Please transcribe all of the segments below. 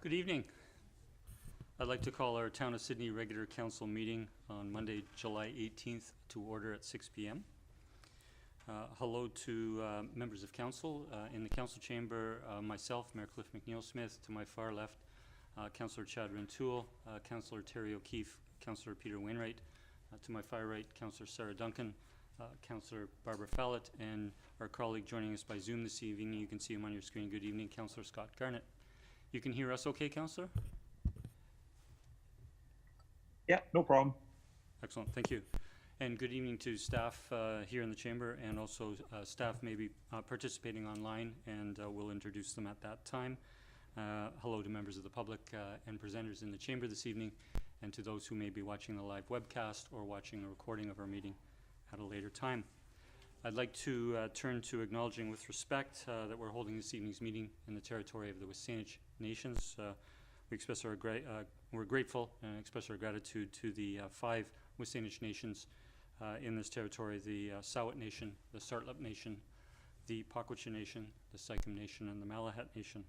Good evening. I'd like to call our Town of Sydney Regular Council meeting on Monday, July 18th to order at 6 p.m. Hello to members of council. In the council chamber, myself, Mayor Cliff McNeil-Smith, to my far left, Councillor Chad Rintoul, Councillor Terry O'Keefe, Councillor Peter Wainwright, to my far right, Councillor Sarah Duncan, Councillor Barbara Fallett, and our colleague joining us by Zoom this evening. You can see him on your screen. Good evening, Councillor Scott Garnett. You can hear us okay, Councillor? Yeah, no problem. Excellent, thank you. And good evening to staff here in the chamber, and also staff may be participating online, and we'll introduce them at that time. Hello to members of the public and presenters in the chamber this evening, and to those who may be watching the live webcast or watching a recording of our meeting at a later time. I'd like to turn to acknowledging with respect that we're holding this evening's meeting in the territory of the Wisanic Nations. We express our we're grateful and express our gratitude to the 5 Wisanic Nations in this territory: the Sawat Nation, the Sartlip Nation, the Pakwitcha Nation, the Sycam Nation, and the Malahat Nation.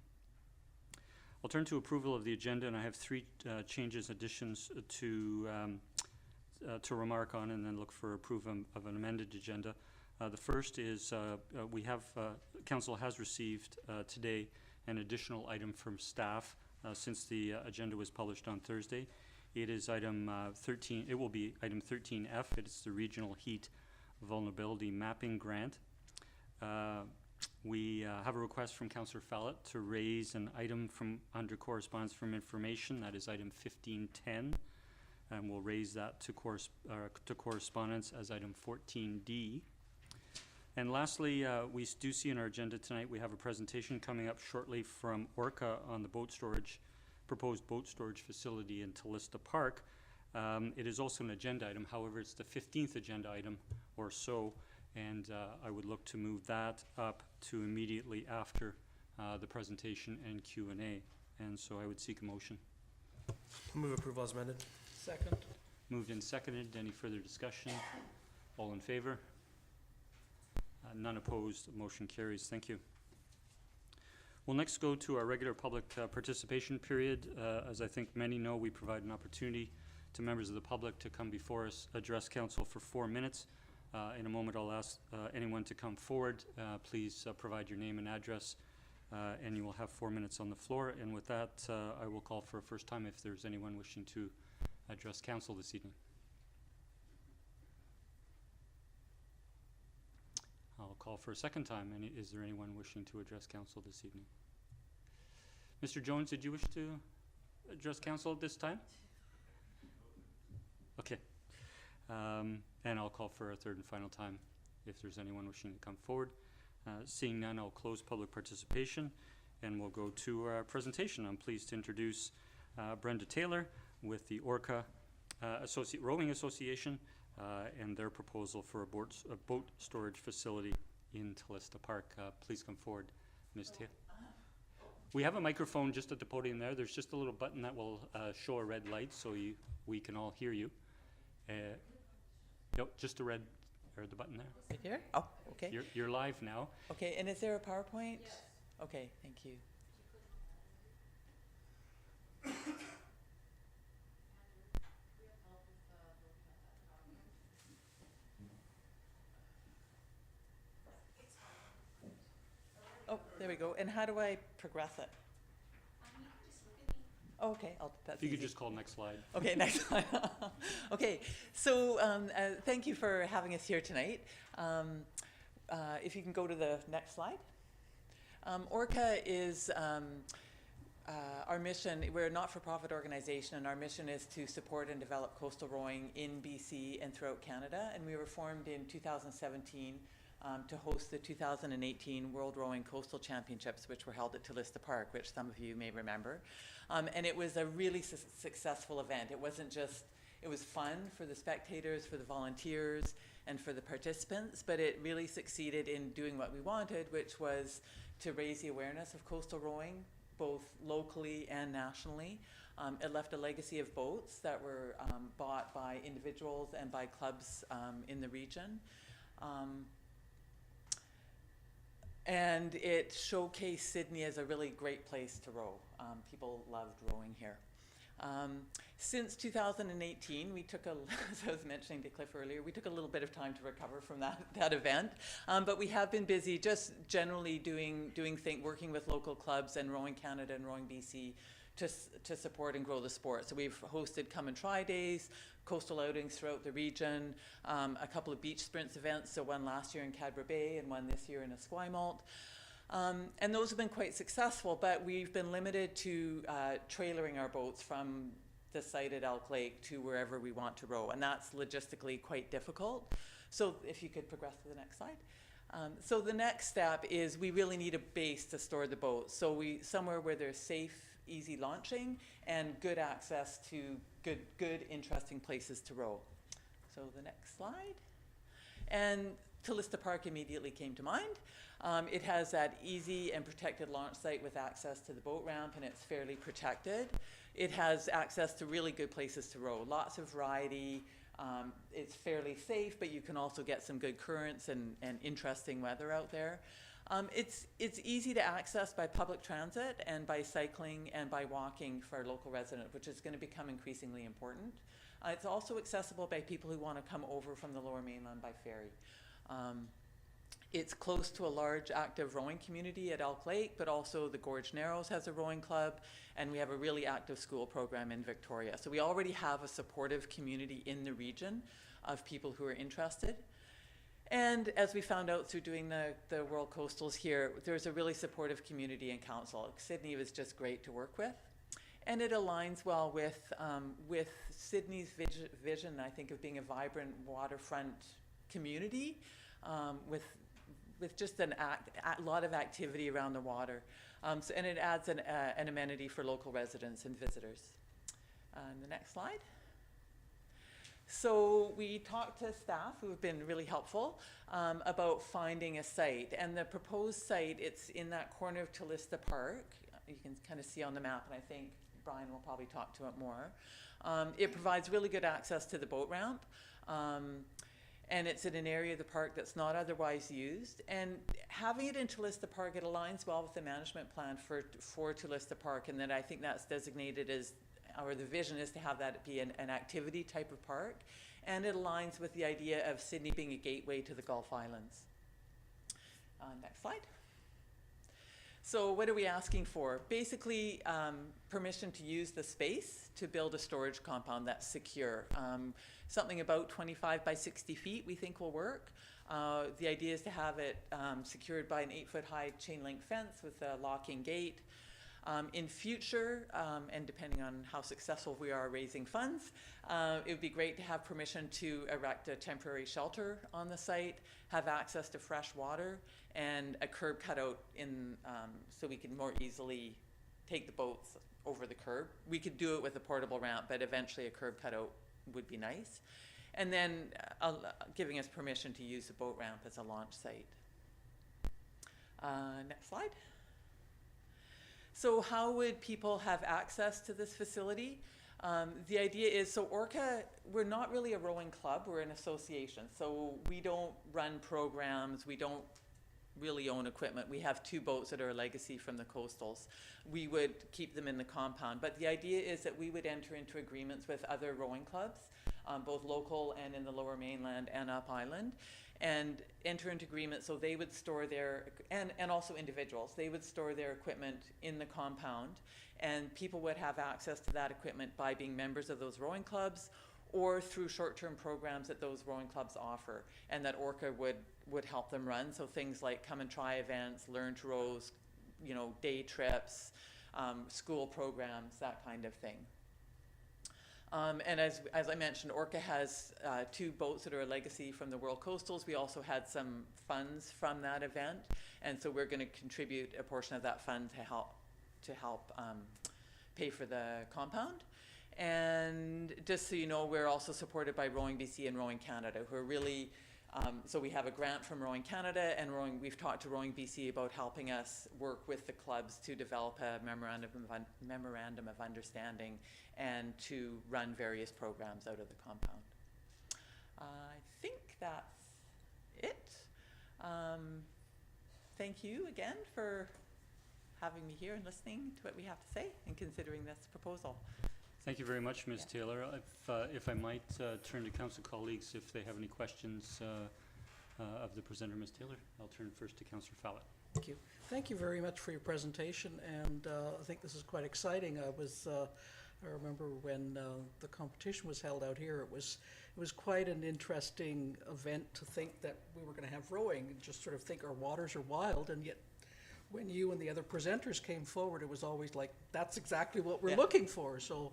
I'll turn to approval of the agenda, and I have 3 changes, additions to remark on, and then look for approval of an amended agenda. The first is council has received today an additional item from staff since the agenda was published on Thursday. It is item 13. It will be item 13F. It's the Regional Heat Vulnerability Mapping Grant. We have a request from Councillor Fallett to raise an item from under correspondence from information. That is item 1510, and we'll raise that to correspondence as item 14D. And lastly, we do see in our agenda tonight, we have a presentation coming up shortly from OARCA on the proposed boat storage facility in Tulista Park. It is also an agenda item. However, it's the 15th agenda item or so, and I would look to move that up to immediately after the presentation and Q&A. And so I would seek a motion. Move approval as amended. Second. Moved and seconded. Any further discussion? All in favor? None opposed. Motion carries. Thank you. We'll next go to our regular public participation period. As I think many know, we provide an opportunity to members of the public to come before us, address council for 4 minutes. In a moment, I'll ask anyone to come forward. Please provide your name and address, and you will have 4 minutes on the floor. And with that, I will call for a first time if there's anyone wishing to address council this evening. I'll call for a second time. Is there anyone wishing to address council this evening? Mr. Jones, did you wish to address council at this time? Okay. And I'll call for a third and final time if there's anyone wishing to come forward. Seeing none, I'll close public participation, and we'll go to our presentation. I'm pleased to introduce Brenda Taylor with the OARCA Rowing Association and their proposal for a boat storage facility in Tulista Park. Please come forward, Ms. Taylor. We have a microphone just at the podium there. There's just a little button that will show a red light so we can all hear you. Yep, just the button there. Right here? Oh, okay. You're live now. Okay, and is there a PowerPoint? Yes. Okay, thank you. Oh, there we go. And how do I progress it? Okay, that's If you could easy. just call next slide. Okay, next slide. Okay, so thank you for having us here tonight. If you can go to the next slide. OARCA is our mission. We're a not-for-profit organization, and our mission is to support and develop coastal rowing in BC and throughout Canada. And we were formed in 2017 to host the 2018 World Rowing Coastal Championships, which were held at Tulista Park, which some of you may remember. And it was a really successful event. It wasn't just, it was fun for the spectators, for the volunteers, and for the participants, but it really succeeded in doing what we wanted, which was to raise the awareness of coastal rowing, both locally and nationally. It left a legacy of boats that were bought by individuals and by clubs in the region. And it showcased Sydney as a really great place to row. People loved rowing here. Since 2018, we took as I was mentioning to Cliff earlier, we took a little bit of time to recover from that event. But we have been busy just generally working with local clubs and Rowing Canada and Rowing BC to support and grow the sport. So we've hosted Come and Try days, coastal outings throughout the region, a couple of beach sprints events, so one last year in Cadbury Bay and one this year in Esquimalt. And those have been quite successful, but we've been limited to trailering our boats from the site at Elk Lake to wherever we want to row, and that's logistically quite difficult. So if you could progress to the next slide. So the next step is we really need a base to store the boats. So somewhere where there's safe, easy launching and good access to good, interesting places to row. So the next slide. And Tulista Park immediately came to mind. It has that easy and protected launch site with access to the boat ramp, and it's fairly protected. It has access to really good places to row, lots of variety. It's fairly safe, but you can also get some good currents and interesting weather out there. It's easy to access by public transit and by cycling and by walking for local residents, which is going to become increasingly important. It's also accessible by people who want to come over from the Lower Mainland by ferry. It's close to a large active rowing community at Elk Lake, but also the Gorge Narrows has a rowing club, and we have a really active school program in Victoria. So we already have a supportive community in the region of people who are interested. And as we found out through doing the World Coastals here, there's a really supportive community and council. Sydney was just great to work with. And it aligns well with Sydney's vision, I think, of being a vibrant waterfront community with just a lot of activity around the water. And it adds an amenity for local residents and visitors. The next slide. So we talked to staff who have been really helpful about finding a site. And the proposed site, it's in that corner of Tulista Park. You can kind of see on the map, and I think Brian will probably talk to it more. It provides really good access to the boat ramp. And it's in an area of the park that's not otherwise used. And having it in Tulista Park, it aligns well with the management plan for Tulista Park, and that I think that's designated as, or the vision is to have that be an activity type of park. And it aligns with the idea of Sydney being a gateway to the Gulf Islands. Next slide. So what are we asking for? Basically, permission to use the space to build a storage compound that's secure. Something about 25 by 60 feet we think will work. The idea is to have it secured by an 8-foot high chain link fence with a locking gate. In future, and depending on how successful we are raising funds, it would be great to have permission to erect a temporary shelter on the site, have access to fresh water, and a curb cutout so we can more easily take the boats over the curb. We could do it with a portable ramp, but eventually a curb cutout would be nice. And then giving us permission to use the boat ramp as a launch site. Next slide. So how would people have access to this facility? The idea is, so OARCA, we're not really a rowing club, we're an association. So we don't run programs, we don't really own equipment. We have 2 boats that are a legacy from the coastals. We would keep them in the compound, but the idea is that we would enter into agreements with other rowing clubs, both local and in the Lower Mainland and Up Island, and enter into agreements so they would store their, and also individuals, they would store their equipment in the compound, and people would have access to that equipment by being members of those rowing clubs or through short-term programs that those rowing clubs offer, and that OARCA would help them run. So things like Come and Try events, Learn to Rows, day trips, school programs, that kind of thing. And as I mentioned, OARCA has 2 boats that are a legacy from the World Coastals. We also had some funds from that event, and so we're going to contribute a portion of that fund to help pay for the compound. And just so you know, we're also supported by Rowing BC and Rowing Canada, who are really, so we have a grant from Rowing Canada, and we've talked to Rowing BC about helping us work with the clubs to develop a memorandum of understanding and to run various programs out of the compound. I think that's it. thank you again for having me here and listening to what we have to say and considering this proposal. Thank you very much, Ms. Yeah. Taylor. If I might turn to council colleagues if they have any questions of the presenter, Ms. Taylor. I'll turn first to Councillor Fallett. Thank you. Thank you very much for your presentation, and I think this is quite exciting. I remember when the competition was held out here, it was quite an interesting event to think that we were going to have rowing and just sort of think our waters are wild, and yet when you and the other presenters came forward, it was always like, that's exactly what we're Yeah. looking for. So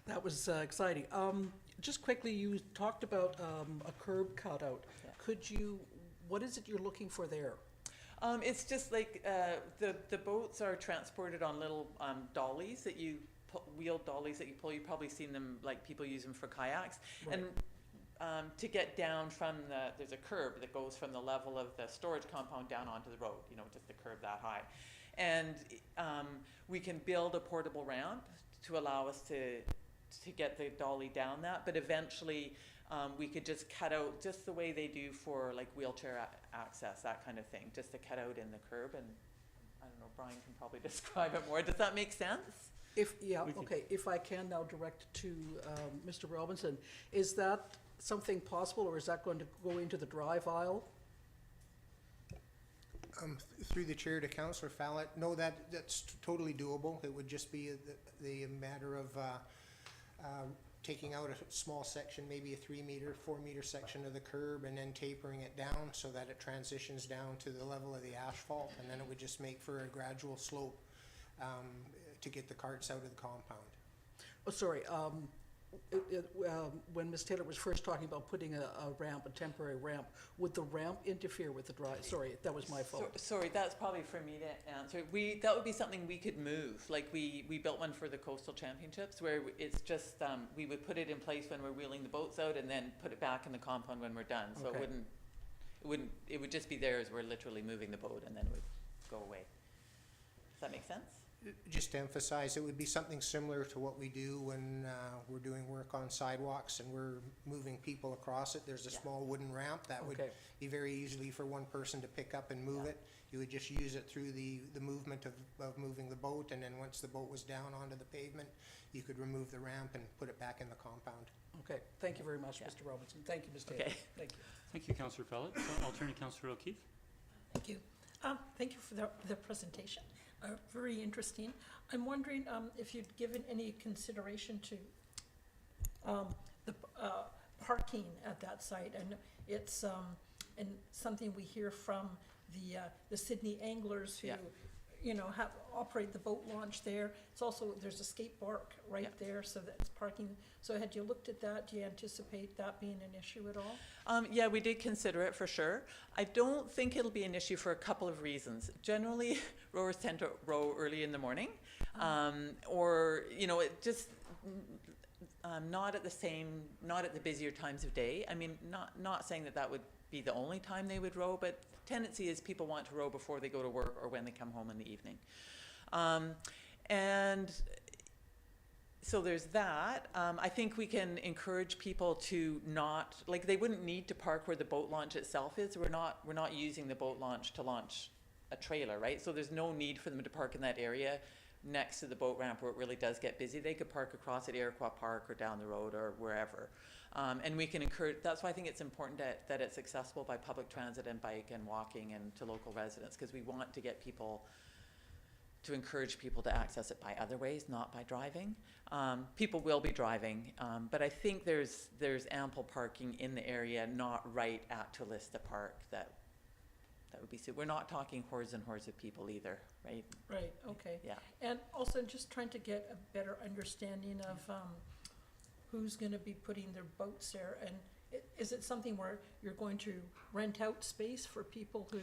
that was exciting. Just quickly, you talked about a curb cutout. Yeah. What is it you're looking for there? It's just like the boats are transported on little dollies that you wheeled dollies that you pull. You've probably seen them, like people use them for kayaks. Right. And to get down from there's a curb that goes from the level of the storage compound down onto the road, you know, just a curb that high. And we can build a portable ramp to allow us to get the dolly down that, but eventually we could just cut out just the way they do for like wheelchair access, that kind of thing, just to cut out in the curb. And I don't know, Brian can probably describe it more. Does that make sense? If I can now direct to Mr. Robinson, is that something possible, or is that going to go into the drive aisle? Through the chair to Councillor Fallett, no, that's totally doable. It would just be the matter of taking out a small section, maybe a 3 meter, 4 meter section of the curb, and then tapering it down so that it transitions down to the level of the asphalt, and then it would just make for a gradual slope to get the carts out of the compound. Oh, sorry, when Ms. Taylor was first talking about putting a ramp, a temporary ramp, would the ramp interfere with the drive? Sorry, that was my fault. Sorry, that's probably for me to answer. That would be something we could move. Like we built one for the Coastal Championships where it's just, we would put it in place when we're wheeling the boats out and then put it back in the compound when we're done. So Okay. it would just be there as we're literally moving the boat and then it would go away. Does that make sense? Just to emphasize, it would be something similar to what we do when we're doing work on sidewalks and we're moving people across it. There's a Yeah. small wooden ramp that would Okay. be very easily for one person to pick up and move Yeah. it. You would just use it through the movement of moving the boat, and then once the boat was down onto the pavement, you could remove the ramp and put it back in the compound. Okay, thank you very much, Yeah. Mr. Robinson. Thank you, Ms. Taylor. Okay. Thank you. Thank you, Councillor Fallett. I'll turn to Councillor O'Keefe. Thank you. Thank you for the presentation. Very interesting. I'm wondering if you'd given any consideration to the parking at that site. And it's and something we hear from the Sydney anglers who, Yeah. operate the boat launch there. It's also, there's a skate park right Yeah. there, so that's parking. So had you looked at that? Do you anticipate that being an issue at all? Yeah, we did consider it for sure. I don't think it'll be an issue for a couple of reasons. Generally, rowers tend to row early in the morning, or it just not at the busier times of day. I mean, not saying that would be the only time they would row, but tendency is people want to row before they go to work or when they come home in the evening. And so there's that. I think we can encourage people to not, like, they wouldn't need to park where the boat launch itself is. We're not using the boat launch to launch a trailer, right? So there's no need for them to park in that area next to the boat ramp where it really does get busy. They could park across at Iroquois Park or down the road or wherever. And we can encourage, that's why I think it's important that it's accessible by public transit and bike and walking and to local residents, because we want to get people, to encourage people to access it by other ways, not by driving. People will be driving, but I think there's ample parking in the area, not right at Tulista Park, that would be, so we're not talking hordes and hordes of people either, right? Right, okay. Yeah. And also just trying to get a better understanding of who's going to be putting their boats there. And is it something where you're going to rent out space for people who,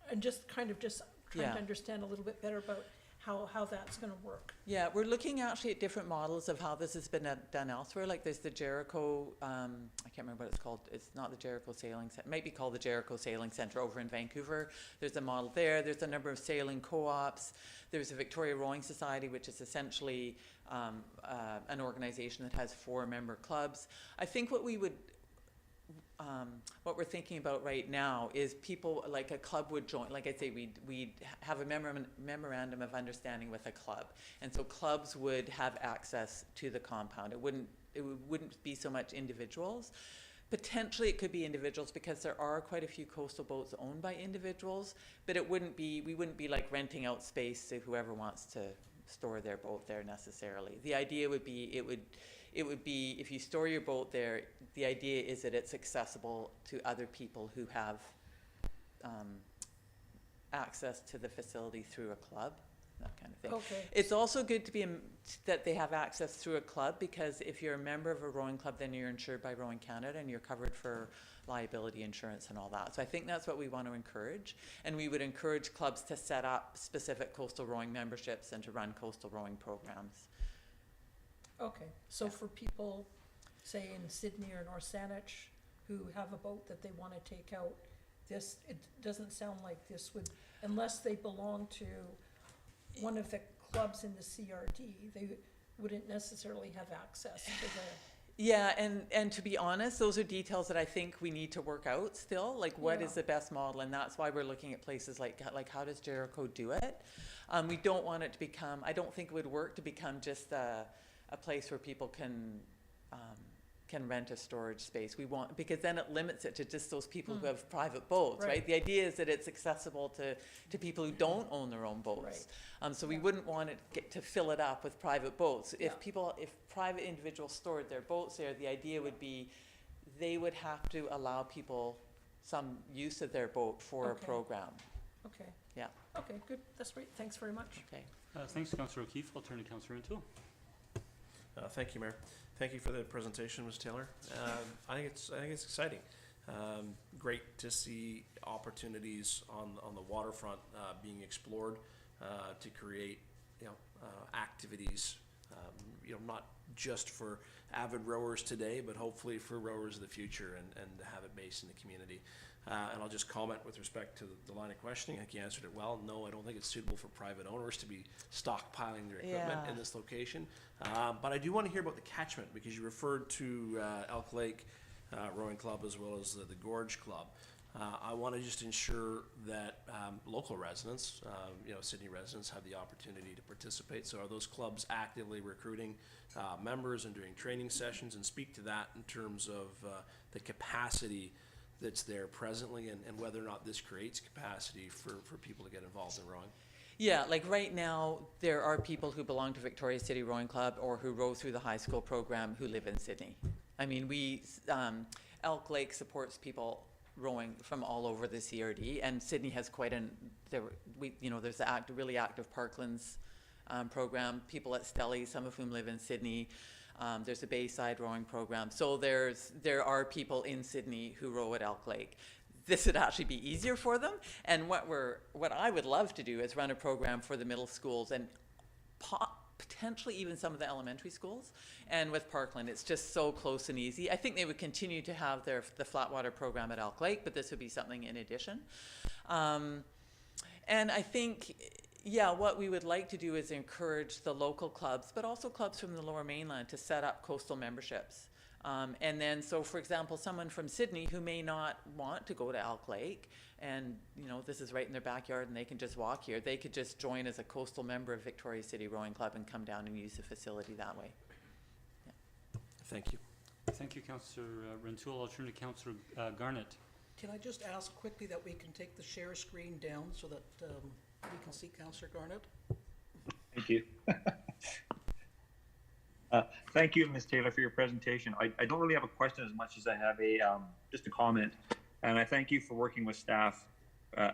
and just trying Yeah. to understand a little bit better about how that's going to work? Yeah, we're looking actually at different models of how this has been done elsewhere. Like there's the Jericho, I can't remember what it's called. It's not the Jericho Sailing Center. It might be called the Jericho Sailing Center over in Vancouver. There's a model there. There's a number of sailing co-ops. There's a Victoria Rowing Society, which is essentially an organization that has 4 member clubs. I think what we would, what we're thinking about right now is people, like a club would join, like I say, we'd have a memorandum of understanding with a club. And so clubs would have access to the compound. It wouldn't be so much individuals. Potentially it could be individuals because there are quite a few coastal boats owned by individuals, but we wouldn't be like renting out space to whoever wants to store their boat there necessarily. The idea would be, it would be, if you store your boat there, the idea is that it's accessible to other people who have access to the facility through a club, that kind of thing. Okay. It's also good to be that they have access through a club, because if you're a member of a rowing club, then you're insured by Rowing Canada and you're covered for liability insurance and all that. So I think that's what we want to encourage. And we would encourage clubs to set up specific coastal rowing memberships and to run coastal rowing programs. Okay, so Yeah. for people, say in Sydney or North Saanich, who have a boat that they want to take out, it doesn't sound like this would, unless they belong to one of the clubs in the CRD, they wouldn't necessarily have access to the. Yeah, and to be honest, those are details that I think we need to work out still, like what is Yeah. the best model, and that's why we're looking at places like how does Jericho do it? We don't want it to become, I don't think it would work to become just a place where people can rent a storage space. We want, because then it limits it to just those people who have private boats, right? Right. The idea is that it's accessible to people who don't own their own boats. So we Yeah. wouldn't want it to fill it up with private boats. Yeah. If private individuals stored their boats there, the idea would be they would have to allow people some use of their boat for Okay. a program. Okay. Yeah. Okay, good, that's great, thanks very much. Okay. Thanks, Councillor O'Keefe. I'll turn to Councillor O'Toole. Thank you, Mayor. Thank you for the presentation, Ms. Taylor. I think it's exciting. Great to see opportunities on the waterfront being explored to create, activities, not just for avid rowers today, but hopefully for rowers of the future, and have it based in the community. And I'll just comment with respect to the line of questioning. I think you answered it well. No, I don't think it's suitable for private owners to be stockpiling their equipment Yeah. in this location. But I do want to hear about the catchment, because you referred to Elk Lake Rowing Club as well as the Gorge Club. I want to just ensure that local residents, Sydney residents, have the opportunity to participate. So are those clubs actively recruiting members and doing training sessions? And speak to that in terms of the capacity that's there presently, and whether or not this creates capacity for people to get involved in rowing. Yeah, like right now, there are people who belong to Victoria City Rowing Club or who row through the high school program who live in Sydney. I mean, Elk Lake supports people rowing from all over the CRD, and Sydney has quite there's a really active Parklands program, people at Stelly, some of whom live in Sydney. There's a Bayside rowing program. So there are people in Sydney who row at Elk Lake. This would actually be easier for them. And what I would love to do is run a program for the middle schools and potentially even some of the elementary schools. And with Parkland, it's just so close and easy. I think they would continue to have the flatwater program at Elk Lake, but this would be something in addition. And I think, what we would like to do is encourage the local clubs, but also clubs from the Lower Mainland, to set up coastal memberships. And then, so for example, someone from Sydney who may not want to go to Elk Lake, and this is right in their backyard and they can just walk here, they could just join as a coastal member of Victoria City Rowing Club and come down and use the facility that way. Thank you. Thank you, Councillor Rintoul. I'll turn to Councillor Garnett. Can I just ask quickly that we can take the share screen down so that we can see Councillor Garnett? Thank you. Thank you, Ms. Taylor, for your presentation. I don't really have a question as much as I have just a comment. And I thank you for working with staff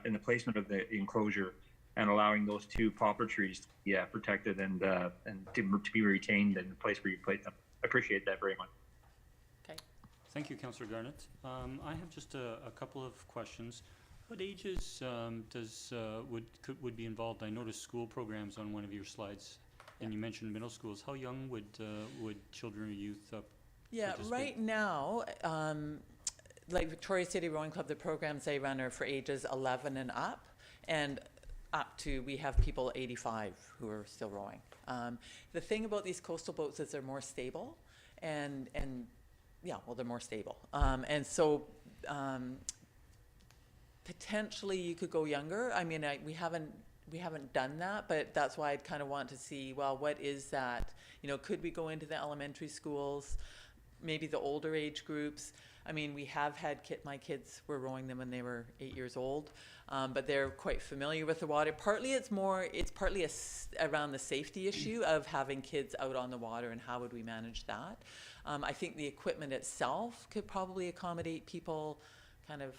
in the placement of the enclosure and allowing those two poplar trees to be protected and to be retained in the place where you placed them. I appreciate that very much. Okay. Thank you, Councillor Garnett. I have just a couple of questions. What ages would be involved? I noticed school programs on one of your slides, and you mentioned middle schools. How young would children or youth participate? Right now, like Victoria City Rowing Club, the programs they run are for ages 11 and up, and up to, we have people 85 who are still rowing. The thing about these coastal boats is they're more stable, and yeah, well, they're more stable. And so, potentially you could go younger. I mean, we haven't done that, but that's why I'd kind of want to see, well, what is that? You know, could we go into the elementary schools, maybe the older age groups? I mean, we have had my kids were rowing them when they were 8 years old, but they're quite familiar with the water. Partly it's partly around the safety issue of having kids out on the water and how would we manage that. I think the equipment itself could probably accommodate people kind of,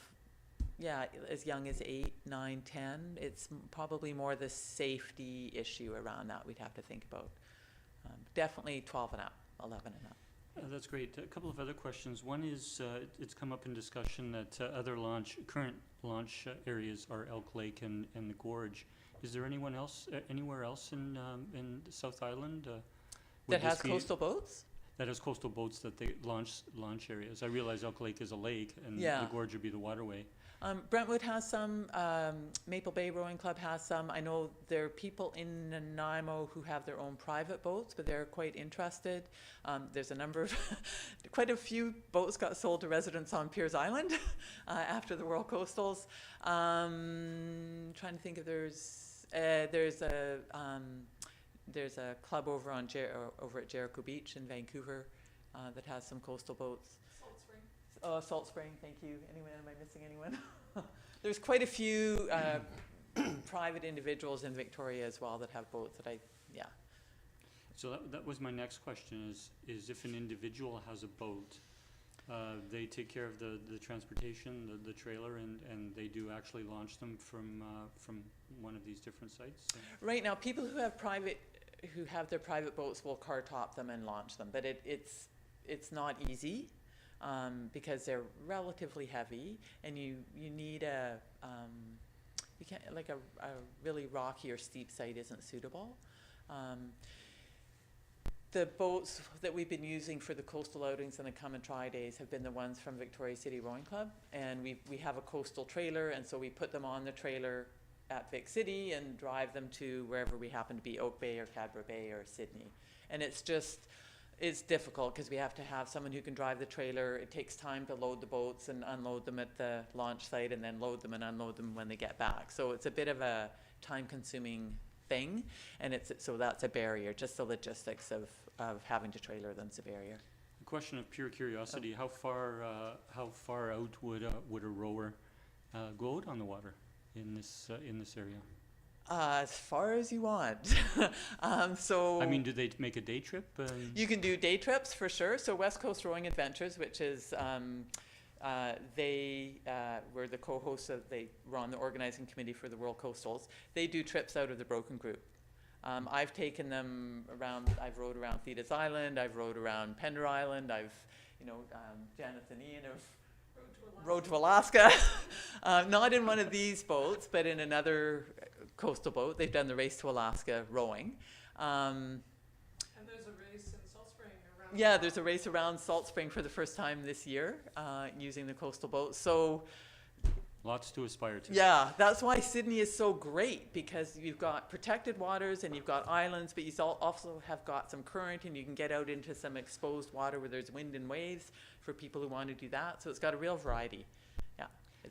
yeah, as young as 8, 9, 10. It's probably more the safety issue around that we'd have to think about. Definitely 12 and up, 11 and up. That's great. A couple of other questions. One is, it's come up in discussion that other current launch areas are Elk Lake and the Gorge. Is there anywhere else in the South Island? That has coastal boats? That has coastal boats that they launch areas. I realize Elk Lake is a lake, and Yeah. the Gorge would be the waterway. Brentwood has some, Maple Bay Rowing Club has some. I know there are people in Nanaimo who have their own private boats, but they're quite interested. There's a number of, quite a few boats got sold to residents on Piers Island after the World Coastals. Trying to think if there's a club over at Jericho Beach in Vancouver that has some coastal boats. Oh, Salt Spring, thank you. Anyone, am I missing anyone? There's quite a few private individuals in Victoria as well that have boats that yeah. So that was my next question is if an individual has a boat, they take care of the transportation, the trailer, and they do actually launch them from one of these different sites? Right now, people who have their private boats will car top them and launch them, but it's not easy. Because they're relatively heavy, and you need you can't, like a really rocky or steep site isn't suitable. The boats that we've been using for the coastal outings and the come and try days have been the ones from Victoria City Rowing Club, and we have a coastal trailer, and so we put them on the trailer at Vic City and drive them to wherever we happen to be, Oak Bay or Cadbury Bay or Sydney. And it's difficult because we have to have someone who can drive the trailer. It takes time to load the boats and unload them at the launch site, and then load them and unload them when they get back. So it's a bit of a time-consuming thing, and so that's a barrier. Just the logistics of having to trailer them's a barrier. A question of pure curiosity: how far out would a rower go out on the water in this area? As far as you want. So I mean, do they make a day trip? You can do day trips for sure. So West Coast Rowing Adventures, which is they were the co-hosts they were on the organizing committee for the World Coastals. They do trips out of the Broken Group. I've taken them around. I've rowed around Thetis Island. I've rowed around Pender Island. Janice and Ian have rowed to Alaska. Not in one of these boats, but in another coastal boat. They've done the Race to Alaska rowing. And there's a race in Salt Spring around. Yeah, there's a race around Salt Spring for the first time this year using the coastal boat. So lots to aspire to. yeah, that's why Sydney is so great, because you've got protected waters and you've got islands, but you also have got some current, and you can get out into some exposed water where there's wind and waves for people who want to do that. So it's got a real variety. Yeah.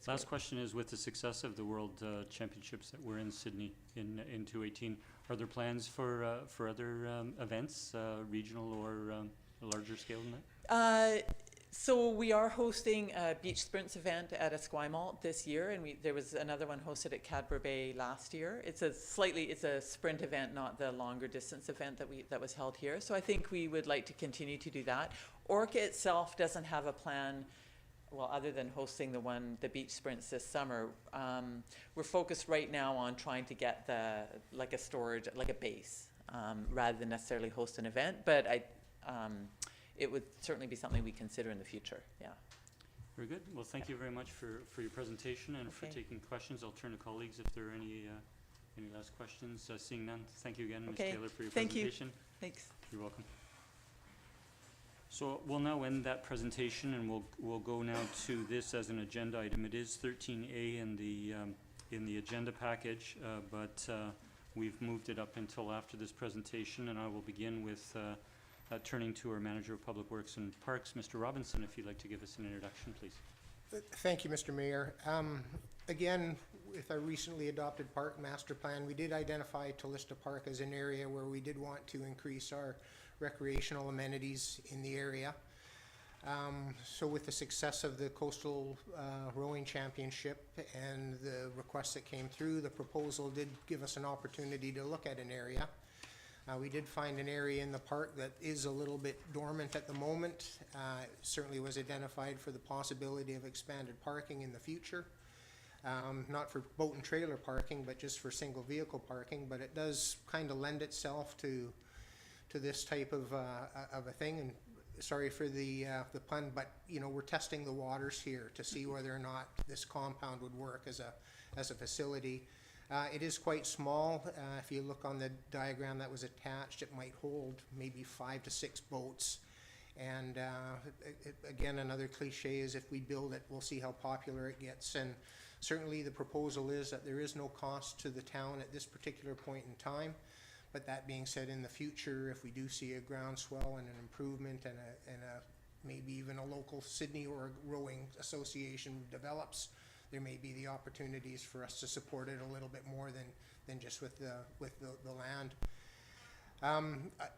Last question is, with the success of the World Championships that were in Sydney in 2018, are there plans for other events, regional or larger scale than that? So we are hosting a beach sprints event at Esquimalt this year, and there was another one hosted at Cadbury Bay last year. It's a sprint event, not the longer distance event that was held here. So I think we would like to continue to do that. ORCA itself doesn't have a plan. Well, other than hosting the beach sprints this summer, we're focused right now on trying to get a base, rather than necessarily host an event. But it would certainly be something we consider in the future. Yeah. Very good. Well, thank you very much for your presentation and for taking questions. I'll turn to colleagues if there are any last questions. Seeing none, thank you again, Ms. Taylor, for your presentation. Thanks. You're welcome. So we'll now end that presentation, and we'll go now to this as an agenda item. It is 13A in the agenda package, but we've moved it up until after this presentation, and I will begin with turning to our Manager of Public Works and Parks, Mr. Robinson, if you'd like to give us an introduction, please. Thank you, Mr. Mayor. Again, with our recently adopted park master plan, we did identify Tulista Park as an area where we did want to increase our recreational amenities in the area. So with the success of the Coastal Rowing Championship and the requests that came through, the proposal did give us an opportunity to look at an area. We did find an area in the park that is a little bit dormant at the moment. It certainly was identified for the possibility of expanded parking in the future. Not for boat and trailer parking, but just for single vehicle parking, but it does kind of lend itself to this type of a thing. And sorry for the pun, but you know, we're testing the waters here to see whether or not this compound would work as a facility. It is quite small. If you look on the diagram that was attached, it might hold maybe 5 to 6 boats. And again, another cliche is if we build it, we'll see how popular it gets. And certainly the proposal is that there is no cost to the town at this particular point in time. But that being said, in the future, if we do see a groundswell and an improvement and maybe even a local Sydney or rowing association develops, there may be the opportunities for us to support it a little bit more than just with the land.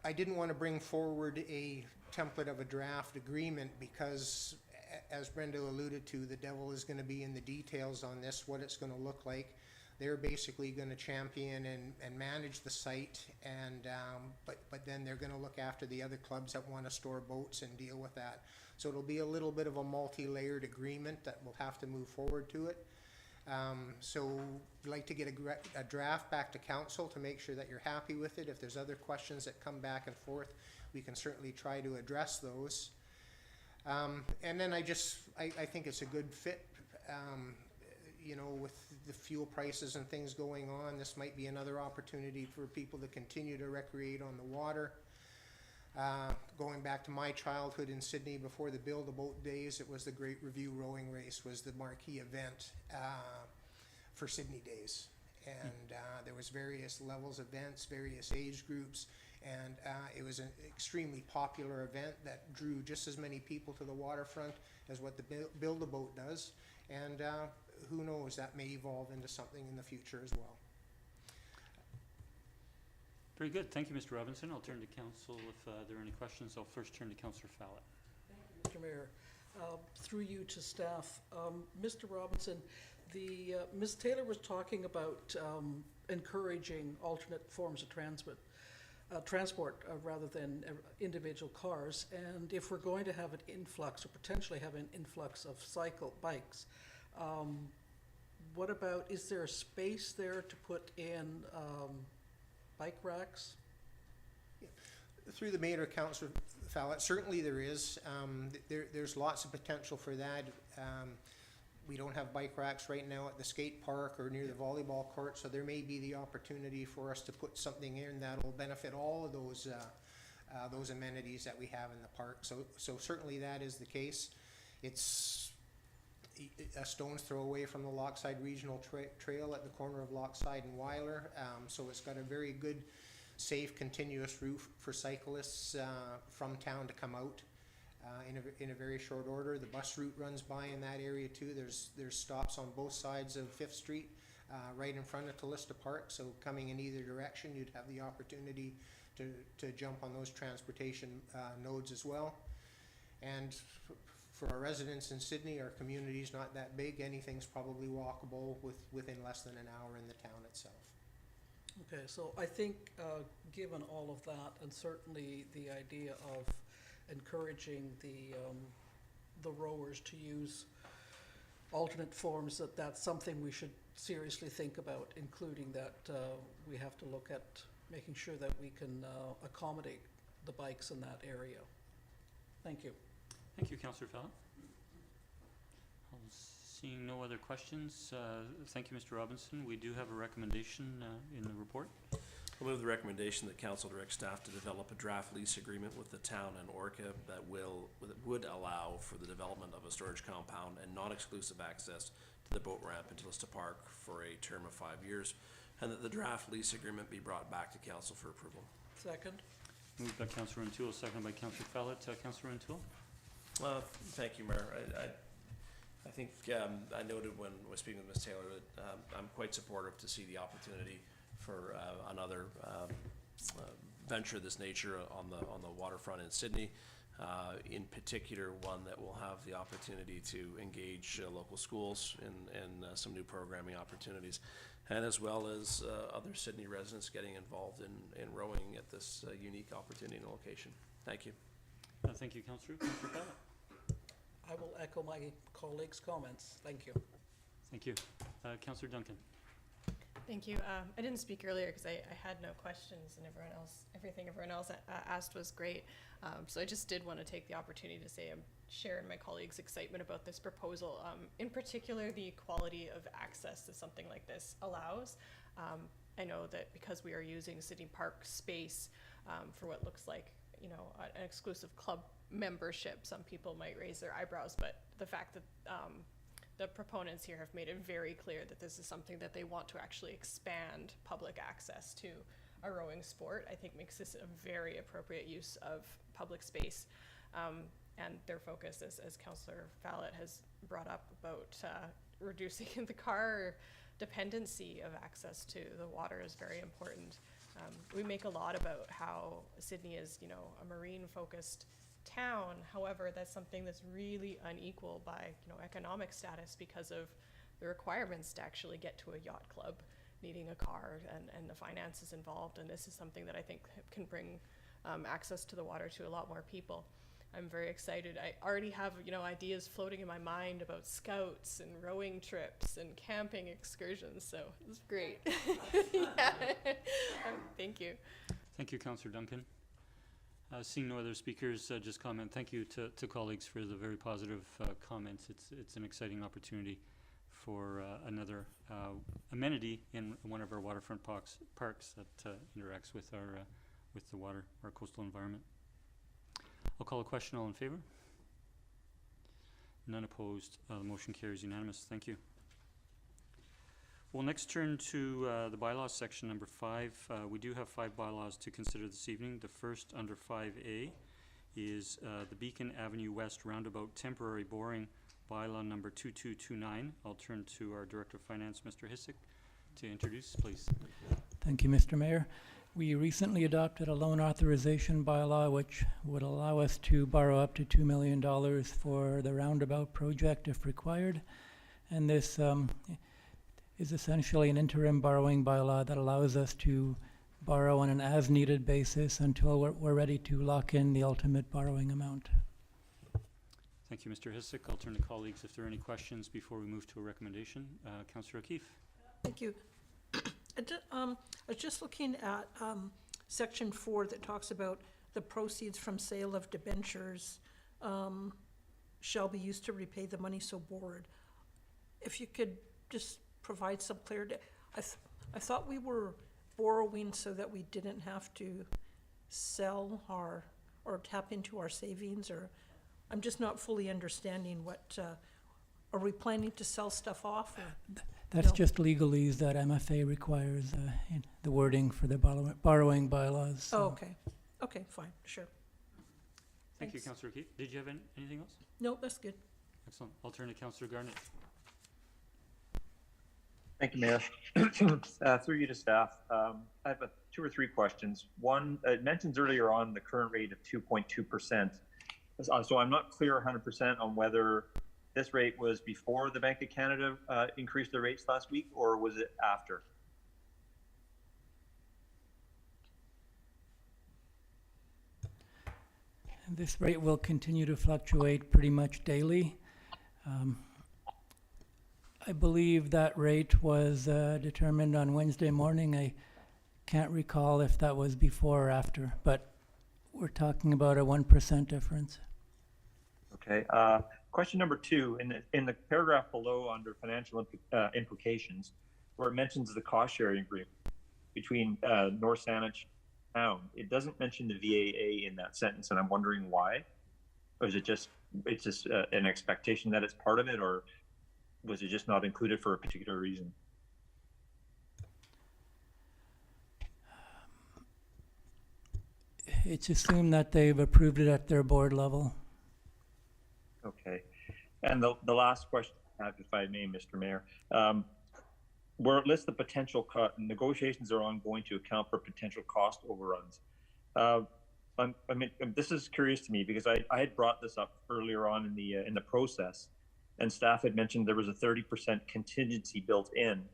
I didn't want to bring forward a template of a draft agreement because, as Brenda alluded to, the devil is going to be in the details on this, what it's going to look like. They're basically going to champion and manage the site, and but then they're going to look after the other clubs that want to store boats and deal with that. So it'll be a little bit of a multi-layered agreement that will have to move forward to it. So I'd like to get a draft back to council to make sure that you're happy with it. If there's other questions that come back and forth, we can certainly try to address those. And then I think it's a good fit. You know, with the fuel prices and things going on, this might be another opportunity for people to continue to recreate on the water. Going back to my childhood in Sydney before the Build a Boat days, it was the Great Review Rowing Race was the marquee event for Sydney days. And there was various levels of events, various age groups, and it was an extremely popular event that drew just as many people to the waterfront as what the Build a Boat does. And who knows, that may evolve into something in the future as well. Very good. Thank you, Mr. Robinson. I'll turn to council if there are any questions. I'll first turn to Councillor Fallett. Thank you, Mr. Mayor. Through you to staff. Mr. Robinson, Ms. Taylor was talking about encouraging alternate forms of transport rather than individual cars. And if we're going to have an influx or potentially have an influx of bikes, what about, is there a space there to put in bike racks? Through the mayor, Councillor Fallett, certainly there is. There's lots of potential for that. We don't have bike racks right now at the skate park or near the volleyball court, so there may be the opportunity for us to put something in that will benefit all of those amenities that we have in the park. So certainly that is the case. It's a stone's throw away from the Lochside Regional Trail at the corner of Lochside and Weiler. So it's got a very good, safe, continuous route for cyclists from town to come out in a very short order. The bus route runs by in that area too. There's stops on both sides of 5th Street, right in front of Tulista Park. So coming in either direction, you'd have the opportunity to jump on those transportation nodes as well. And for our residents in Sydney, our community's not that big. Anything's probably walkable within less than an hour in the town itself. Okay, so I think given all of that, and certainly the idea of encouraging the rowers to use alternate forms, that's something we should seriously think about, including that we have to look at making sure that we can accommodate the bikes in that area. Thank you. Thank you, Councillor Fallon. Seeing no other questions, thank you, Mr. Robinson. We do have a recommendation in the report. We'll move the recommendation that council direct staff to develop a draft lease agreement with the town and OARCA that would allow for the development of a storage compound and non-exclusive access to the boat ramp in Tulista Park for a term of 5 years, and that the draft lease agreement be brought back to council for approval. Second. Moved by Councillor O'Toole, seconded by Councillor Fallett. Councillor O'Toole? Thank you, Mayor. I think I noted when I was speaking with Ms. Taylor that I'm quite supportive to see the opportunity for another venture of this nature on the waterfront in Sydney. In particular, one that will have the opportunity to engage local schools in some new programming opportunities, and as well as other Sydney residents getting involved in rowing at this unique opportunity and location. Thank you. Thank you, Councillor. Councillor Fallett? I will echo my colleagues' comments. Thank you. Thank you. Councillor Duncan? Thank you. I didn't speak earlier because I had no questions, and everything everyone else asked was great. So I just did want to take the opportunity to say I'm sharing my colleagues' excitement about this proposal. In particular, the quality of access to something like this allows. I know that because we are using Sydney Park space for what looks like, you know, an exclusive club membership, some people might raise their eyebrows, but the fact that the proponents here have made it very clear that this is something that they want to actually expand public access to a rowing sport, I think makes this a very appropriate use of public space. And their focus, as Councillor Fallett has brought up, about reducing the car dependency of access to the water is very important. We make a lot about how Sydney is, you know, a marine-focused town. However, that's something that's really unequal by, you know, economic status because of the requirements to actually get to a yacht club, needing a car and the finances involved. And this is something that I think can bring access to the water to a lot more people. I'm very excited. I already have, you know, ideas floating in my mind about scouts and rowing trips and camping excursions. So it's great. Yeah. Thank you. Thank you, Councillor Duncan. Seeing no other speakers, just comment. Thank you to colleagues for the very positive comments. It's an exciting opportunity for another amenity in one of our waterfront parks that interacts with with the water, our coastal environment. I'll call a question. All in favor? None opposed. The motion carries unanimous. Thank you. We'll next turn to the bylaws section number 5. We do have 5 bylaws to consider this evening. The first, under 5A, is the Beacon Avenue West Roundabout Temporary Boring Bylaw number 2229. I'll turn to our Director of Finance, Mr. Hissick, to introduce, please. Thank you, Mr. Mayor. We recently adopted a loan authorization bylaw which would allow us to borrow up to $2 million for the roundabout project if required. And this is essentially an interim borrowing bylaw that allows us to borrow on an as-needed basis until we're ready to lock in the ultimate borrowing amount. Thank you, Mr. Hissick. I'll turn to colleagues if there are any questions before we move to a recommendation. Councillor O'Keefe. Thank you. I was just looking at section 4 that talks about the proceeds from sale of debentures shall be used to repay the money so borrowed. If you could just provide some clarity. I thought we were borrowing so that we didn't have to sell or tap into our savings, or I'm just not fully understanding what, are we planning to sell stuff off? Or? That's No. just legalese that MFA requires in the wording for the borrowing bylaws. So. Oh, okay. Okay, fine, sure. Thank you, Thanks. Councillor O'Keefe. Did you have anything else? No, that's good. Excellent. I'll turn to Councillor Garnett. Thank you, Mayor. Through you to staff, I have 2 or 3 questions. One, it mentions earlier on the current rate of 2.2%. So I'm not clear 100% on whether this rate was before the Bank of Canada increased their rates last week, or was it after? This rate will continue to fluctuate pretty much daily. I believe that rate was determined on Wednesday morning. I can't recall if that was before or after, but we're talking about a 1% difference. Okay. Question number 2, in the paragraph below under financial implications, where it mentions the cost sharing agreement between North Saanich Town, it doesn't mention the VAA in that sentence, and I'm wondering why. Or is it just an expectation that it's part of it, or was it just not included for a particular reason? it's assumed that they've approved it at their board level. Okay. And the last question I have, if I may, Mr. Mayor, where it lists the potential negotiations are ongoing to account for potential cost overruns. I mean, this is curious to me because I had brought this up earlier on in the process, and staff had mentioned there was a 30% contingency built in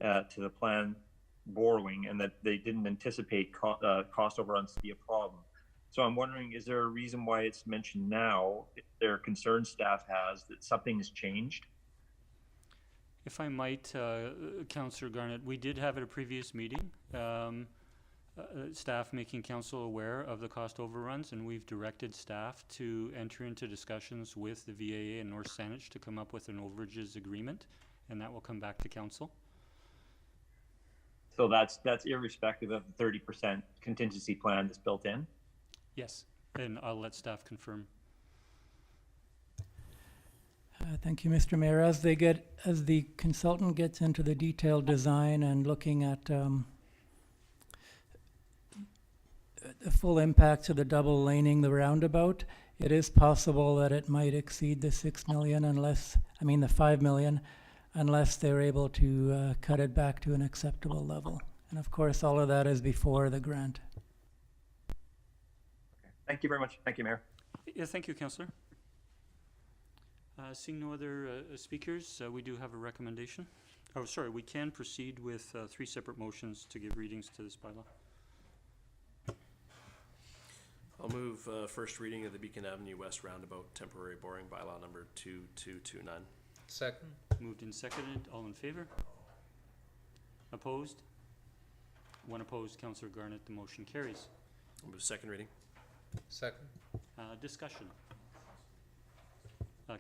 to the plan borrowing, and that they didn't anticipate cost overruns to be a problem. So I'm wondering, is there a reason why it's mentioned now? If there are concerns staff has that something has changed? If I might, Councillor Garnett, we did have at a previous meeting, staff making council aware of the cost overruns, and we've directed staff to enter into discussions with the VAA and North Saanich to come up with an overages agreement, and that will come back to council. So that's irrespective of the 30% contingency plan that's built in? Yes, and I'll let staff confirm. Thank you, Mr. Mayor. As the consultant gets into the detailed design and looking at the full impacts of the double laning the roundabout, it is possible that it might exceed the 6 million the 5 million, unless they're able to cut it back to an acceptable level. And of course, all of that is before the grant. Thank you very much. Thank you, Mayor. Yeah, thank you, Councillor. Seeing no other speakers, we do have a recommendation. Oh, sorry, we can proceed with 3 separate motions to give readings to this bylaw. I'll move first reading of the Beacon Avenue West Roundabout Temporary Boring Bylaw number 2229. Second. Moved and seconded. All in favor? Opposed? 1 opposed. Councillor Garnett. The motion carries. I'll move second reading. Second. Discussion.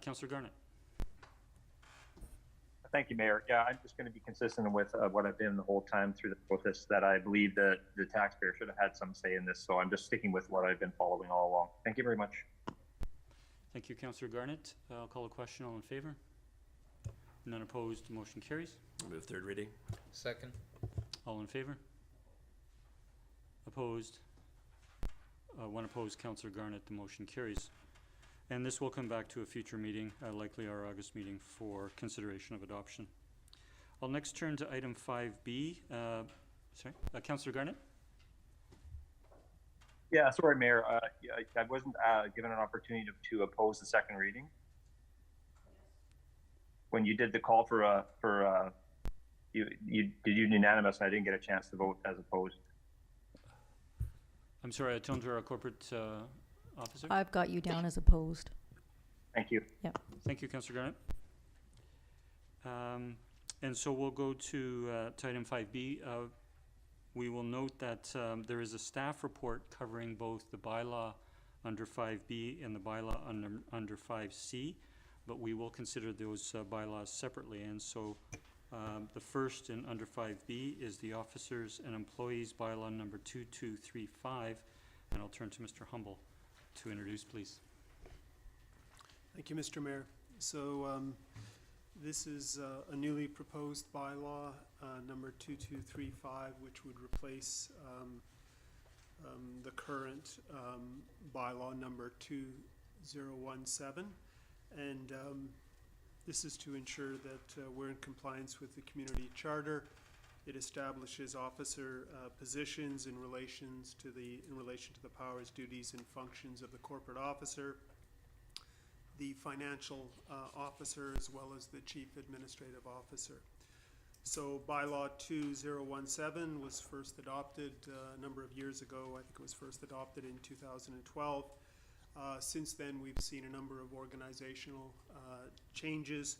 Councillor Garnett. Thank you, Mayor. Yeah, I'm just going to be consistent with what I've been the whole time through the process, that I believe that the taxpayer should have had some say in this. So I'm just sticking with what I've been following all along. Thank you very much. Thank you, Councillor Garnett. I'll call a question. All in favor? None opposed. Motion carries. I'll move third reading. Second. All in favor? Opposed? 1 opposed. Councillor Garnett. The motion carries. And this will come back to a future meeting, likely our August meeting, for consideration of adoption. I'll next turn to item 5B. Councillor Garnett? Yeah, sorry, Mayor. I wasn't given an opportunity to oppose the second reading. When you did the call for you did unanimous, and I didn't get a chance to vote as opposed. I'm sorry, I turned to our corporate officer. I've got you down as opposed. Thank you. Thank you, Councillor Garnett. And so we'll go to item 5B. We will note that there is a staff report covering both the bylaw under 5B and the bylaw under 5C, but we will consider those bylaws separately. And so the first in under 5B is the Officers and Employees Bylaw number 2235, and I'll turn to Mr. Humble to introduce, please. Thank you, Mr. Mayor. So this is a newly proposed bylaw, number 2235, which would replace the current bylaw number 2017. And this is to ensure that we're in compliance with the community charter. It establishes officer positions in relation to the powers, duties, and functions of the corporate officer, the financial officer, as well as the chief administrative officer. So bylaw 2017 was first adopted a number of years ago. I think it was first adopted in 2012. Since then, we've seen a number of organizational changes,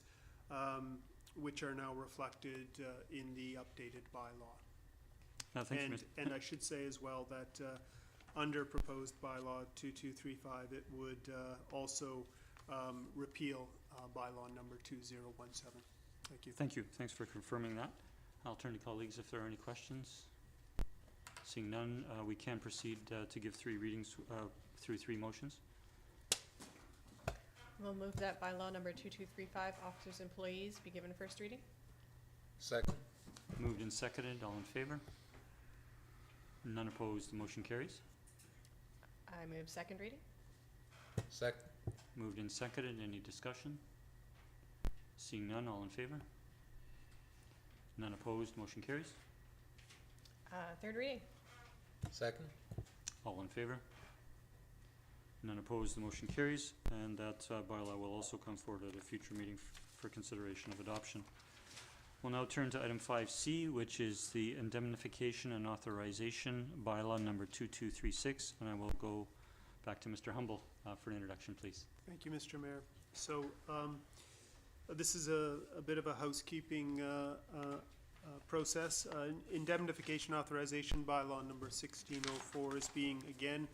which are now reflected in the updated bylaw. Thank you, Mr. And I should say as well that under proposed bylaw 2235, it would also repeal bylaw number 2017. Thank you. Thank you. Thanks for confirming that. I'll turn to colleagues if there are any questions. Seeing none, we can proceed to give 3 readings through 3 motions. We'll move that bylaw number 2235, Officers Employees, be given first reading. Second. Moved and seconded. All in favor? None opposed. The motion carries. I move second reading. Second. Moved and seconded. Any discussion? Seeing none, all in favor? None opposed, motion carries. Third reading. Second. All in favor? None opposed, the motion carries, and that bylaw will also come forward at a future meeting for consideration of adoption. We'll now turn to item 5C, which is the Indemnification and Authorization Bylaw number 2236, and I will go back to Mr. Humble for an introduction, please. Thank you, Mr. Mayor. So, this is a bit of a housekeeping process. Indemnification Authorization Bylaw number 1604 is being again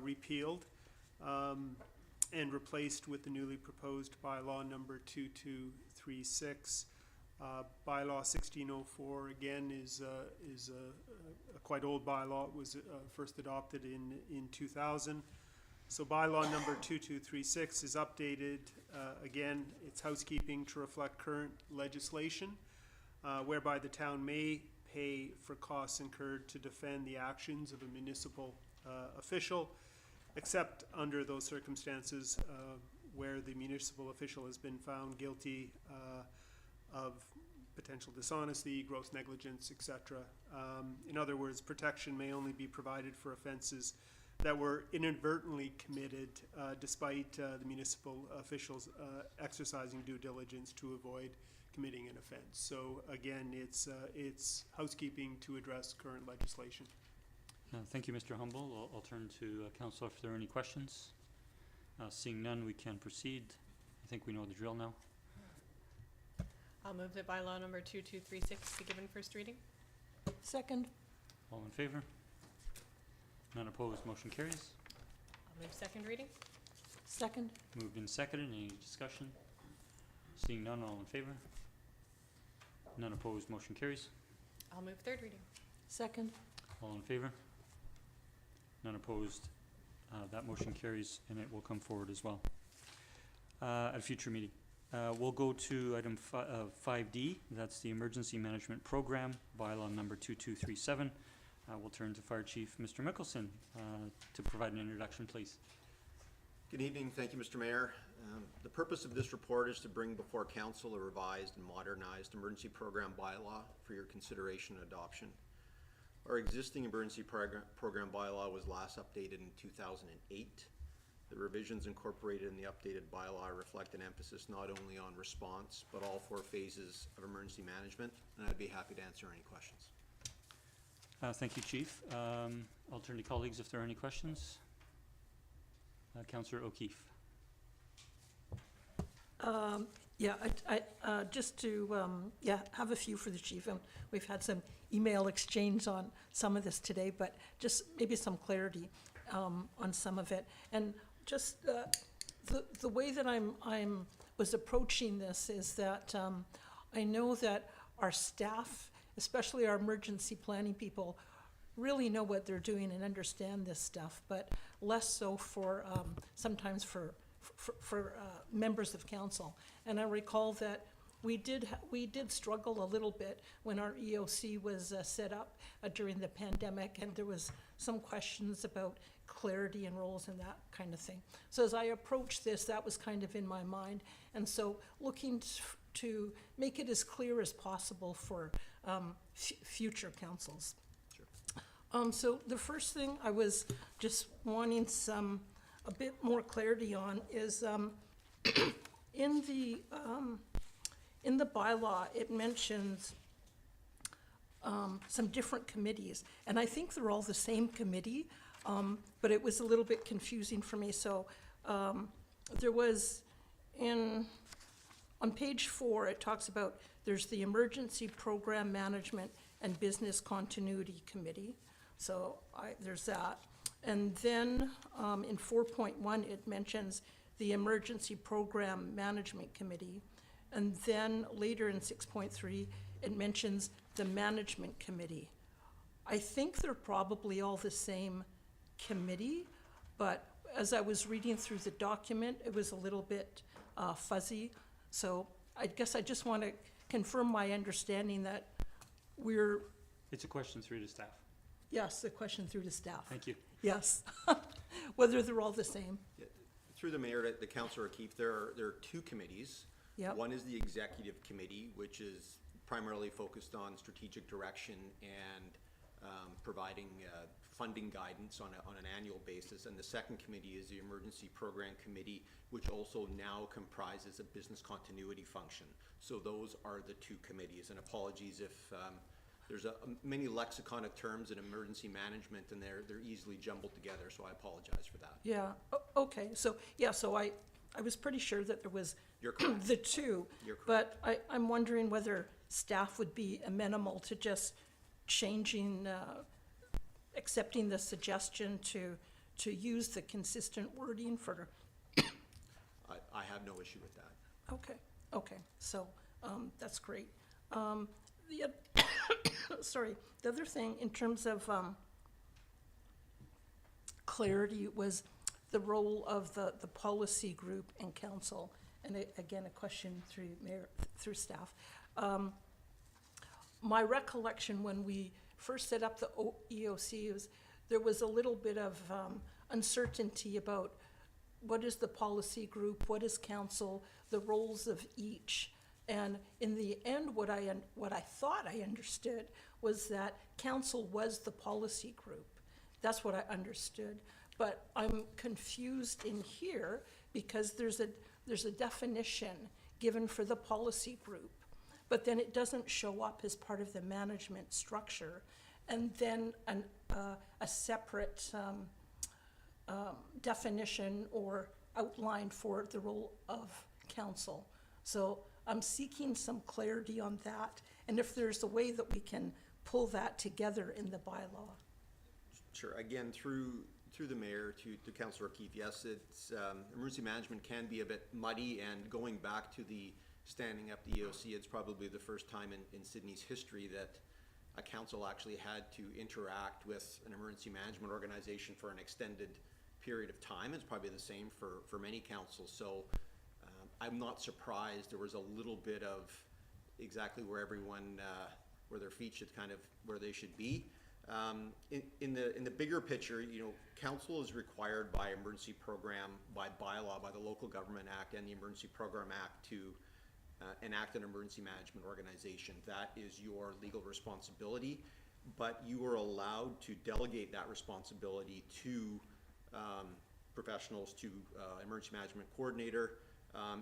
repealed and replaced with the newly proposed bylaw number 2236. Bylaw 1604 again is a quite old bylaw. It was first adopted in 2000. So bylaw number 2236 is updated, again, it's housekeeping to reflect current legislation, whereby the town may pay for costs incurred to defend the actions of a municipal official, except under those circumstances where the municipal official has been found guilty of potential dishonesty, gross negligence, etc. In other words, protection may only be provided for offenses that were inadvertently committed despite the municipal officials exercising due diligence to avoid committing an offense. So again, it's housekeeping to address current legislation. Thank you, Mr. Humble. I'll turn to Councillor if there are any questions. Seeing none, we can proceed. I think we know the drill now. I'll move that bylaw number 2236 be given first reading. Second. All in favor? None opposed, motion carries. I'll move second reading. Second. Moved and seconded. Any discussion? Seeing none, all in favor? None opposed, motion carries. I'll move third reading. Second. All in favor? None opposed. That motion carries, and it will come forward as well at a future meeting. We'll go to item 5D. That's the Emergency Management Program, bylaw number 2237. We'll turn to Fire Chief Mr. Mickelson to provide an introduction, please. Good evening. Thank you, Mr. Mayor. The purpose of this report is to bring before Council a revised and modernized emergency program bylaw for your consideration and adoption. Our existing emergency program bylaw was last updated in 2008. The revisions incorporated in the updated bylaw reflect an emphasis not only on response, but all 4 phases of emergency management, and I'd be happy to answer any questions. Thank you, Chief. I'll turn to colleagues if there are any questions. Councillor O'Keefe. Yeah, I just to have a few for the chief. We've had some email exchange on some of this today, but just maybe some clarity on some of it. And just the way that I'm was approaching this is that I know that our staff, especially our emergency planning people, really know what they're doing and understand this stuff, but less so for sometimes for members of council. And I recall that we did struggle a little bit when our EOC was set up during the pandemic, and there was some questions about clarity and roles and that kind of thing. So as I approached this, that was kind of in my mind, and so looking to make it as clear as possible for future councils. Sure. So the first thing I was just wanting a bit more clarity on is in the bylaw it mentions some different committees, and I think they're all the same committee, but it was a little bit confusing for me. So there was on page 4 it talks about there's the Emergency Program Management and Business Continuity Committee. So there's that. And then in 4.1 it mentions the Emergency Program Management Committee. And then later in 6.3 it mentions the Management Committee. I think they're probably all the same committee, but as I was reading through the document, it was a little bit fuzzy. So I guess I just want to confirm my understanding that It's a question 3 to staff. Yes, the question through to staff. Thank you. Yes. Whether they're all the same. Through the mayor to Councillor O'Keefe, there are two committees. Yep. One is the executive committee, which is primarily focused on strategic direction and providing funding guidance on an annual basis. And the second committee is the emergency program committee, which also now comprises a business continuity function. So those are the two committees. And apologies if there's many lexiconic terms in emergency management, and they're easily jumbled together, so I apologize for that. Yeah, okay, so, yeah, so I was pretty sure that there was You're correct. the two. You're correct. But I'm wondering whether staff would be amenable to just changing, accepting the suggestion to use the consistent wording for, I have no issue with that. okay, so, that's great. Sorry, the other thing in terms of, clarity was the role of the policy group and council. And again, a question through staff. My recollection when we first set up the EOC was there was a little bit of uncertainty about what is the policy group, what is council, the roles of each. And in the end, what I thought I understood was that council was the policy group. That's what I understood. But I'm confused in here because there's a definition given for the policy group, but then it doesn't show up as part of the management structure. And then a separate definition or outline for the role of council. So I'm seeking some clarity on that, and if there's a way that we can pull that together in the bylaw. Sure. Again, through the mayor to Councillor O'Keefe, yes, it's emergency management can be a bit muddy, and going back to the standing up the EOC, it's probably the first time in Sydney's history that a council actually had to interact with an emergency management organization for an extended period of time. It's probably the same for many councils. So I'm not surprised there was a little bit of exactly where everyone, where their feet should kind of, where they should be. In the bigger picture, you know, council is required by emergency program, by bylaw, by the Local Government Act and the Emergency Program Act to enact an emergency management organization. That is your legal responsibility, but you are allowed to delegate that responsibility to professionals, to emergency management coordinator,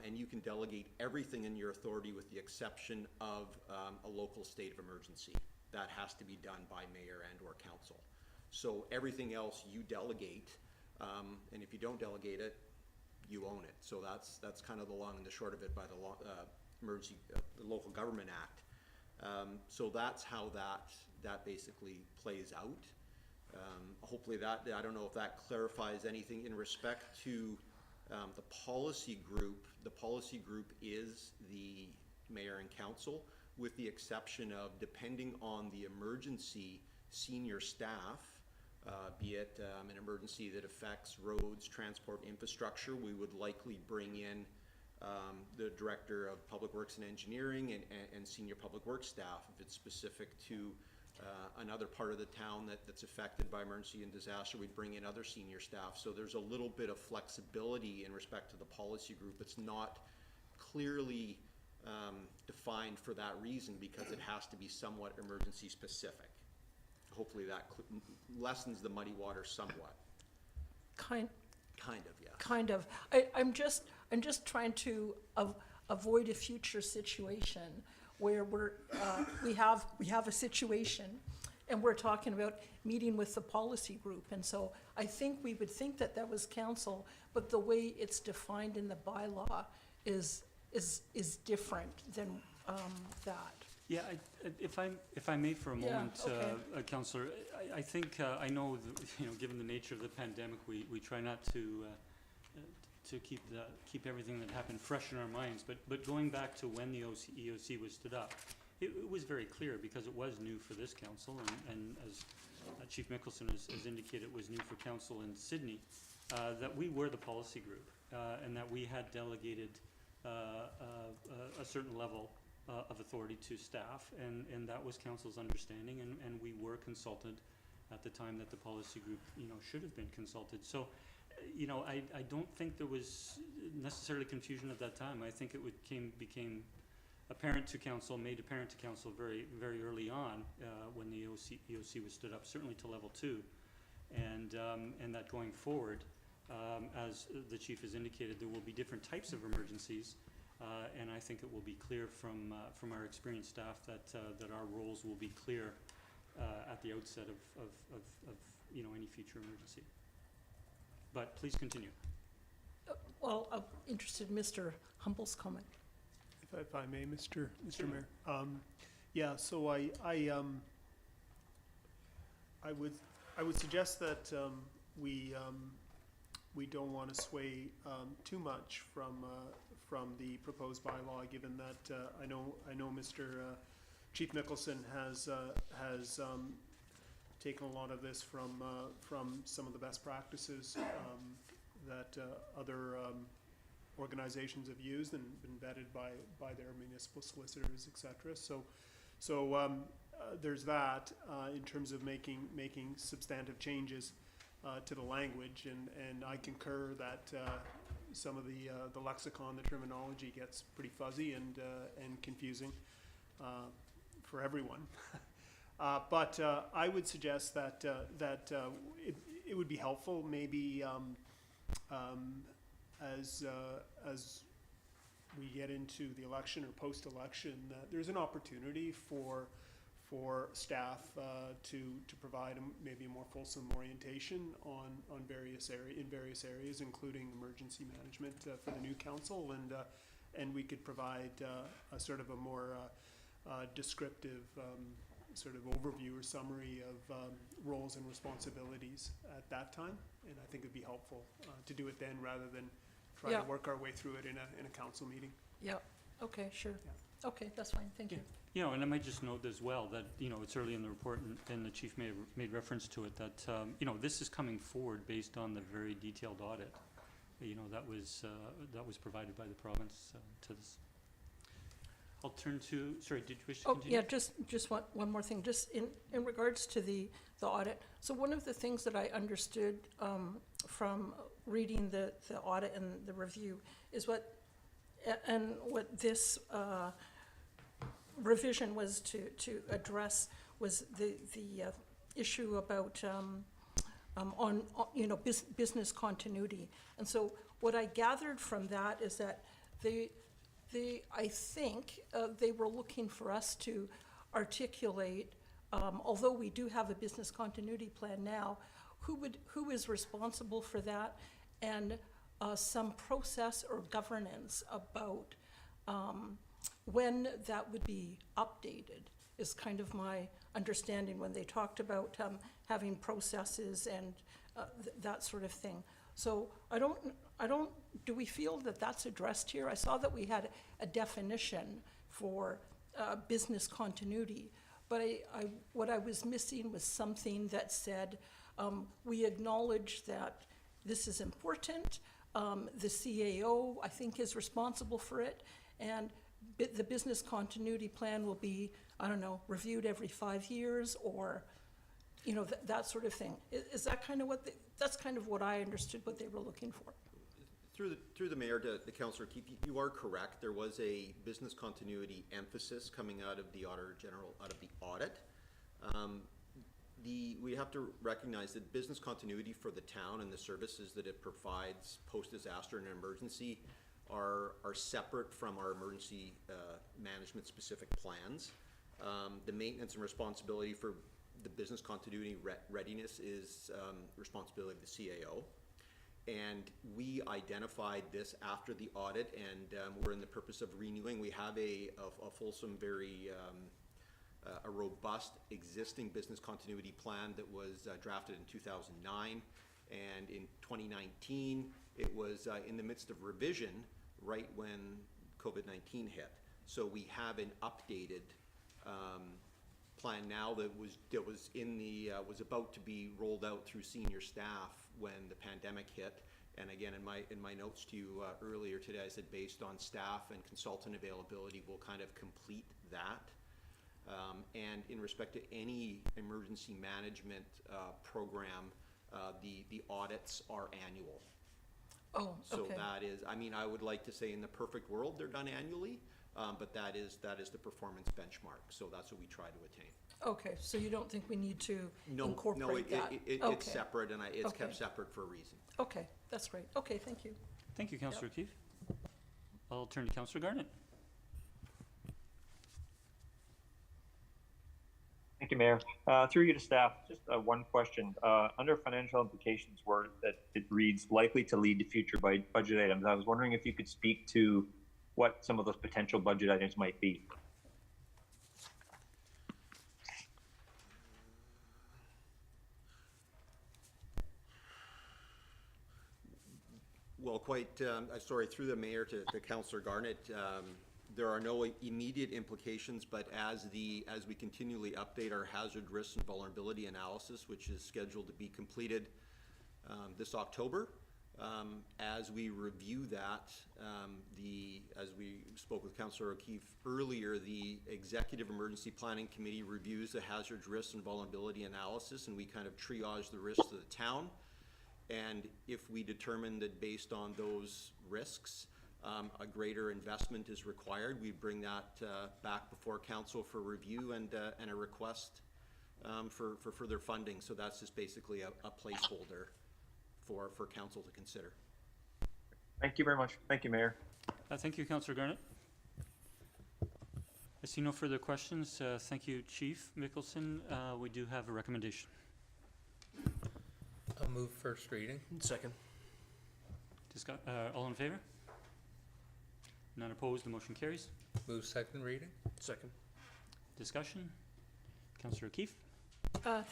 and you can delegate everything in your authority with the exception of a local state of emergency. That has to be done by mayor and or council. So everything else you delegate, and if you don't delegate it, you own it. So that's kind of the long and the short of it by the the Local Government Act. So that's how that basically plays out. Hopefully that, I don't know if that clarifies anything in respect to the policy group. The policy group is the mayor and council, with the exception of, depending on the emergency, senior staff, be it an emergency that affects roads, transport, infrastructure, we would likely bring in the Director of Public Works and Engineering and senior public works staff. If it's specific to another part of the town that's affected by emergency and disaster, we'd bring in other senior staff. So there's a little bit of flexibility in respect to the policy group. It's not clearly defined for that reason, because it has to be somewhat emergency specific. Hopefully that lessens the muddy water somewhat. Kind of, yeah. Kind of. I'm just trying to avoid a future situation where we have a situation and we're talking about meeting with the policy group. And so I think we would think that was council, but the way it's defined in the bylaw is different than that. Yeah, if I may for a moment, okay. Councillor, I think I know given the nature of the pandemic, we try not to keep everything that happened fresh in our minds. But going back to when the EOC was stood up, it was very clear, because it was new for this council, and as Chief Mickelson has indicated, it was new for council in Sydney, that we were the policy group, and that we had delegated a certain level of authority to staff, and that was council's understanding, and we were consulted at the time that the policy group, should have been consulted. So, I don't think there was necessarily confusion at that time. I think it became apparent to council, made apparent to council very, very early on when the EOC was stood up, certainly to level 2, and that going forward, as the chief has indicated, there will be different types of emergencies, and I think it will be clear from our experienced staff that our roles will be clear at the outset of any future emergency. But please continue. Well, I'm interested in Mr. Humble's comment. If I may, Mr. Sure. Mayor. Yeah, so I would suggest that we don't want to sway too much from the proposed bylaw, given that I know Mr. Chief Mickelson has taken a lot of this from some of the best practices that other organizations have used and been vetted by their municipal solicitors, et cetera. So there's that in terms of making substantive changes to the language, and I concur that some of the lexicon, the terminology gets pretty fuzzy and confusing for everyone. But I would suggest that it would be helpful, maybe as we get into the election or post-election, that there's an opportunity for staff to provide maybe a more fulsome orientation on various areas, including emergency management for the new council, and we could provide a sort of a more descriptive sort of overview or summary of roles and responsibilities at that time, and I think it'd be helpful to do it then rather than try Yeah. to work our way through it in a council meeting. Yeah, okay, sure. Yeah. Okay, that's fine, thank you. And I might just note as well that, it's early in the report, and the chief may have made reference to it, that, this is coming forward based on the very detailed audit, that was provided by the province to this. I'll turn to, sorry, did you wish to Oh, continue? yeah, just one more thing, just in regards to the audit. So one of the things that I understood from reading the audit and the review is what this revision was to address was the issue about business continuity. And so what I gathered from that is that I think they were looking for us to articulate, although we do have a business continuity plan now, who is responsible for that, and some process or governance about when that would be updated is kind of my understanding when they talked about having processes and that sort of thing. So do we feel that that's addressed here? I saw that we had a definition for business continuity, but what I was missing was something that said, we acknowledge that this is important. The CAO, I think, is responsible for it, and the business continuity plan will be, reviewed every 5 years, or, that sort of thing. Is that kind of that's kind of what I understood what they were looking for. Through the mayor to the councillor Keith, you are correct. There was a business continuity emphasis coming out of the Auditor General, out of the audit. We have to recognize that business continuity for the town and the services that it provides post-disaster and emergency are separate from our emergency management specific plans. The maintenance and responsibility for the business continuity readiness is responsibility of the CAO. And we identified this after the audit, and we're in the purpose of renewing. We have a fulsome, very a robust existing business continuity plan that was drafted in 2009, and in 2019 it was in the midst of revision right when COVID-19 hit. So we have an updated plan now that was about to be rolled out through senior staff when the pandemic hit. And again, in my notes to you earlier today, I said based on staff and consultant availability, we'll kind of complete that. And in respect to any emergency management program, the audits are annual. Oh, So okay. that is, I mean, I would like to say in the perfect world, they're done annually, but that is the performance benchmark. So that's what we try to attain. Okay, so you don't think we need to No, incorporate that? it's Okay. separate, and it's Okay. kept separate for a reason. Okay, that's great. Okay, thank you. Thank you, Councillor Keefe. I'll turn to Councillor Garnett. Thank you, Mayor. Through you to staff, just one question. Under financial implications, where that it reads likely to lead to future budget items, I was wondering if you could speak to what some of those potential budget items might be. Well, sorry, through the mayor to Councillor Garnett, there are no immediate implications, but as we continually update our hazard, risks, and vulnerability analysis, which is scheduled to be completed this October, as we review that, as we spoke with Councillor O'Keefe earlier, the Executive Emergency Planning Committee reviews the hazard, risks, and vulnerability analysis, and we kind of triage the risks to the town. And if we determine that based on those risks, a greater investment is required, we bring that back before council for review and a request for further funding. So that's just basically a placeholder for council to consider. Thank you very much. Thank you, Mayor. Thank you, Councillor Garnett. I see no further questions. Thank you, Chief Mickelson. We do have a recommendation. I'll move first reading. Second. All in favor? None opposed, the motion carries. Move second reading. Second. Discussion? Councillor O'Keefe?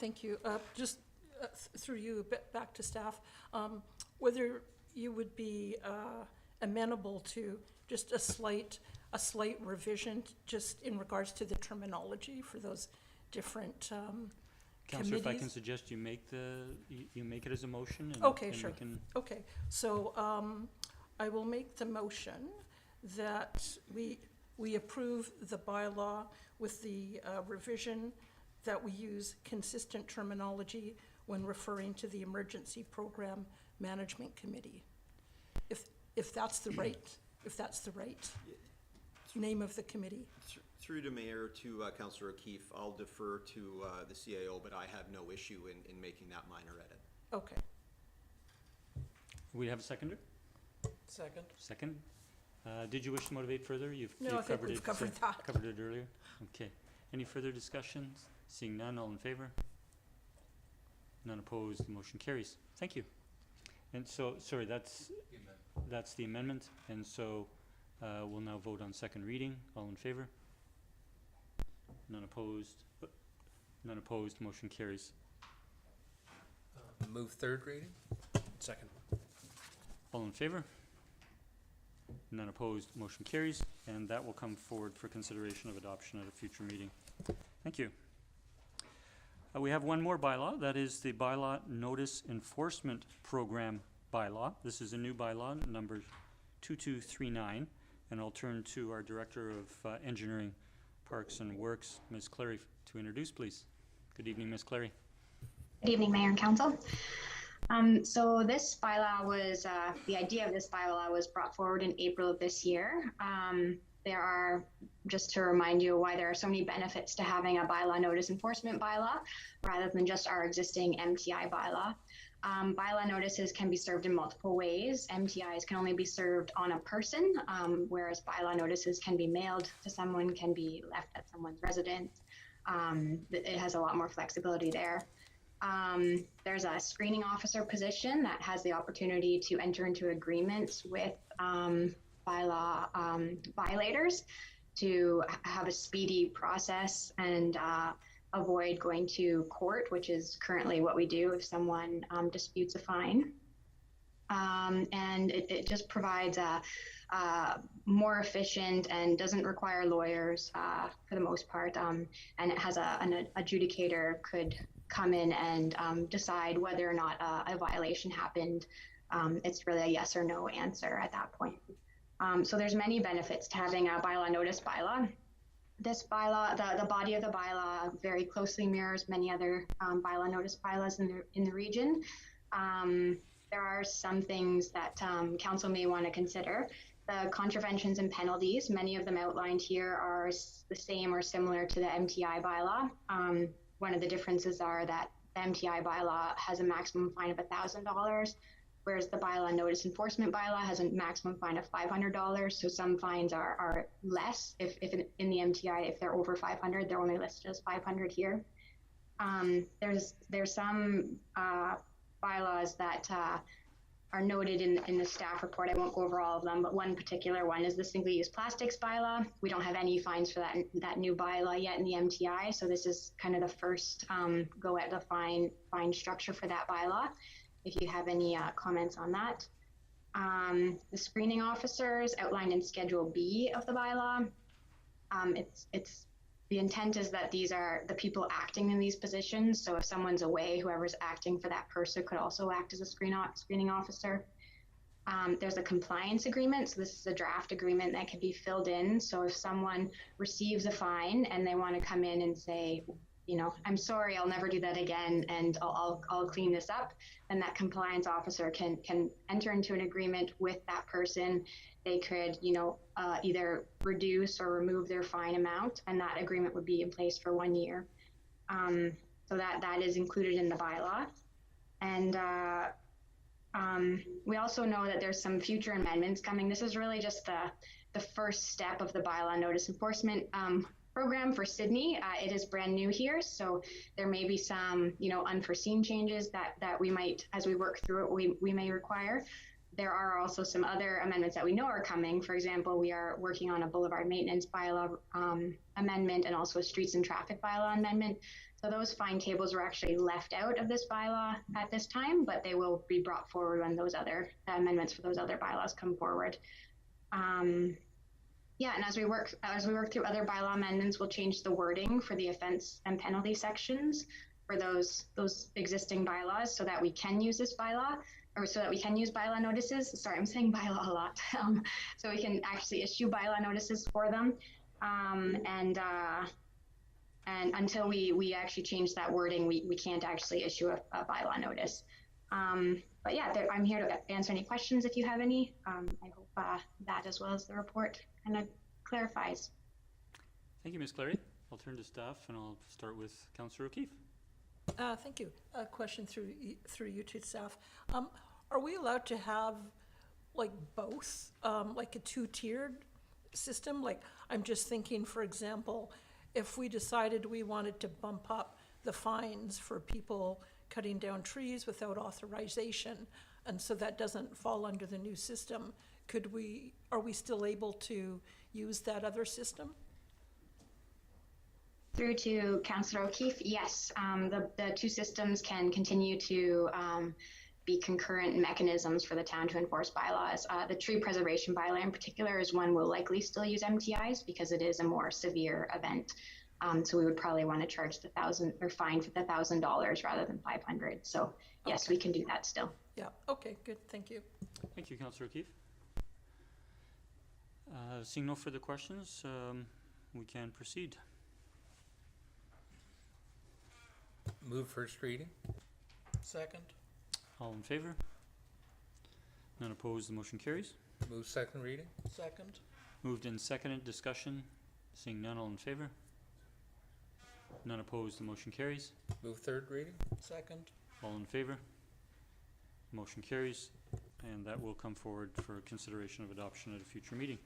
Thank you. Just through you, a bit back to staff, whether you would be amenable to just a slight revision just in regards to the terminology for those different Councillor, if I can committees? suggest you make it as a motion. And, Okay, and sure. we can, Okay, so I will make the motion that we approve the bylaw with the revision that we use consistent terminology when referring to the Emergency Program Management Committee. If that's the right name of the committee. Through the mayor to Councillor O'Keefe, I'll defer to the CAO, but I have no issue in making that minor edit. Okay. we have a seconder? Second. Second. Did you wish to motivate further? No, I You've think covered we've it. covered that. Covered it earlier. Okay. Any further discussions? Seeing none, all in favor? None opposed, the motion carries. Thank you. And so, sorry, that's the amendment, and so we'll now vote on second reading. All in favor? None opposed. None opposed, motion carries. Move third reading. Second. All in favor? None opposed, motion carries, and that will come forward for consideration of adoption at a future meeting. Thank you. We have one more bylaw, that is the Bylaw Notice Enforcement Program bylaw. This is a new bylaw, number 2239, and I'll turn to our Director of Engineering, Parks and Works, Ms. Clary, to introduce, please. Good evening, Ms. Clary. Good evening, Mayor and Council. So this bylaw was, the idea of this bylaw was brought forward in April of this year. There are, just to remind you why there are so many benefits to having a bylaw notice enforcement bylaw rather than just our existing MTI bylaw. Bylaw notices can be served in multiple ways. MTIs can only be served on a person, whereas bylaw notices can be mailed to someone, can be left at someone's residence. It has a lot more flexibility there. There's a screening officer position that has the opportunity to enter into agreements with bylaw violators to have a speedy process and avoid going to court, which is currently what we do if someone disputes a fine. And it just provides a more efficient and doesn't require lawyers for the most part. And it has an adjudicator could come in and decide whether or not a violation happened. It's really a yes or no answer at that point. So there's many benefits to having a bylaw notice bylaw. this bylaw, the body of the bylaw very closely mirrors many other bylaw notice bylaws in the region. There are some things that council may want to consider. The contraventions and penalties, many of them outlined here are the same or similar to the MTI bylaw. One of the differences are that the MTI bylaw has a maximum fine of $1,000, whereas the bylaw notice enforcement bylaw has a maximum fine of $500. So some fines are less if in the MTI, if they're over 500, they're only listed as 500 here. There's some bylaws that are noted in the staff report. I won't go over all of them, but one particular one is the single-use plastics bylaw. We don't have any fines for that new bylaw yet in the MTI, so this is kind of the first go at the fine structure for that bylaw. If you have any comments on that. The screening officers outlined in Schedule B of the bylaw. The intent is that these are the people acting in these positions. So if someone's away, whoever's acting for that person could also act as a screening officer. There's a compliance agreement. So this is a draft agreement that can be filled in. So if someone receives a fine and they want to come in and say, you know, I'm sorry, I'll never do that again, and I'll clean this up, then that compliance officer can enter into an agreement with that person. They could, you know, either reduce or remove their fine amount, and that agreement would be in place for 1 year. So that is included in the bylaw. And we also know that there's some future amendments coming. This is really just the first step of the bylaw notice enforcement program for Sydney. It is brand new here, so there may be some, you know, unforeseen changes that we might, as we work through it, we may require. There are also some other amendments that we know are coming. For example, we are working on a boulevard maintenance bylaw amendment and also a streets and traffic bylaw amendment. So those fine tables were actually left out of this bylaw at this time, but they will be brought forward when those other amendments for those other bylaws come forward. Yeah, and as we work through other bylaw amendments, we'll change the wording for the offense and penalty sections for those existing bylaws so that we can use this bylaw, or so that we can use bylaw notices. Sorry, I'm saying bylaw a lot. So we can actually issue bylaw notices for them. And until we actually change that wording, we can't actually issue a bylaw notice. But yeah, I'm here to answer any questions if you have any. I hope that, as well as the report, kind of clarifies. Thank you, Ms. Clary. I'll turn to staff and I'll start with Councillor O'Keefe. Thank you. A question through you to staff. Are we allowed to have like both, like a two-tiered system? Like, I'm just thinking, for example, if we decided we wanted to bump up the fines for people cutting down trees without authorization, and so that doesn't fall under the new system, are we still able to use that other system? Through to Councillor O'Keefe, yes, the two systems can continue to be concurrent mechanisms for the town to enforce bylaws. The tree preservation bylaw in particular is one we'll likely still use MTIs because it is a more severe event. So we would probably want to charge the fine for the $1,000 rather than 500. So yes, we can do that still. Yeah. Okay. Good. Thank you. Thank you, Councillor O'Keefe. Seeing no further questions, we can proceed. Move first reading. Second. All in favor? None opposed, the motion carries. Move second reading. Second. Moved and seconded, discussion. Seeing none, all in favor? None opposed, the motion carries. Move third reading. Second. All in favor? Motion carries, and that will come forward for consideration of adoption at a future meeting.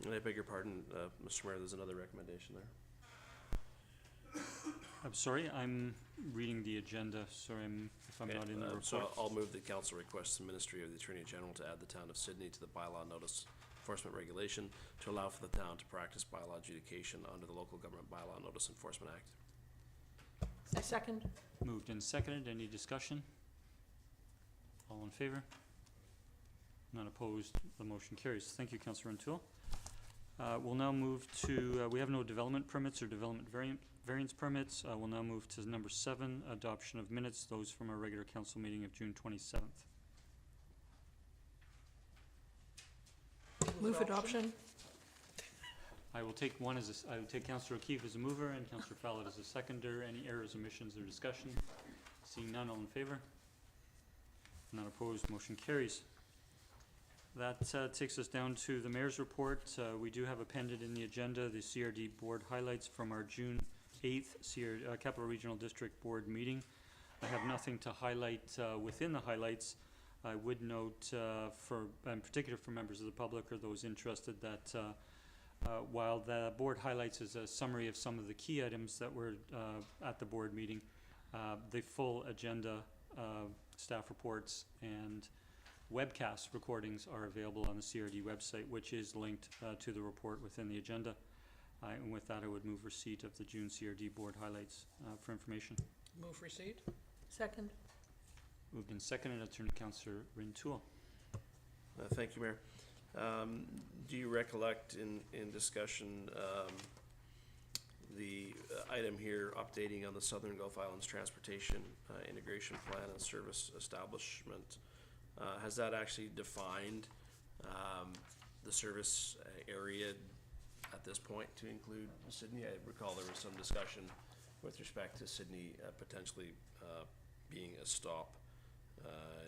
And I beg your pardon, Mr. Mayor, there's another recommendation there. I'm sorry, I'm reading the agenda. Sorry, if I'm not in the report. So I'll move that council requests the Ministry of the Attorney General to add the town of Sydney to the bylaw notice enforcement regulation to allow for the town to practice bylaw adjudication under the Local Government Bylaw Notice Enforcement Act. Second. Moved and seconded. Any discussion? All in favor? None opposed. The motion carries. Thank you, Councillor O'Toole. We'll now move to, we have no development permits or development variance permits. We'll now move to number 7, adoption of minutes, those from our regular council meeting of June 27th. Move adoption. I will take I will take Councillor O'Keefe as a mover and Councillor Fallot as a seconder. Any errors, omissions, or discussion? Seeing none, all in favor? None opposed, motion carries. That takes us down to the Mayor's report. We do have appended in the agenda the CRD Board highlights from our June 8th Capital Regional District Board meeting. I have nothing to highlight within the highlights. I would note, in particular for members of the public or those interested, that while the board highlights is a summary of some of the key items that were at the board meeting, the full agenda, staff reports, and webcast recordings are available on the CRD website, which is linked to the report within the agenda. And with that, I would move receipt of the June CRD board highlights for information. Move receipt. Second. Moved and seconded. I'll turn to Councillor Rintoul. Thank you, Mayor. Do you recollect in discussion the item here updating on the Southern Gulf Islands Transportation Integration Plan and Service Establishment? Has that actually defined the service area at this point to include Sydney? I recall there was some discussion with respect to Sydney potentially being a stop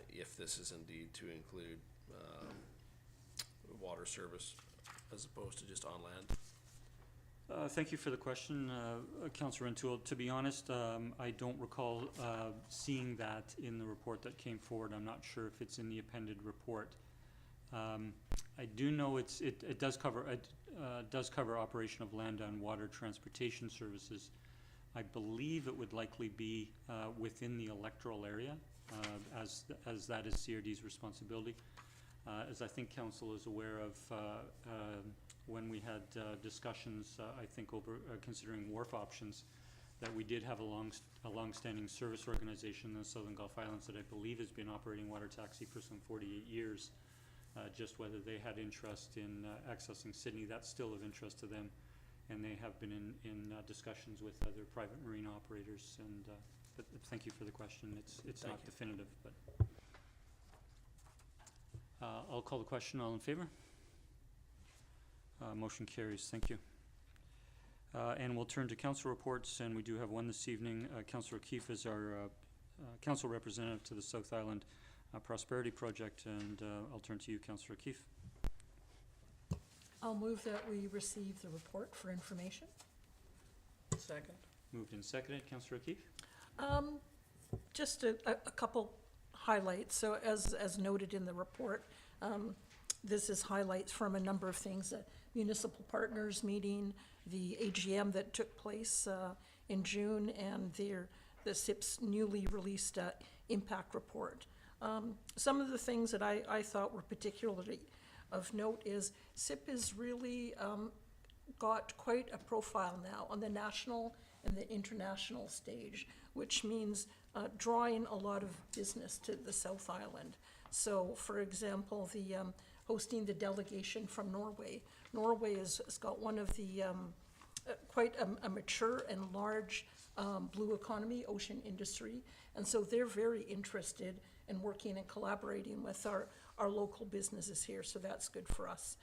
if this is indeed to include water service as opposed to just on land. Thank you for the question, Councillor Rintoul. To be honest, I don't recall seeing that in the report that came forward. I'm not sure if it's in the appended report. I do know it does cover operation of land and water transportation services. I believe it would likely be within the electoral area, as that is CRD's responsibility. As I think Council is aware of, when we had discussions, I think over considering wharf options, that we did have a long-standing service organization in the Southern Gulf Islands that I believe has been operating water taxi for some 48 years. Just whether they had interest in accessing Sydney, that's still of interest to them, and they have been in discussions with other private marine operators. And but thank you for the question. It's not definitive, but I'll call the question. All in favor? Motion carries. Thank you. And we'll turn to council reports, and we do have one this evening. Councillor O'Keefe is our council representative to the South Island Prosperity Project, and I'll turn to you, Councillor O'Keefe. I'll move that we receive the report for information. Second. Moved and seconded. Councillor O'Keefe. Just a couple highlights. So as noted in the report, this is highlights from a number of things: municipal partners meeting, the AGM that took place in June, and the SIP's newly released impact report. Some of the things that I thought were particularly of note is SIP has really got quite a profile now on the national and the international stage, which means drawing a lot of business to the South Island. So, for example, the hosting the delegation from Norway. Norway has got one of the quite a mature and large blue economy, ocean industry, and so they're very interested in working and collaborating with our local businesses here, so that's good for us.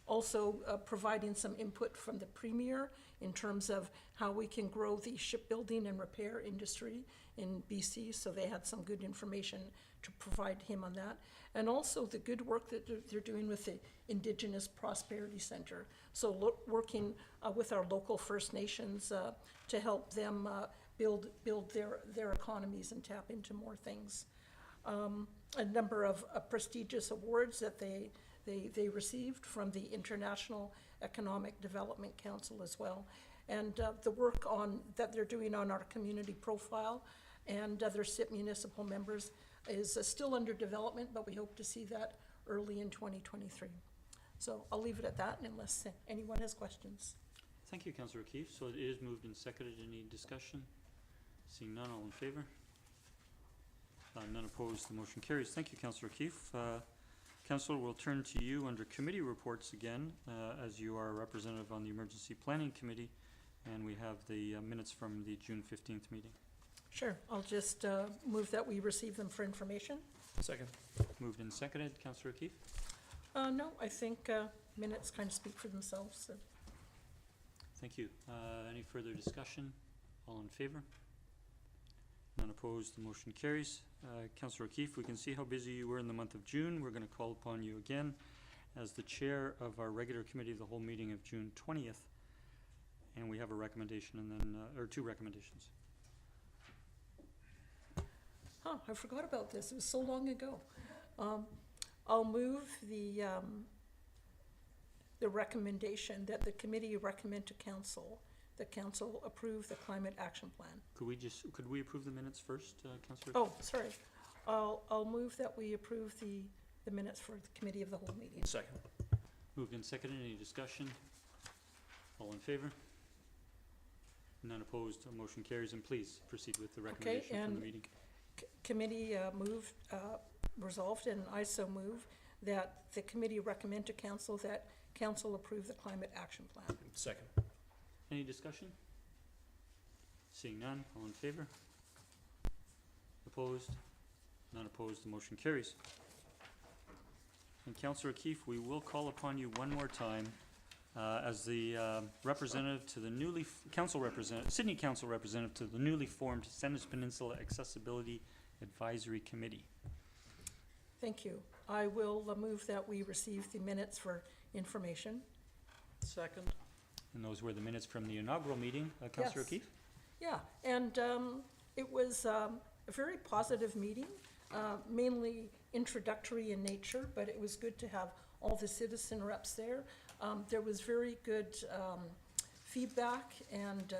Also providing some input from the Premier in terms of how we can grow the shipbuilding and repair industry in BC, so they had some good information to provide him on that. And also the good work that they're doing with the Indigenous Prosperity Center. So working with our local First Nations to help them build their economies and tap into more things. A number of prestigious awards that they received from the International Economic Development Council as well. And the work that they're doing on our community profile and other SIP municipal members is still under development, but we hope to see that early in 2023. So I'll leave it at that unless anyone has questions. Thank you, Councillor O'Keefe. So it is moved and seconded. Any discussion? Seeing none, all in favor? None opposed. The motion carries. Thank you, Councillor O'Keefe. Councillor, we'll turn to you under committee reports again, as you are a representative on the Emergency Planning Committee, and we have the minutes from the June 15th meeting. Sure. I'll just move that we receive them for information. Second. Moved and seconded. Councillor O'Keefe. No, I think minutes kind of speak for themselves. So. Thank you. Any further discussion? All in favor? None opposed, the motion carries. Councillor O'Keefe, we can see how busy you were in the month of June. We're going to call upon you again as the chair of our regular committee of the whole meeting of June 20th. And we have a recommendation and then, or two recommendations. Oh, I forgot about this. It was so long ago. I'll move the recommendation that the committee recommend to council, the council approve the climate action plan. Could we approve the minutes first, Councillor? Oh, sorry. I'll move that we approve the minutes for the committee of the whole meeting. Second. Moved and seconded. Any discussion? All in favor? None opposed. A motion carries. And please proceed with the recommendation from the meeting. Committee resolved, and I so move that the committee recommend to council that council approve the climate action plan. Second. Any discussion? Seeing none. All in favor? Opposed? None opposed. The motion carries. And Councillor O'Keefe, we will call upon you one more time as the representative to the Sydney Council representative to the newly formed Sandwich Peninsula Accessibility Advisory Committee. Thank you. I will move that we receive the minutes for information. Second. And those were the minutes from the inaugural meeting, Councillor Yes. O'Keefe? Yeah, and it was a very positive meeting, mainly introductory in nature, but it was good to have all the citizen reps there. There was very good feedback and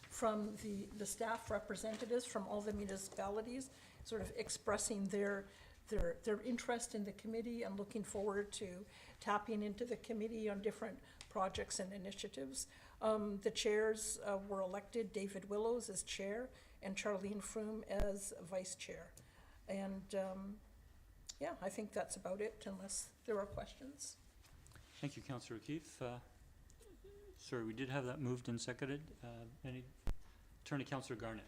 from the staff representatives from all the municipalities, sort of expressing their interest in the committee and looking forward to tapping into the committee on different projects and initiatives. The chairs were elected, David Willows as chair and Charlene Froome as vice chair. And yeah, I think that's about it unless there are questions. Thank you, Councillor O'Keefe. Sorry, we did have that moved and seconded. Turn to Councillor Garnett.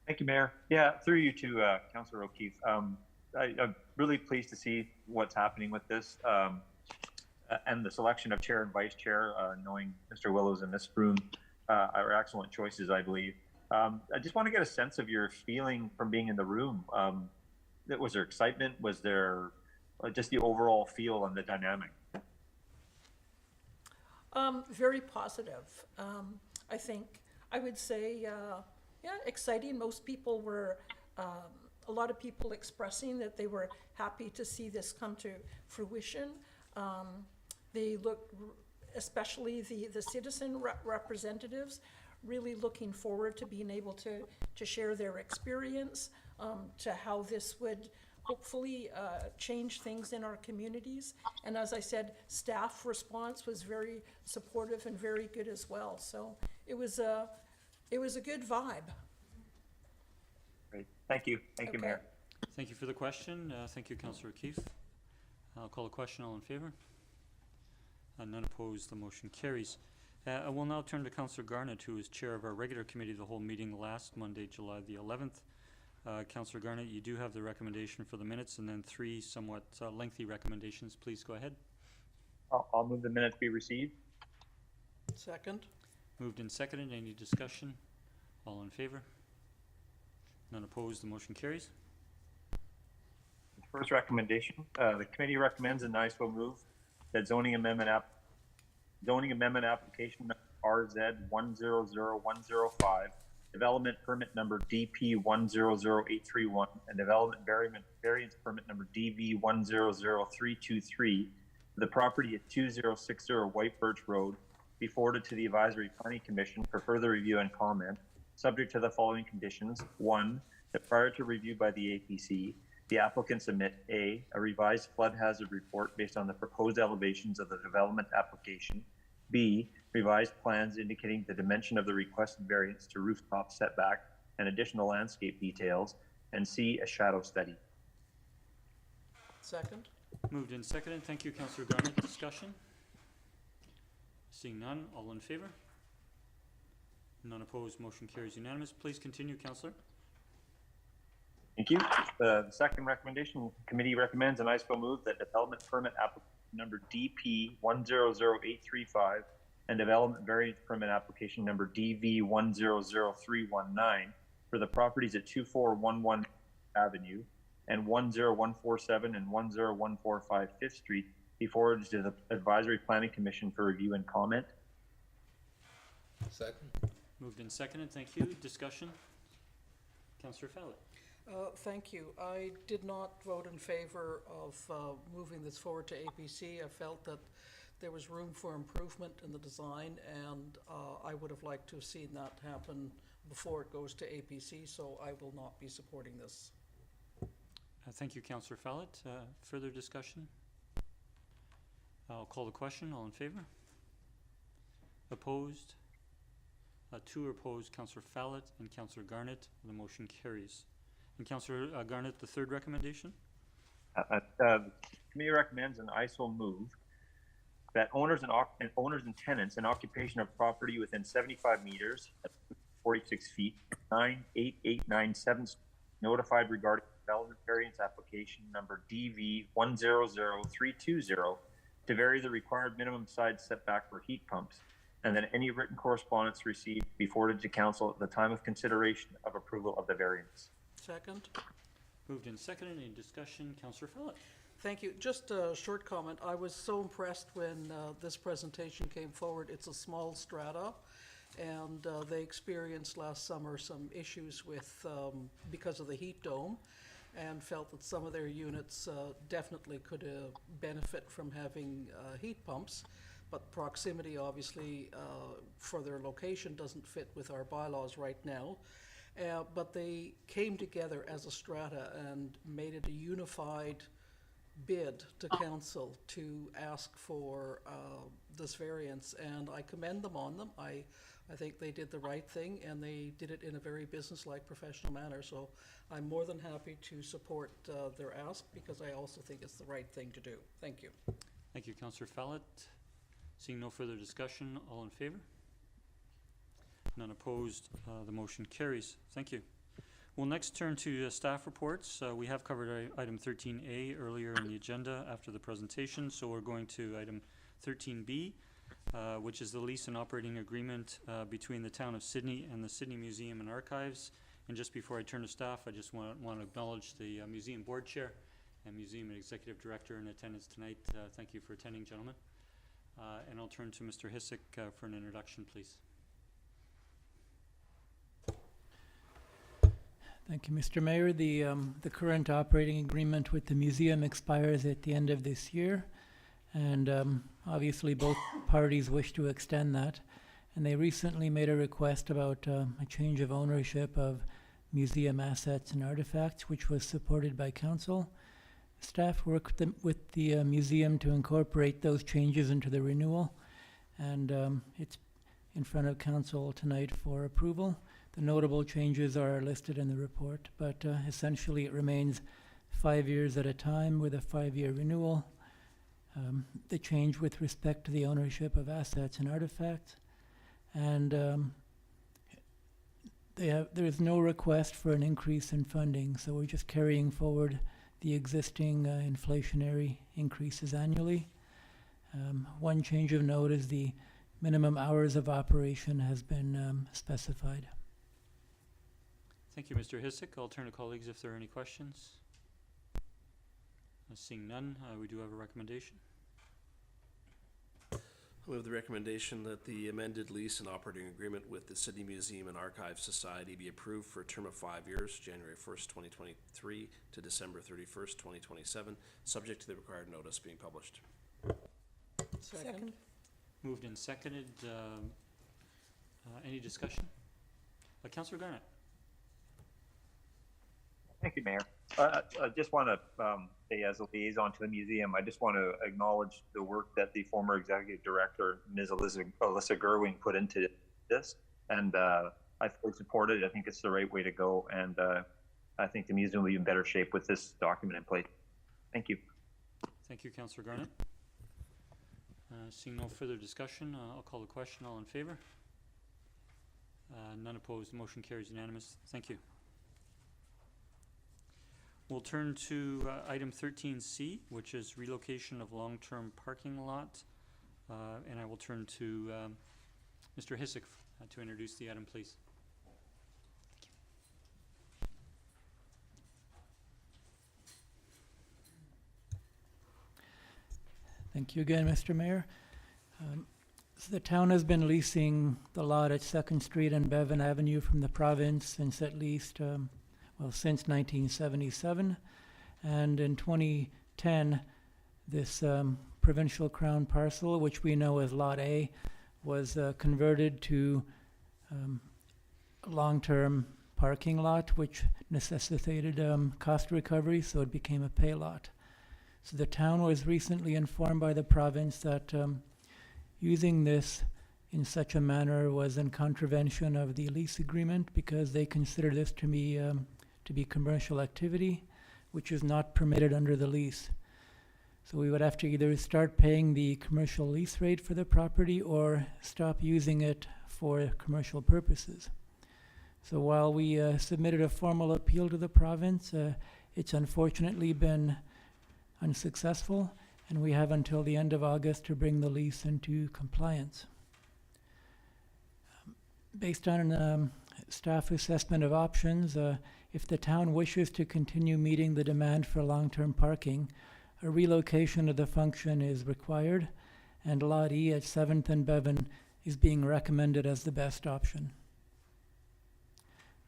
Thank you, Mayor. Yeah, through you to Councillor O'Keefe. I'm really pleased to see what's happening with this and the selection of chair and vice chair, knowing Mr. Willows and Ms. Froome are excellent choices, I believe. I just want to get a sense of your feeling from being in the room. Was there excitement? Was there just the overall feel and the dynamic? Very positive. I think I would say, yeah, exciting. Most people were, a lot of people expressing that they were happy to see this come to fruition. They looked, especially the citizen representatives, really looking forward to being able to share their experience, to how this would hopefully change things in our communities. And as I said, staff response was very supportive and very good as well. So it was a good vibe. Great. Thank you. Thank you, Mayor. Thank you for the question. Thank you, Councillor O'Keefe. I'll call a question. All in favor? None opposed. The motion carries. I will now turn to Councillor Garnett, who is chair of our regular committee of the whole meeting last Monday, July the 11th. Councillor Garnett, you do have the recommendation for the minutes and then three somewhat lengthy recommendations. Please go ahead. I'll move the minutes be received. Second. Moved and seconded. Any discussion? All in favor? None opposed. The motion carries. First recommendation, the committee recommends and I so move that zoning amendment application RZ 100105, development permit number DP 100831, and development variance permit number DV 100323, the property at 2060 White Birch Road, be forwarded to the Advisory Planning Commission for further review and comment, subject to the following conditions. 1, that prior to review by the APC, the applicant submit A, revised flood hazard report based on the proposed elevations of the development application, B, revised plans indicating the dimension of the requested variance to rooftop setback and additional landscape details, and C, a shadow study. Second. Moved and seconded. Thank you, Councillor Garnett. Discussion? Seeing none, all in favor? None opposed. Motion carries unanimous. Please continue, Councillor. Thank you. The second recommendation, committee recommends and I so move that development permit application number DP 100835 and development variance permit application number DV 100319 for the properties at 2411 Avenue and 10147 and 10145 Fifth Street be forwarded to the Advisory Planning Commission for review and comment. Second. Moved and seconded, thank you. Discussion? Councillor Fallot. Thank you. I did not vote in favor of moving this forward to APC. I felt that there was room for improvement in the design, and I would have liked to have seen that happen before it goes to APC, so I will not be supporting this. Thank you, Councillor Fallot. Further discussion? I'll call the question. All in favor? Opposed? Two are opposed, Councillor Fallot and Councillor Garnett. The motion carries. And Councillor Garnett, the third recommendation? The committee recommends, and I so move, that owners and tenants in occupation of property within 75 meters at 46 feet, 98897 notified regarding development variance application number DV 100320 to vary the required minimum side setback for heat pumps, and that any written correspondence received be forwarded to council at the time of consideration of approval of the variance. Second. Moved and seconded. Any discussion? Councillor Fallot. Thank you. Just a short comment. I was so impressed when this presentation came forward. It's a small strata, and they experienced last summer some issues with because of the heat dome, and felt that some of their units definitely could benefit from having heat pumps. But proximity, obviously, for their location doesn't fit with our bylaws right now. But they came together as a strata and made it a unified bid to council to ask for this variance, and I commend them on them. I think they did the right thing, and they did it in a very business-like, professional manner. So I'm more than happy to support their ask, because I also think it's the right thing to do. Thank you. Thank you, Councillor Fallot. Seeing no further discussion, all in favor? None opposed. The motion carries. Thank you. We'll next turn to staff reports. We have covered item 13A earlier in the agenda after the presentation, so we're going to item 13B, which is the lease and operating agreement between the Town of Sydney and the Sydney Museum and Archives. And just before I turn to staff, I just want to acknowledge the Museum Board Chair and Museum Executive Director in attendance tonight. Thank you for attending, gentlemen. And I'll turn to Mr. Hissick for an introduction, please. Thank you, Mr. Mayor. The current operating agreement with the museum expires at the end of this year, and obviously both parties wish to extend that. And they recently made a request about a change of ownership of museum assets and artifacts, which was supported by council. Staff worked with the museum to incorporate those changes into the renewal, and it's in front of council tonight for approval. The notable changes are listed in the report, but essentially it remains 5 years at a time with a 5-year renewal. The change with respect to the ownership of assets and artifacts, and there is no request for an increase in funding, so we're just carrying forward the existing inflationary increases annually. One change of note is the minimum hours of operation has been specified. Thank you, Mr. Hissick. I'll turn to colleagues if there are any questions. Seeing none, we do have a recommendation. I move the recommendation that the amended lease and operating agreement with the Sydney Museum and Archives Society be approved for a term of 5 years, January 1st, 2023 to December 31st, 2027, subject to the required notice being published. Second. Moved and seconded. Any discussion? Councillor Garnett. Thank you, Mayor. I just want to say, as a liaison to the museum, I just want to acknowledge the work that the former executive director, Ms. Alyssa Gerwing, put into this, and I fully support it. I think it's the right way to go, and I think the museum will be in better shape with this document in place. Thank you. Thank you, Councillor Garnett. Seeing no further discussion, I'll call the question. All in favor? None opposed. The motion carries unanimous. Thank you. We'll turn to item 13C, which is relocation of long-term parking lot And I will turn to Mr. Hissick to introduce the item, please. Thank you again, Mr. Mayor. So the town has been leasing the lot at 2nd Street and Bevan Avenue from the province since at least, since 1977. And in 2010, this provincial crown parcel, which we know as Lot A, was converted to a long-term parking lot, which necessitated cost recovery, so it became a pay lot. So the town was recently informed by the province that using this in such a manner was in contravention of the lease agreement because they consider this to be commercial activity, which is not permitted under the lease. So we would have to either start paying the commercial lease rate for the property or stop using it for commercial purposes. So while we submitted a formal appeal to the province, it's unfortunately been unsuccessful, and we have until the end of August to bring the lease into compliance. Based on staff assessment of options, if the town wishes to continue meeting the demand for long-term parking, a relocation of the function is required, and Lot E at 7th and Bevan is being recommended as the best option.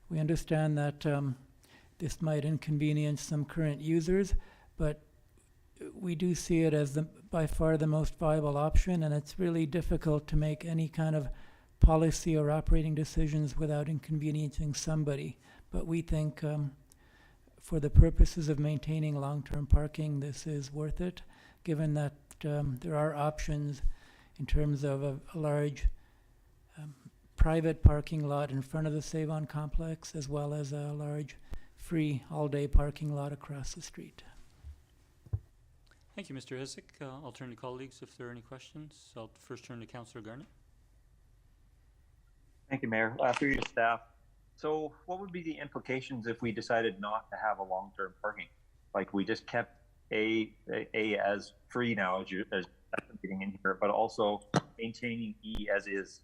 We understand that this might inconvenience some current users, but we do see it as by far the most viable option, and it's really difficult to make any kind of policy or operating decisions without inconveniencing somebody. But we think for the purposes of maintaining long-term parking, this is worth it, given that there are options in terms of a large private parking lot in front of the Save-On complex, as well as a large free all-day parking lot across the street. Thank you, Mr. Hissick. I'll turn to colleagues if there are any questions. I'll first turn to Councillor Garnett. Thank you, Mayor. Through your staff. So what would be the implications if we decided not to have a long-term parking? Like we just kept A as free now, as getting in here, but also maintaining E as is?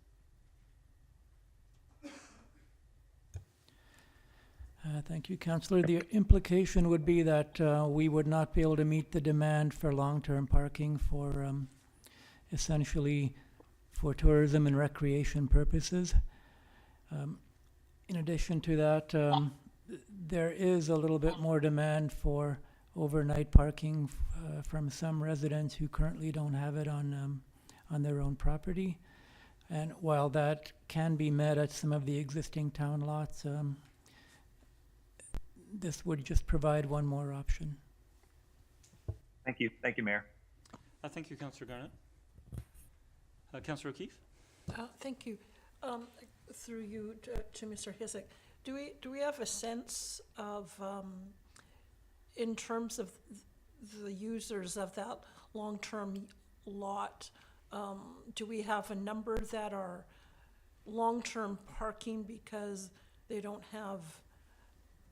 Thank you, Councillor. The implication would be that we would not be able to meet the demand for long-term parking for essentially for tourism and recreation purposes. In addition to that, there is a little bit more demand for overnight parking from some residents who currently don't have it on their own property. And while that can be met at some of the existing town lots, this would just provide one more option. Thank you, Mayor. Thank you, Councillor Garnett. Councillor O'Keefe? Thank you. Through you to Mr. Hissick, do we have a sense of, in terms of the users of that long-term lot, do we have a number that are long-term parking because they don't have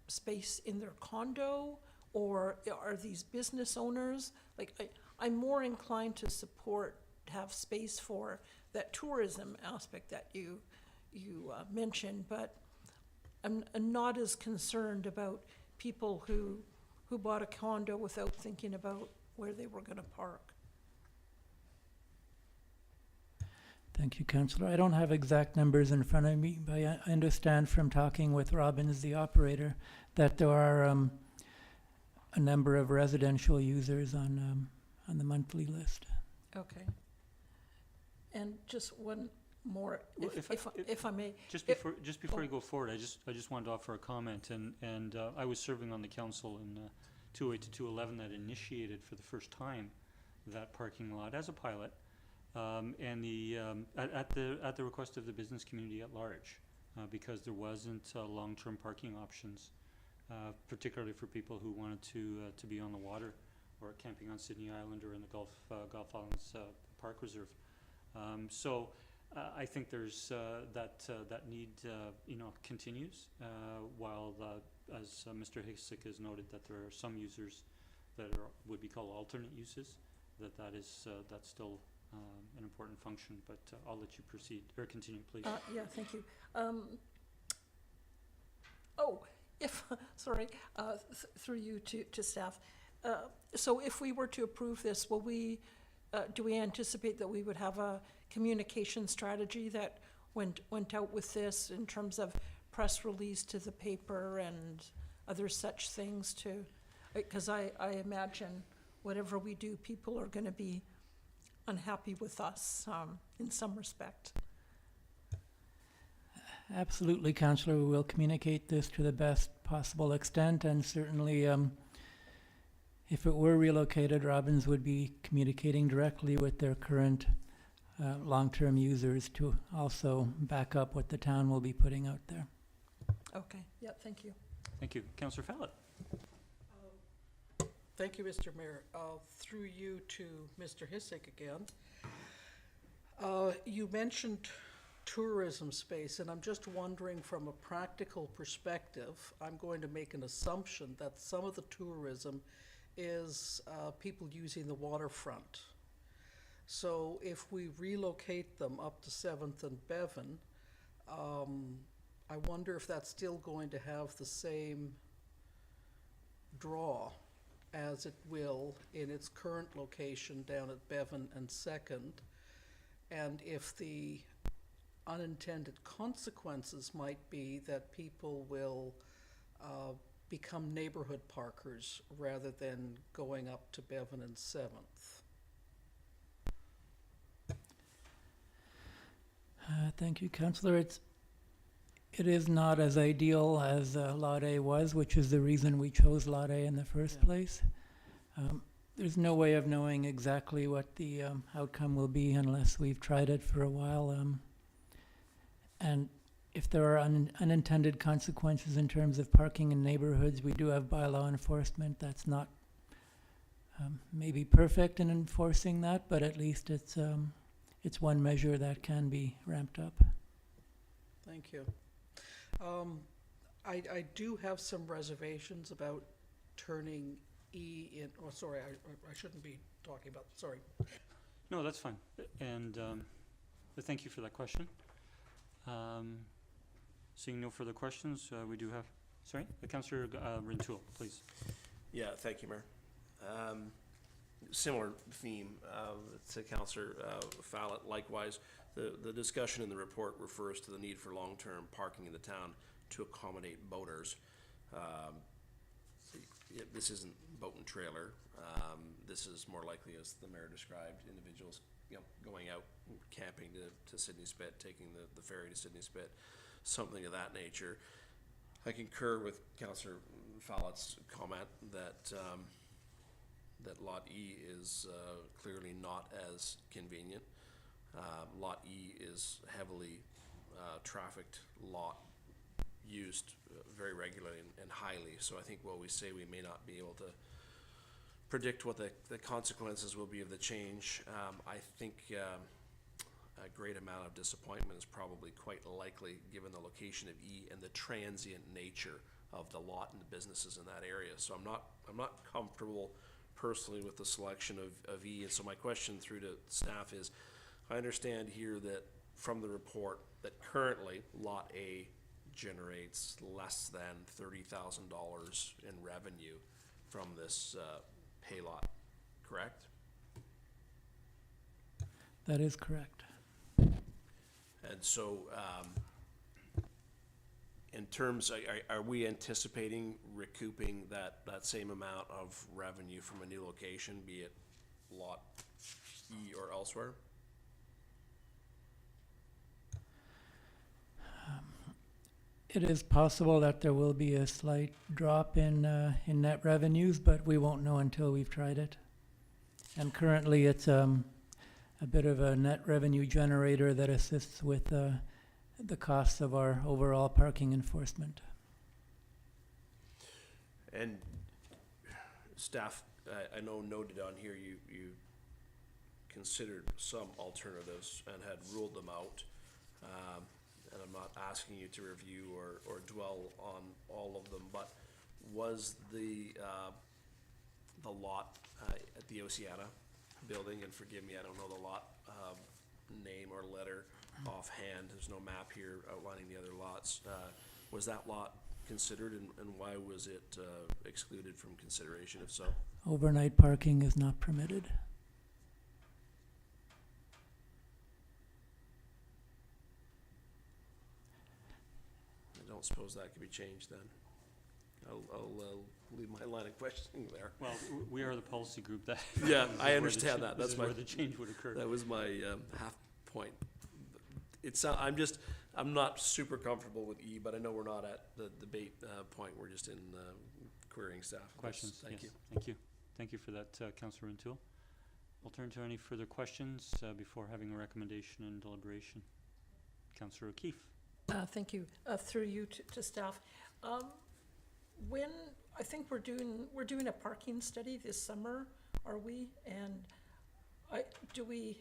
space in their condo, or are these business owners? Like, I'm more inclined to have space for that tourism aspect that you mentioned, but I'm not as concerned about people who bought a condo without thinking about where they were going to park. Thank you, Councillor. I don't have exact numbers in front of me, but I understand from talking with Robbins, the operator, that there are a number of residential users on the monthly list. Okay. And just one more, Well, if I may. Just before you go forward, I just wanted to offer a comment, and I was serving on the council in 2008 to 2011 that initiated for the first time that parking lot as a pilot, and at the request of the business community at large, because there wasn't long-term parking options, particularly for people who wanted to be on the water or camping on Sydney Island or in the Gulf Islands Park Reserve. So I think there's that need continues, while as Mr. Hissick has noted, that there are some users that would be called alternate uses, that's still an important function, but I'll let you proceed, or continue, please. Yeah, thank you. Oh, if, sorry, through you to staff. So if we were to approve this, will we, do we anticipate that we would have a communication strategy that went out with this in terms of press release to the paper and other such things too? Because I imagine whatever we do, people are going to be unhappy with us in some respect. Absolutely, Councillor. We will communicate this to the best possible extent, and certainly if it were relocated, Robbins would be communicating directly with their current long-term users to also back up what the town will be putting out there. Okay, yeah, thank you. Thank you. Councillor Fallot. Thank you, Mr. Mayor. Through you to Mr. Hissick again. You mentioned tourism space, and I'm just wondering from a practical perspective, I'm going to make an assumption that some of the tourism is people using the waterfront. So if we relocate them up to 7th and Bevan, I wonder if that's still going to have the same draw as it will in its current location down at Bevan and 2nd, and if the unintended consequences might be that people will become neighborhood parkers rather than going up to Bevan and 7th. Thank you, Councillor. It is not as ideal as Lot A was, which is the reason we chose Lot A in the first place. There's no way of knowing exactly what the outcome will be unless we've tried it for a while. And if there are unintended consequences in terms of parking in neighborhoods, we do have bylaw enforcement. That's not maybe perfect in enforcing that, but at least it's one measure that can be ramped up. Thank you. I do have some reservations about turning E in, oh, sorry, I shouldn't be talking about, sorry. No, that's fine. And thank you for that question. Seeing no further questions, we do have, sorry, Councillor Rintoul, please. Yeah, thank you, Mayor. Similar theme to Councillor Fallot. Likewise, the discussion in the report refers to the need for long-term parking in the town to accommodate boaters. This isn't boat and trailer. This is more likely, as the mayor described, individuals going out camping to Sydney Spit, taking the ferry to Sydney Spit, something of that nature. I concur with Councillor Fallot's comment that that Lot E is clearly not as convenient. Lot E is heavily trafficked lot, used very regularly and highly. So I think while we say we may not be able to predict what the consequences will be of the change, I think a great amount of disappointment is probably quite likely given the location of E and the transient nature of the lot and the businesses in that area. So I'm not comfortable personally with the selection of E. And so my question through to staff is, I understand here that from the report that currently Lot A generates less than $30,000 in revenue from this pay lot, correct? That is correct. And so in terms, are we anticipating recouping that same amount of revenue from a new location, be it Lot E or elsewhere? It is possible that there will be a slight drop in net revenues, but we won't know until we've tried it. And currently, it's a bit of a net revenue generator that assists with the costs of our overall parking enforcement. And staff, I know noted on here you considered some alternatives and had ruled them out. And I'm not asking you to review or dwell on all of them, but was the lot at the Oceana building, and forgive me, I don't know the lot name or letter offhand. There's no map here outlining the other lots. Was that lot considered, and why was it excluded from consideration, if so? Overnight parking is not permitted. I don't suppose that could be changed then. I'll leave my line of questioning there. Well, we are the policy group that. Yeah, I where the understand cha- that. this That's is my- where the change would occur. That was my half point. I'm not super comfortable with E, but I know we're not at the debate point. We're just in querying staff. Questions? Thank you. Yes. Thank you. Thank you for that, Councillor Rintoul. We'll turn to any further questions before having a recommendation and deliberation. Councillor O'Keefe. Thank you. Through you to staff. When, I think we're doing a parking study this summer, are we? And do we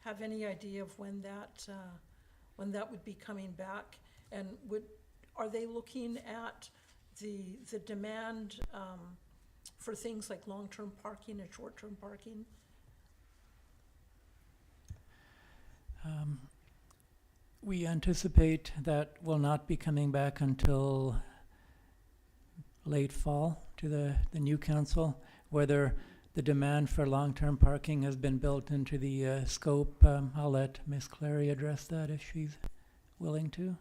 have any idea of when that would be coming back? And are they looking at the demand for things like long-term parking and short-term parking? We anticipate that will not be coming back until late fall to the new council. Whether the demand for long-term parking has been built into the scope, I'll let Ms. Clary address that if she's willing to.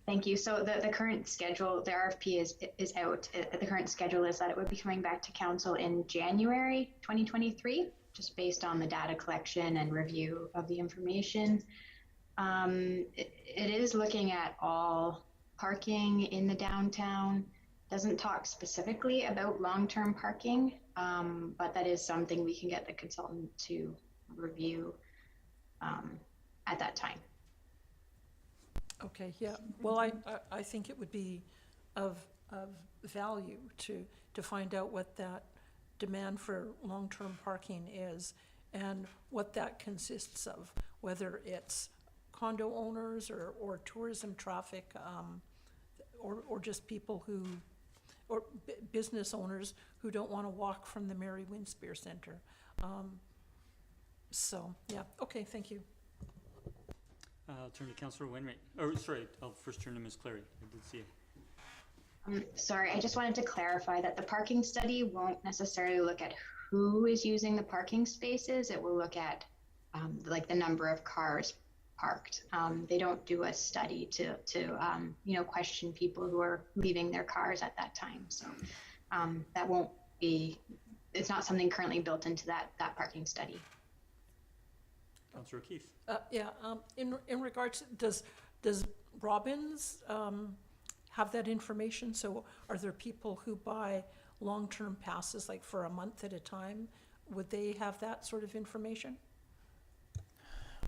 Thank you. So the current schedule, the RFP is out. The current schedule is that it would be coming back to council in January 2023, just based on the data collection and review of the information. It is looking at all parking in the downtown. Doesn't talk specifically about long-term parking, but that is something we can get the consultant to review at that time. Okay, yeah. Well, I think it would be of value to find out what that demand for long-term parking is and what that consists of, whether it's condo owners or tourism traffic, or just people who, or business owners who don't want to walk from the Mary Winspear Center. So, yeah, okay, thank you. I'll turn to Councillor Wainwright. Oh, sorry, I'll first turn to Ms. Clary. I did see you. Sorry, I just wanted to clarify that the parking study won't necessarily look at who is using the parking spaces. It will look at like the number of cars parked. They don't do a study to question people who are leaving their cars at that time. So that won't be, it's not something currently built into that parking study. Councillor O'Keefe. In regards, does Robbins have that information? So are there people who buy long-term passes, like for a month at a time? Would they have that sort of information?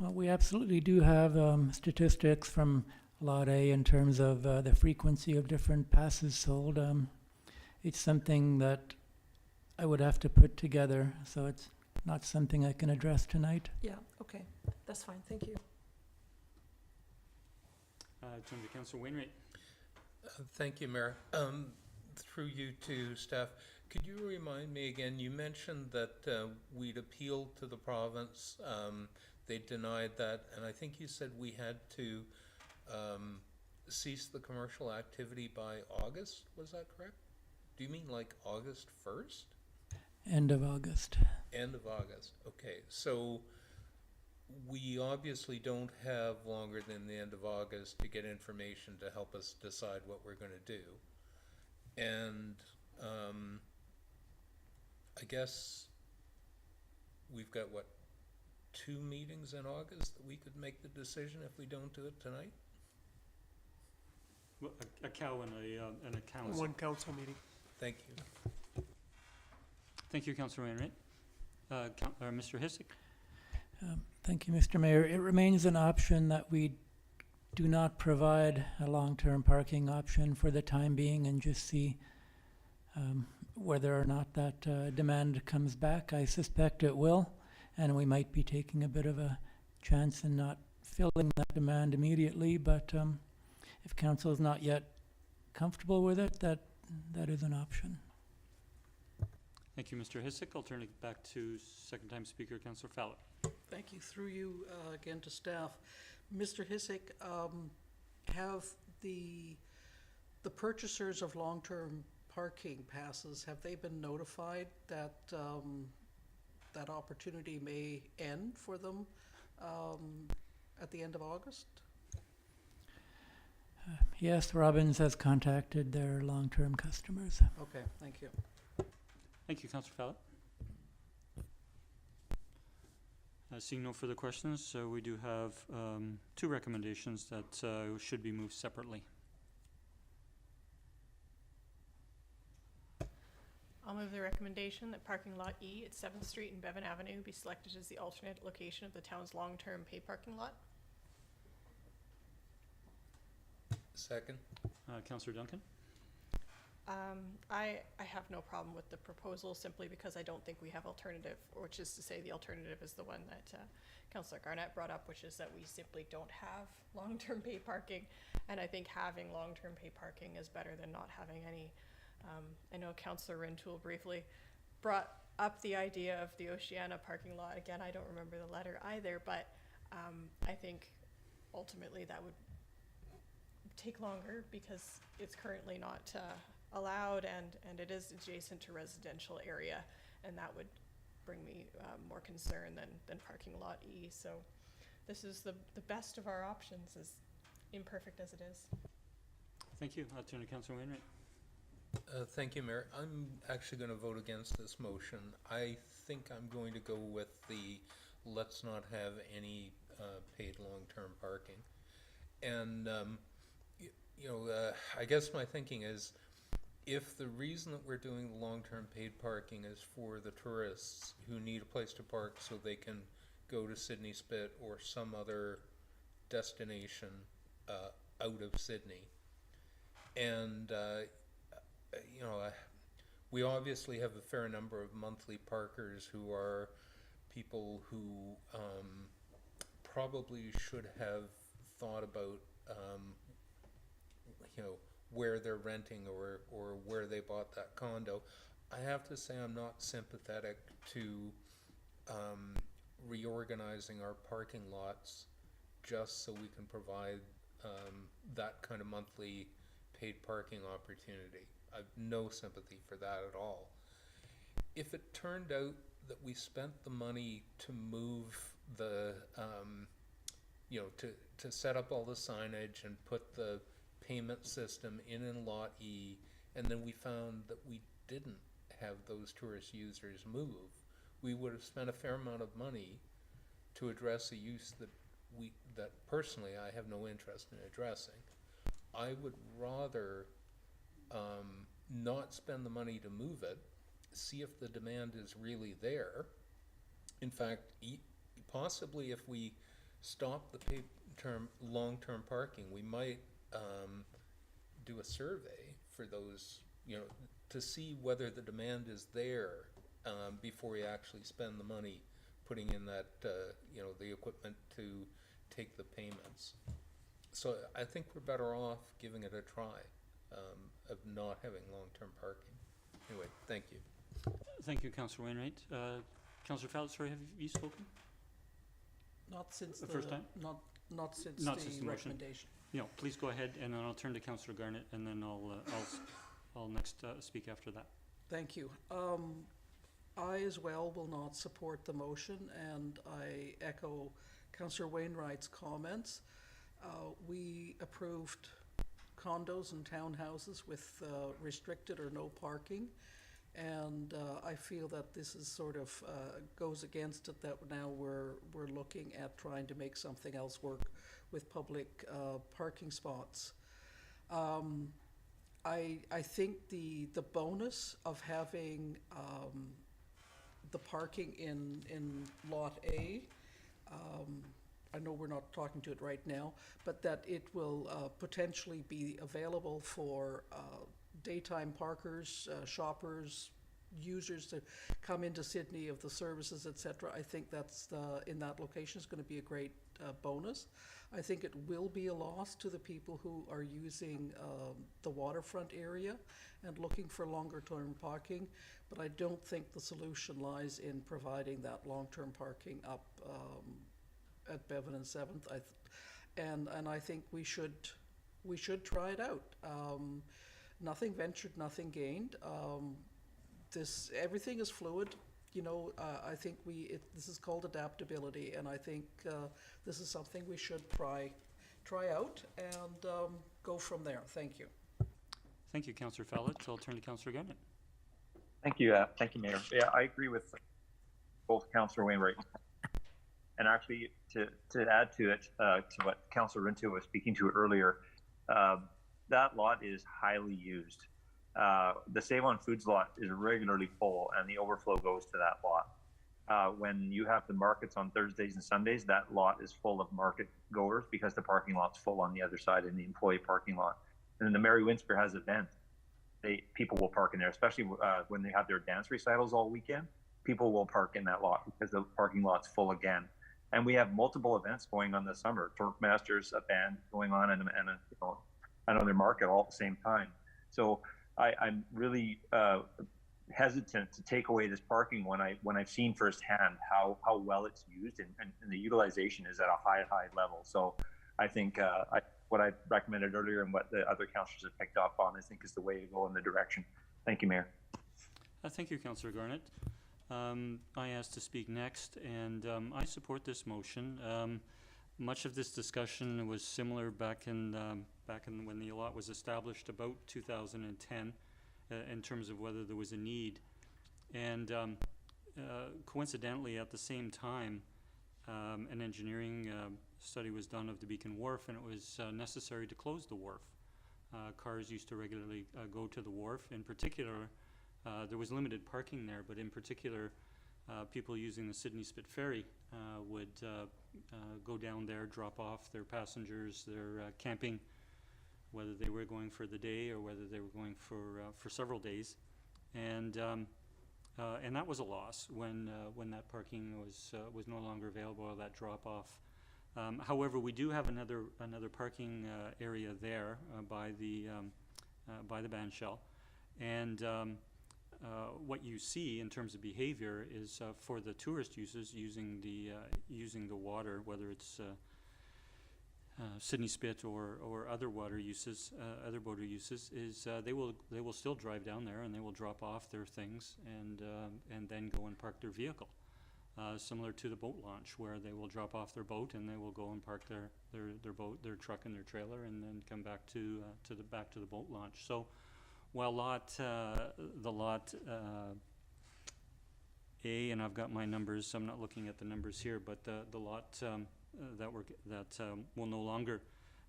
Well, we absolutely do have statistics from Lot A in terms of the frequency of different passes sold. It's something that I would have to put together, so it's not something I can address tonight. Yeah, okay, that's fine, thank you. Turn to Councillor Wainwright. Thank you, Mayor. Through you to staff, could you remind me again, you mentioned that we'd appealed to the province, they denied that, and I think you said we had to cease the commercial activity by August, was that correct? Do you mean like August 1st? End of August. End of August, okay. So we obviously don't have longer than the end of August to get information to help us decide what we're going to do. And I guess we've got, what, 2 meetings in August that we could make the decision if we don't do it tonight? Well, a cow and a council. One council meeting. Thank you. Thank you, Councillor Wainwright. Mr. Hissick. Thank you, Mr. Mayor. It remains an option that we do not provide a long-term parking option for the time being and just see whether or not that demand comes back. I suspect it will, and we might be taking a bit of a chance in not filling that demand immediately, but if council is not yet comfortable with it, that that is an option. Thank you, Mr. Hisik. I'll turn it back to second-time speaker, Councillor Fallot. Thank you. Through you again to staff. Mr. Hisik, have the purchasers of long-term parking passes, have they been notified that that opportunity may end for them at the end of August? Yes, Robbins has contacted their long-term customers. Okay, thank you. Thank you, Councillor Fallot. Seeing no further questions, we do have two recommendations that should be moved separately. I'll move the recommendation that parking lot E at 7th Street and Bevan Avenue be selected as the alternate location of the town's long-term paid parking lot. Second. Councillor Duncan? I have no problem with the proposal simply because I don't think we have alternative, which is to say the alternative is the one that Councillor Garnett brought up, which is that we simply don't have long-term paid parking, and I think having long-term paid parking is better than not having any. I know Councillor Rintoul briefly brought up the idea of the Oceana parking lot. Again, I don't remember the letter either, but I think ultimately that would take longer because it's currently not allowed, and it is adjacent to residential area, and that would bring me more concern than parking lot E. So this is the best of our options, as imperfect as it is. Thank you. I'll turn to Councillor Wainwright. Thank you, Mayor. I'm actually going to vote against this motion. I think I'm going to go with the let's not have any paid long-term parking. And, I guess my thinking is if the reason that we're doing the long-term paid parking is for the tourists who need a place to park so they can go to Sydney Spit or some other destination out of Sydney, and we obviously have a fair number of monthly parkers who are people who probably should have thought about where they're renting or where they bought that condo. I have to say I'm not sympathetic to reorganizing our parking lots just so we can provide that kind of monthly paid parking opportunity. I've no sympathy for that at all. If it turned out that we spent the money to move the, to set up all the signage and put the payment system in Lot E, and then we found that we didn't have those tourist users move, we would have spent a fair amount of money to address a use that personally I have no interest in addressing. I would rather not spend the money to move it, see if the demand is really there. In fact, possibly if we stop the long-term parking, we might do a survey for those, to see whether the demand is there before we actually spend the money putting in that, the equipment to take the payments. So I think we're better off giving it a try of not having long-term parking. Anyway, thank you. Thank you, Councillor Wainwright. Councillor Fallot, sorry, have you spoken? Not since The first time? Not since Not since the motion. recommendation. Please go ahead, and then I'll turn to Councillor Garnett, and then I'll next speak after that. Thank you. I as well will not support the motion, and I echo Councillor Wainwright's comments. We approved condos and townhouses with restricted or no parking, and I feel that this is sort of goes against it, that now we're looking at trying to make something else work with public parking spots. I think the bonus of having the parking in Lot A, I know we're not talking to it right now, but that it will potentially be available for daytime parkers, shoppers, users to come into Sydney of the services, etc. I think that's in that location is going to be a great bonus. I think it will be a loss to the people who are using the waterfront area and looking for longer-term parking, but I don't think the solution lies in providing that long-term parking up at Bevan and 7th. And I think we should try it out. Nothing ventured, nothing gained. Everything is fluid. You know, I think this is called adaptability, and I think this is something we should try out and go from there. Thank you. Thank you, Councillor Fallett. I'll turn to Councillor Garnett. Thank you, Mayor. Yeah, I agree with both Councillor Wainwright. And actually, to add to it, to what Councillor Rinto was speaking to earlier, that lot is highly used. The Save on Foods lot is regularly full, and the overflow goes to that lot. When you have the markets on Thursdays and Sundays, that lot is full of market goers because the parking lot's full on the other side in the employee parking lot. And then the Mary Windsor has event. People will park in there, especially when they have their dance recitals all weekend. People will park in that lot because the parking lot's full again. And we have multiple events going on this summer. Torque Masters, a band going on, and another market all at the same time. So I'm really hesitant to take away this parking when I've seen firsthand how well it's used and the utilization is at a high level. So I think what I recommended earlier and what the other councillors have picked up on, I think is the way to go in the direction. Thank you, Mayor. Thank you, Councillor Garnett. I asked to speak next, and I support this motion. Much of this discussion was similar back in when the lot was established about 2010, in terms of whether there was a need. And coincidentally, at the same time, an engineering study was done of the Beacon Wharf, and it was necessary to close the wharf. Cars used to regularly go to the wharf. In particular, there was limited parking there, but in particular, people using the Sydney Spit Ferry would go down there, drop off their passengers, their camping, whether they were going for the day or whether they were going for several days, and that was a loss when that parking was no longer available, or that drop off. However, we do have another parking area there by the band shell, and what you see in terms of behavior is for the tourist users using the water, whether it's Sydney Spit or other water uses, other boater uses, is they will still drive down there and they will drop off their things and then go and park their vehicle, similar to the boat launch, where they will drop off their boat and they will go and park their boat, their truck, and their trailer, and then come back to the boat launch. So, while the lot A, and I've got my numbers, so I'm not looking at the numbers here, but the lot that will no longer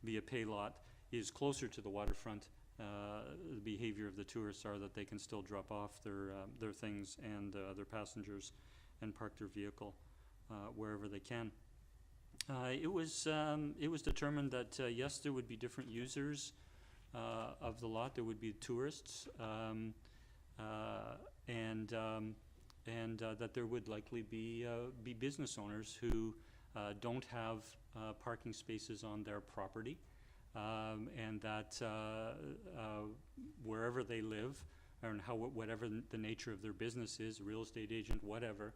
be a pay lot is closer to the waterfront. The behavior of the tourists are that they can still drop off their things and their passengers and park their vehicle wherever they can. It was determined that yes, there would be different users of the lot. There would be tourists, and that there would likely be business owners who don't have parking spaces on their property, and that wherever they live, and whatever the nature of their business is, real estate agent, whatever,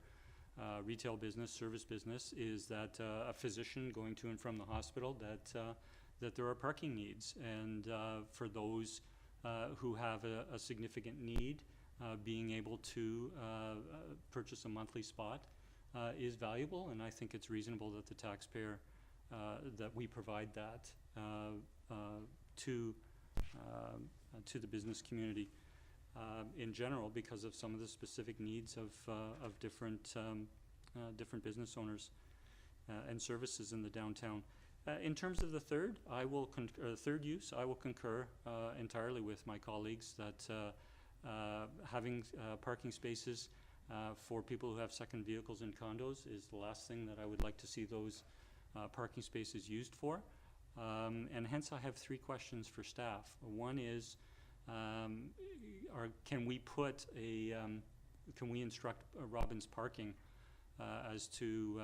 retail business, service business, is that a physician going to and from the hospital, that there are parking needs, and for those who have a significant need, being able to purchase a monthly spot is valuable, and I think it's reasonable that the taxpayer, that we provide that to the business community in general, because of some of the specific needs of different business owners and services in the downtown. In terms of the third use, I will concur entirely with my colleagues that having parking spaces for people who have second vehicles in condos is the last thing that I would like to see those parking spaces used for. And hence I have three questions for staff. One is, can we instruct Robbins Parking as to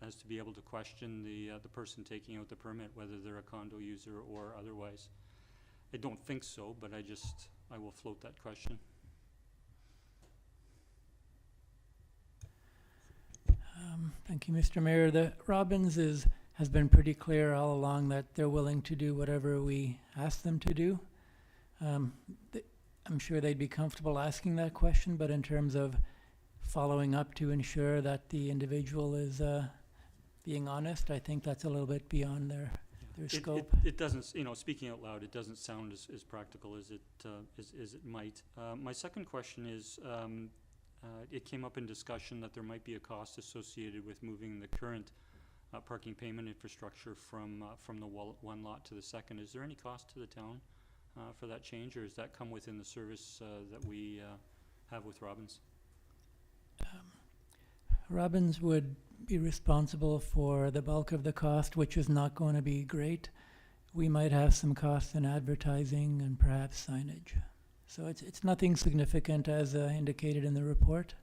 as to be able to question the person taking out the permit, whether they're a condo user or otherwise. I don't think so, but I will float that question. Thank you, Mr. Mayor. The Robbins has been pretty clear all along that they're willing to do whatever we ask them to do. I'm sure they'd be comfortable asking that question, but in terms of following up to ensure that the individual is being honest, I think that's a little bit beyond their scope. It doesn't, speaking out loud, it doesn't sound as practical as it might. My second question is, it came up in discussion that there might be a cost associated with moving the current parking payment infrastructure from the one lot to the second. Is there any cost to the town for that change, or does that come within the service that we have with Robbins? Robbins would be responsible for the bulk of the cost, which is not going to be great. We might have some costs in advertising and perhaps signage. So it's nothing significant as indicated in the report.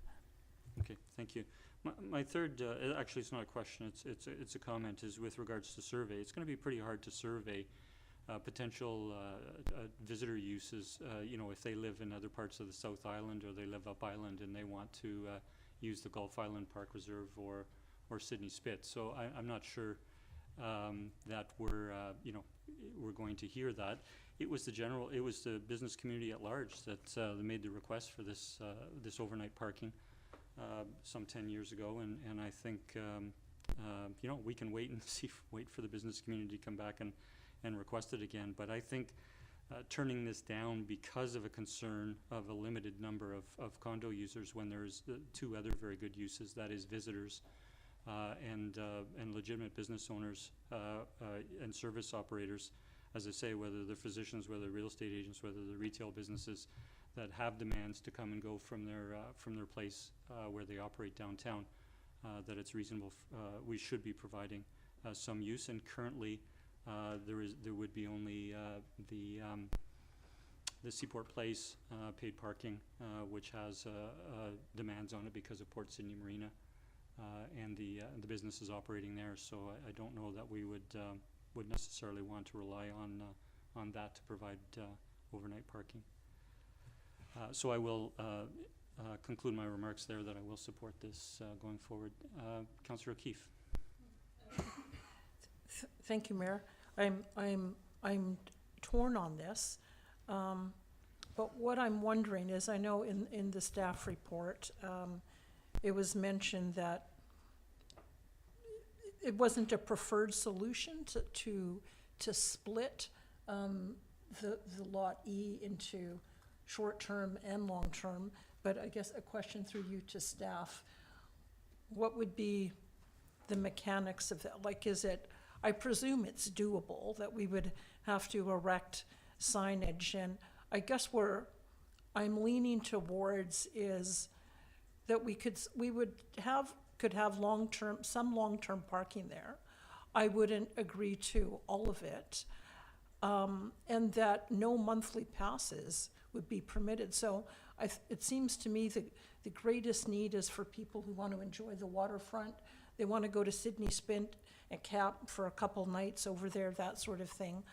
Okay, thank you. My third, actually it's not a question, it's a comment, is with regards to survey. It's going to be pretty hard to survey potential visitor uses, if they live in other parts of the South Island or they live up island and they want to use the Gulf Island Park Reserve or Sydney Spit. So I'm not sure that we're going to hear that. It was the business community at large that made the request for this overnight parking some 10 years ago, and I think we can wait for the business community to come back and request it again. But I think turning this down because of a concern of a limited number of condo users when there's two other very good uses, that is visitors and legitimate business owners and service operators, as I say, whether they're physicians, whether they're real estate agents, whether they're retail businesses that have demands to come and go from their place where they operate downtown, that it's reasonable. We should be providing some use, and currently there would be only the Seaport Place paid parking, which has demands on it because of Port Sydney Marina and the businesses operating there. So I don't know that we would necessarily want to rely on that to provide overnight parking. So I will conclude my remarks there that I will support this going forward. Councillor O'Keefe. Thank you, Mayor. I'm torn on this, but what I'm wondering is, I know in the staff report, it was mentioned that it wasn't a preferred solution to split the Lot E into short-term and long-term, but I guess a question through you to staff. What would be the mechanics of that? Like, I presume it's doable, that we would have to erect signage, and I guess where I'm leaning towards is that we could have some long-term parking there. I wouldn't agree to all of it, and that no monthly passes would be permitted. So it seems to me that the greatest need is for people who want to enjoy the waterfront. They want to go to Sydney Spit and camp for a couple nights over there, that sort of thing.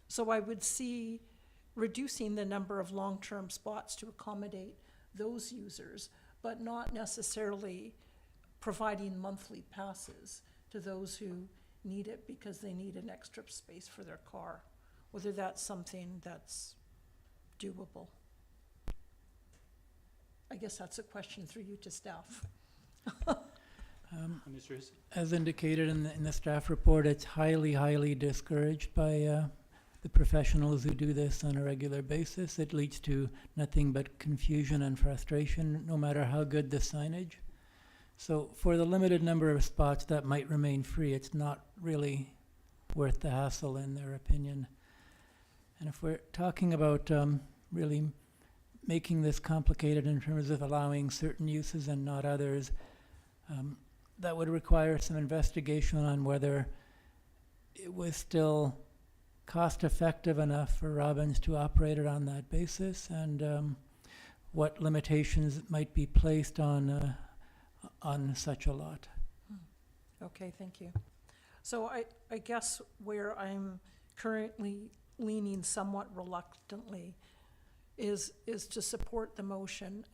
So I would see reducing the number of long-term spots to accommodate those users, but not necessarily providing monthly passes to those who need it because they need an extra space for their car, whether that's something that's doable. I guess that's a question through you to staff. As indicated in the staff report, it's highly discouraged by the professionals who do this on a regular basis. It leads to nothing but confusion and frustration, no matter how good the signage. So for the limited number of spots that might remain free, it's not really worth the hassle, in their opinion. And if we're talking about really making this complicated in terms of allowing certain uses and not others, that would require some investigation on whether it was still cost effective enough for Robbins to operate it on that basis, and what limitations might be placed on such a lot. Okay, thank you. So I guess where I'm currently leaning somewhat reluctantly is to support the motion,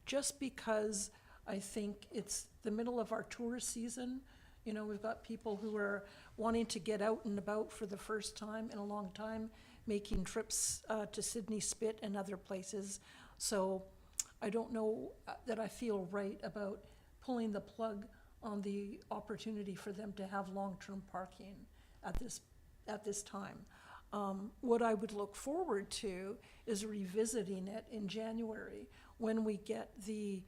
just because I think it's the middle of our tourist season. You know, we've got people who are wanting to get out and about for the first time in a long time, making trips to Sydney Spit and other places. So I don't know that I feel right about pulling the plug on the opportunity for them to have long-term parking at this time. What I would look forward to is revisiting it in January when we get the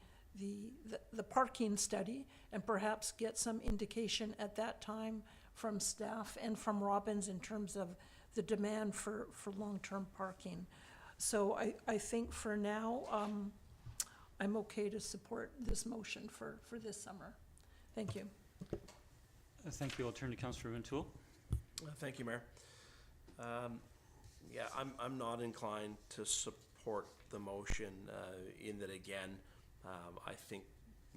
parking study and perhaps get some indication at that time from staff and from Robbins in terms of the demand for long-term parking. So I think for now, I'm okay to support this motion for this summer. Thank you. Thank you. I'll turn to Councillor Rintoul. Thank you, Mayor. Yeah, I'm not inclined to support the motion in that, again, I think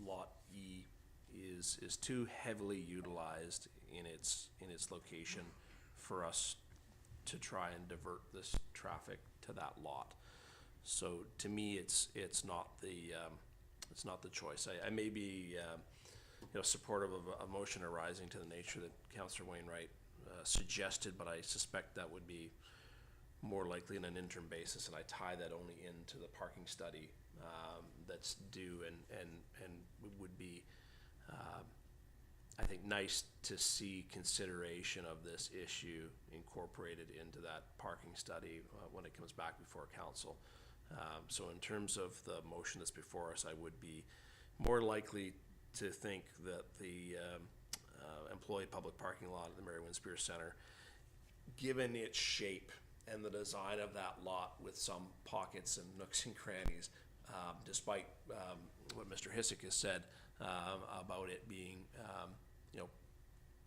Lot E is too heavily utilized in its location for us to try and divert this traffic to that lot. So to me, it's not the choice. I may be supportive of a motion arising to the nature that Councillor Wainwright suggested, but I suspect that would be more likely on an interim basis, and I tie that only into the parking study that's due, and would be I think nice to see consideration of this issue incorporated into that parking study when it comes back before council. So in terms of the motion that's before us, I would be more likely to think that the employee public parking lot at the Mary Winspear Center, given its shape and the design of that lot with some pockets and nooks and crannies, despite what Mr. Hissick has said about it being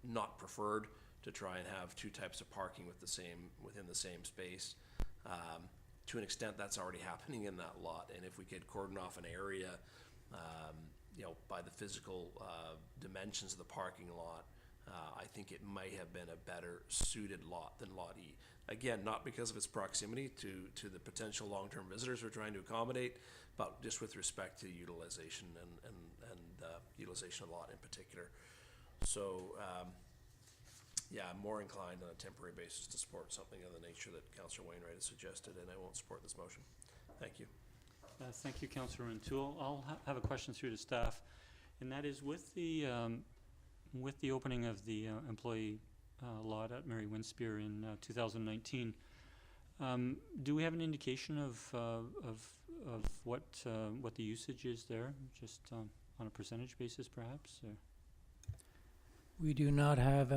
not preferred to try and have two types of parking within the same space. To an extent, that's already happening in that lot, and if we could cordon off an area by the physical dimensions of the parking lot, I think it might have been a better suited lot than Lot E. Again, not because of its proximity to the potential long-term visitors we're trying to accommodate, but just with respect to utilization and utilization of the lot in particular. So, yeah, I'm more inclined on a temporary basis to support something of the nature that Councillor Wainwright has suggested, and I won't support this motion. Thank you. Thank you, Councillor Rintoul. I'll have a question through to staff, and that is with the opening of the employee lot at Mary Winspear in 2019. Do we have an indication of what the usage is there, just on a percentage basis, perhaps? Or? We do not have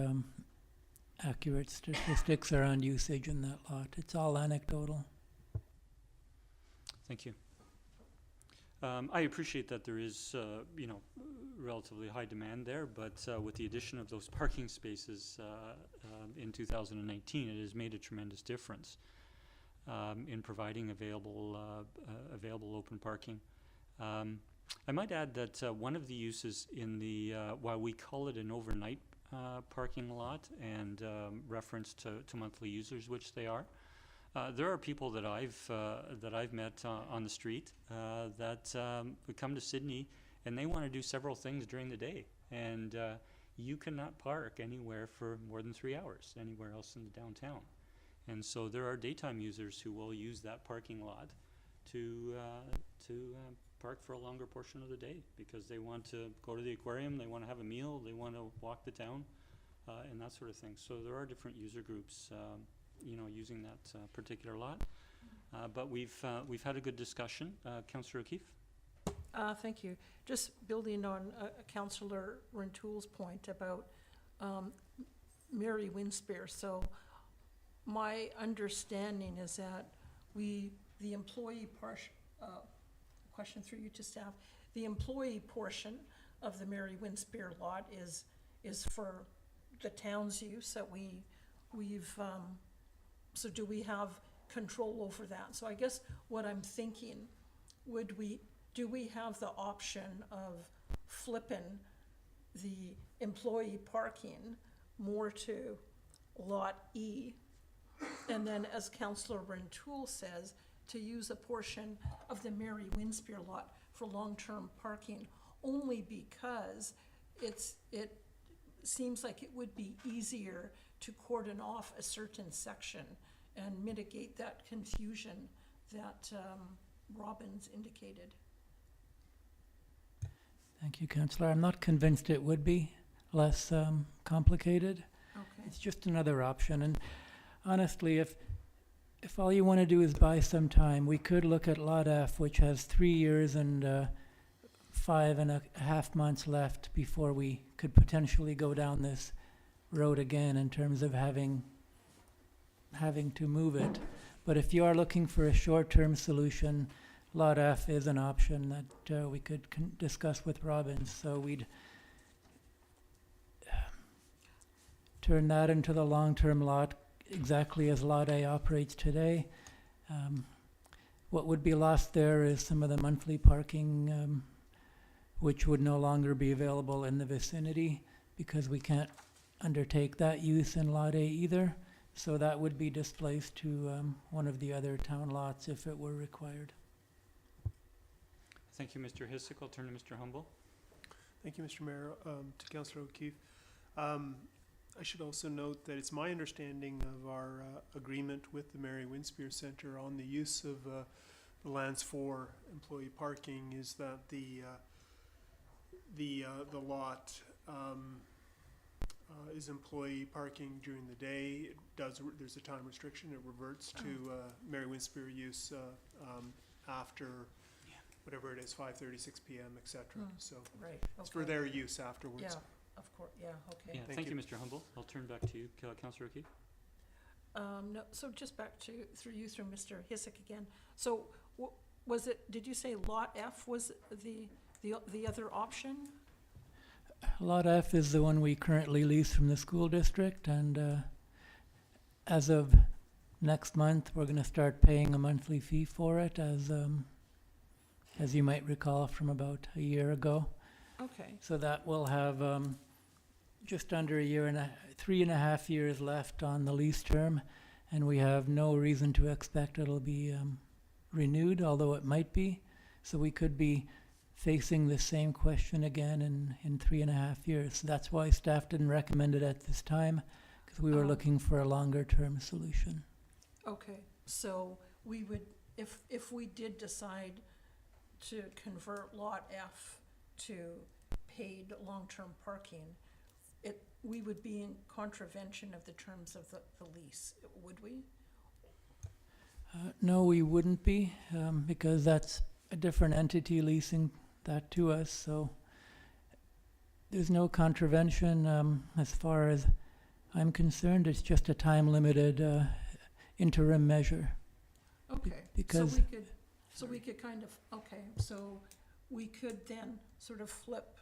accurate statistics around usage in that lot. It's all anecdotal. Thank you. I appreciate that there is, relatively high demand there, but with the addition of those parking spaces in 2019, it has made a tremendous difference in providing available open parking. I might add that one of the uses in the, while we call it an overnight parking lot and reference to monthly users, which they are, there are people that I've met on the street that would come to Sydney and they want to do several things during the day, and you cannot park anywhere for more than 3 hours anywhere else in the downtown. And so there are daytime users who will use that parking lot to park for a longer portion of the day because they want to go to the aquarium, they want to have a meal, they want to walk the town, and that sort of thing. So there are different user groups using that particular lot. But we've had a good discussion. Councillor O'Keefe? Thank you. Just building on Councillor Rintoul's point about Mary Winspear. So my understanding is that the employee portion, question through you to staff, the employee portion of the Mary Winspear lot is for the town's use that we've so do we have control over that? So I guess what I'm thinking, do we have the option of flipping the employee parking more to Lot E. And then, as Councillor Rentoul says, to use a portion of the Mary Winspear lot for long-term parking, only because it seems like it would be easier to cordon off a certain section and mitigate that confusion that Robbins indicated. Thank you, Councillor. I'm not convinced it would be less complicated. Okay. It's just another option. And honestly, if all you want to do is buy some time, we could look at Lot F, which has 3 years and 5.5 months left before we could potentially go down this road again in terms of having to move it. But if you are looking for a short-term solution, Lot F is an option that we could discuss with Robbins. So we'd turn that into the long-term lot exactly as Lot A operates today. What would be lost there is some of the monthly parking, which would no longer be available in the vicinity because we can't undertake that use in Lot A either. So that would be displaced to one of the other town lots if it were required. Thank you, Mr. Hissick. I'll turn to Mr. Humble. Thank you, Mr. Mayor. To Councillor O'Keefe, I should also note that it's my understanding of our agreement with the Mary Winspear Centre on the use of the lands for employee parking is that the lot is employee parking during the day. It does. There's a time restriction. It reverts to Mary Winspear use after whatever it is, 5:30, 6 p.m., etc. So Right, it's for okay. their use afterwards. Yeah, of course, yeah, okay. Yeah, thank you, Mr. Humble. I'll turn back to you, Councillor O'Keefe. No, so just back to, through Mr. Hissick again. So was it, did you say Lot F was the other option? Lot F is the one we currently lease from the school district, and as of next month, we're going to start paying a monthly fee for it, as you might recall from about a year ago. Okay, So that will have just under 3.5 years left on the lease term, and we have no reason to expect it'll be renewed, although it might be. So we could be facing the same question again in 3.5 years. So that's why staff didn't recommend it at this time, because we were looking for a longer term solution. okay. So we would, if we did decide to convert Lot F to paid long-term parking, we would be in contravention of the terms of the lease, would we? No, we wouldn't be, because that's a different entity leasing that to us. So there's no contravention as far as I'm concerned. It's just a time-limited interim measure. Okay, because- so we could kind of, okay, so we could then sort of flip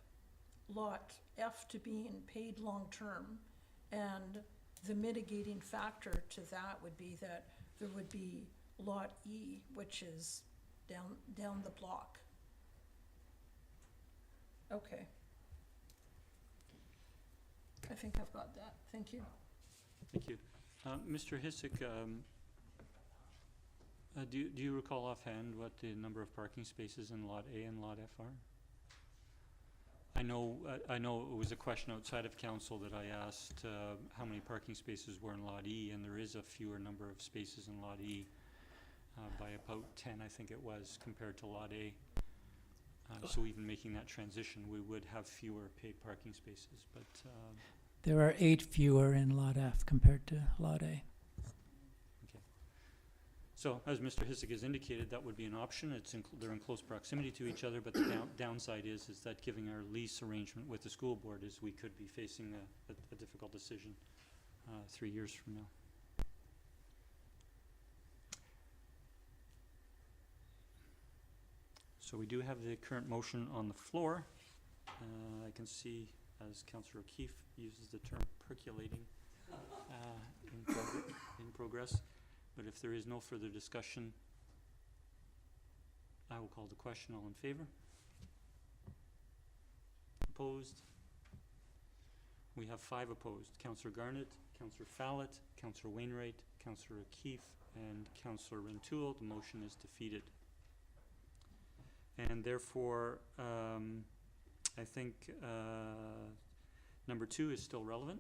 Lot F to being paid long-term, and the mitigating factor to that would be that there would be Lot E, which is down the block. Okay. I think I've got that. Thank you. Thank you. Mr. Hissick, do you recall offhand what the number of parking spaces in Lot A and Lot F are? I know it was a question outside of council that I asked how many parking spaces were in Lot E, and there is a fewer number of spaces in Lot E by about 10, I think it was, compared to Lot A. So even making that transition, we would have fewer paid parking spaces, but There are 8 fewer in Lot F compared to Lot A. so, as Mr. Hissick has indicated, that would be an option. They're in close proximity to each other, but the downside is that giving our lease arrangement with the school board is we could be facing a difficult decision 3 years from now. So we do have the current motion on the floor. I can see, as Councillor O'Keefe uses the term percolating in progress. But if there is no further discussion, I will call the question. All in favor? Opposed? We have 5 opposed. Councillor Garnett, Councillor Fallett, Councillor Wainwright, Councillor O'Keefe, and Councillor Rintoul. The motion is defeated. And therefore, I think number 2 is still relevant.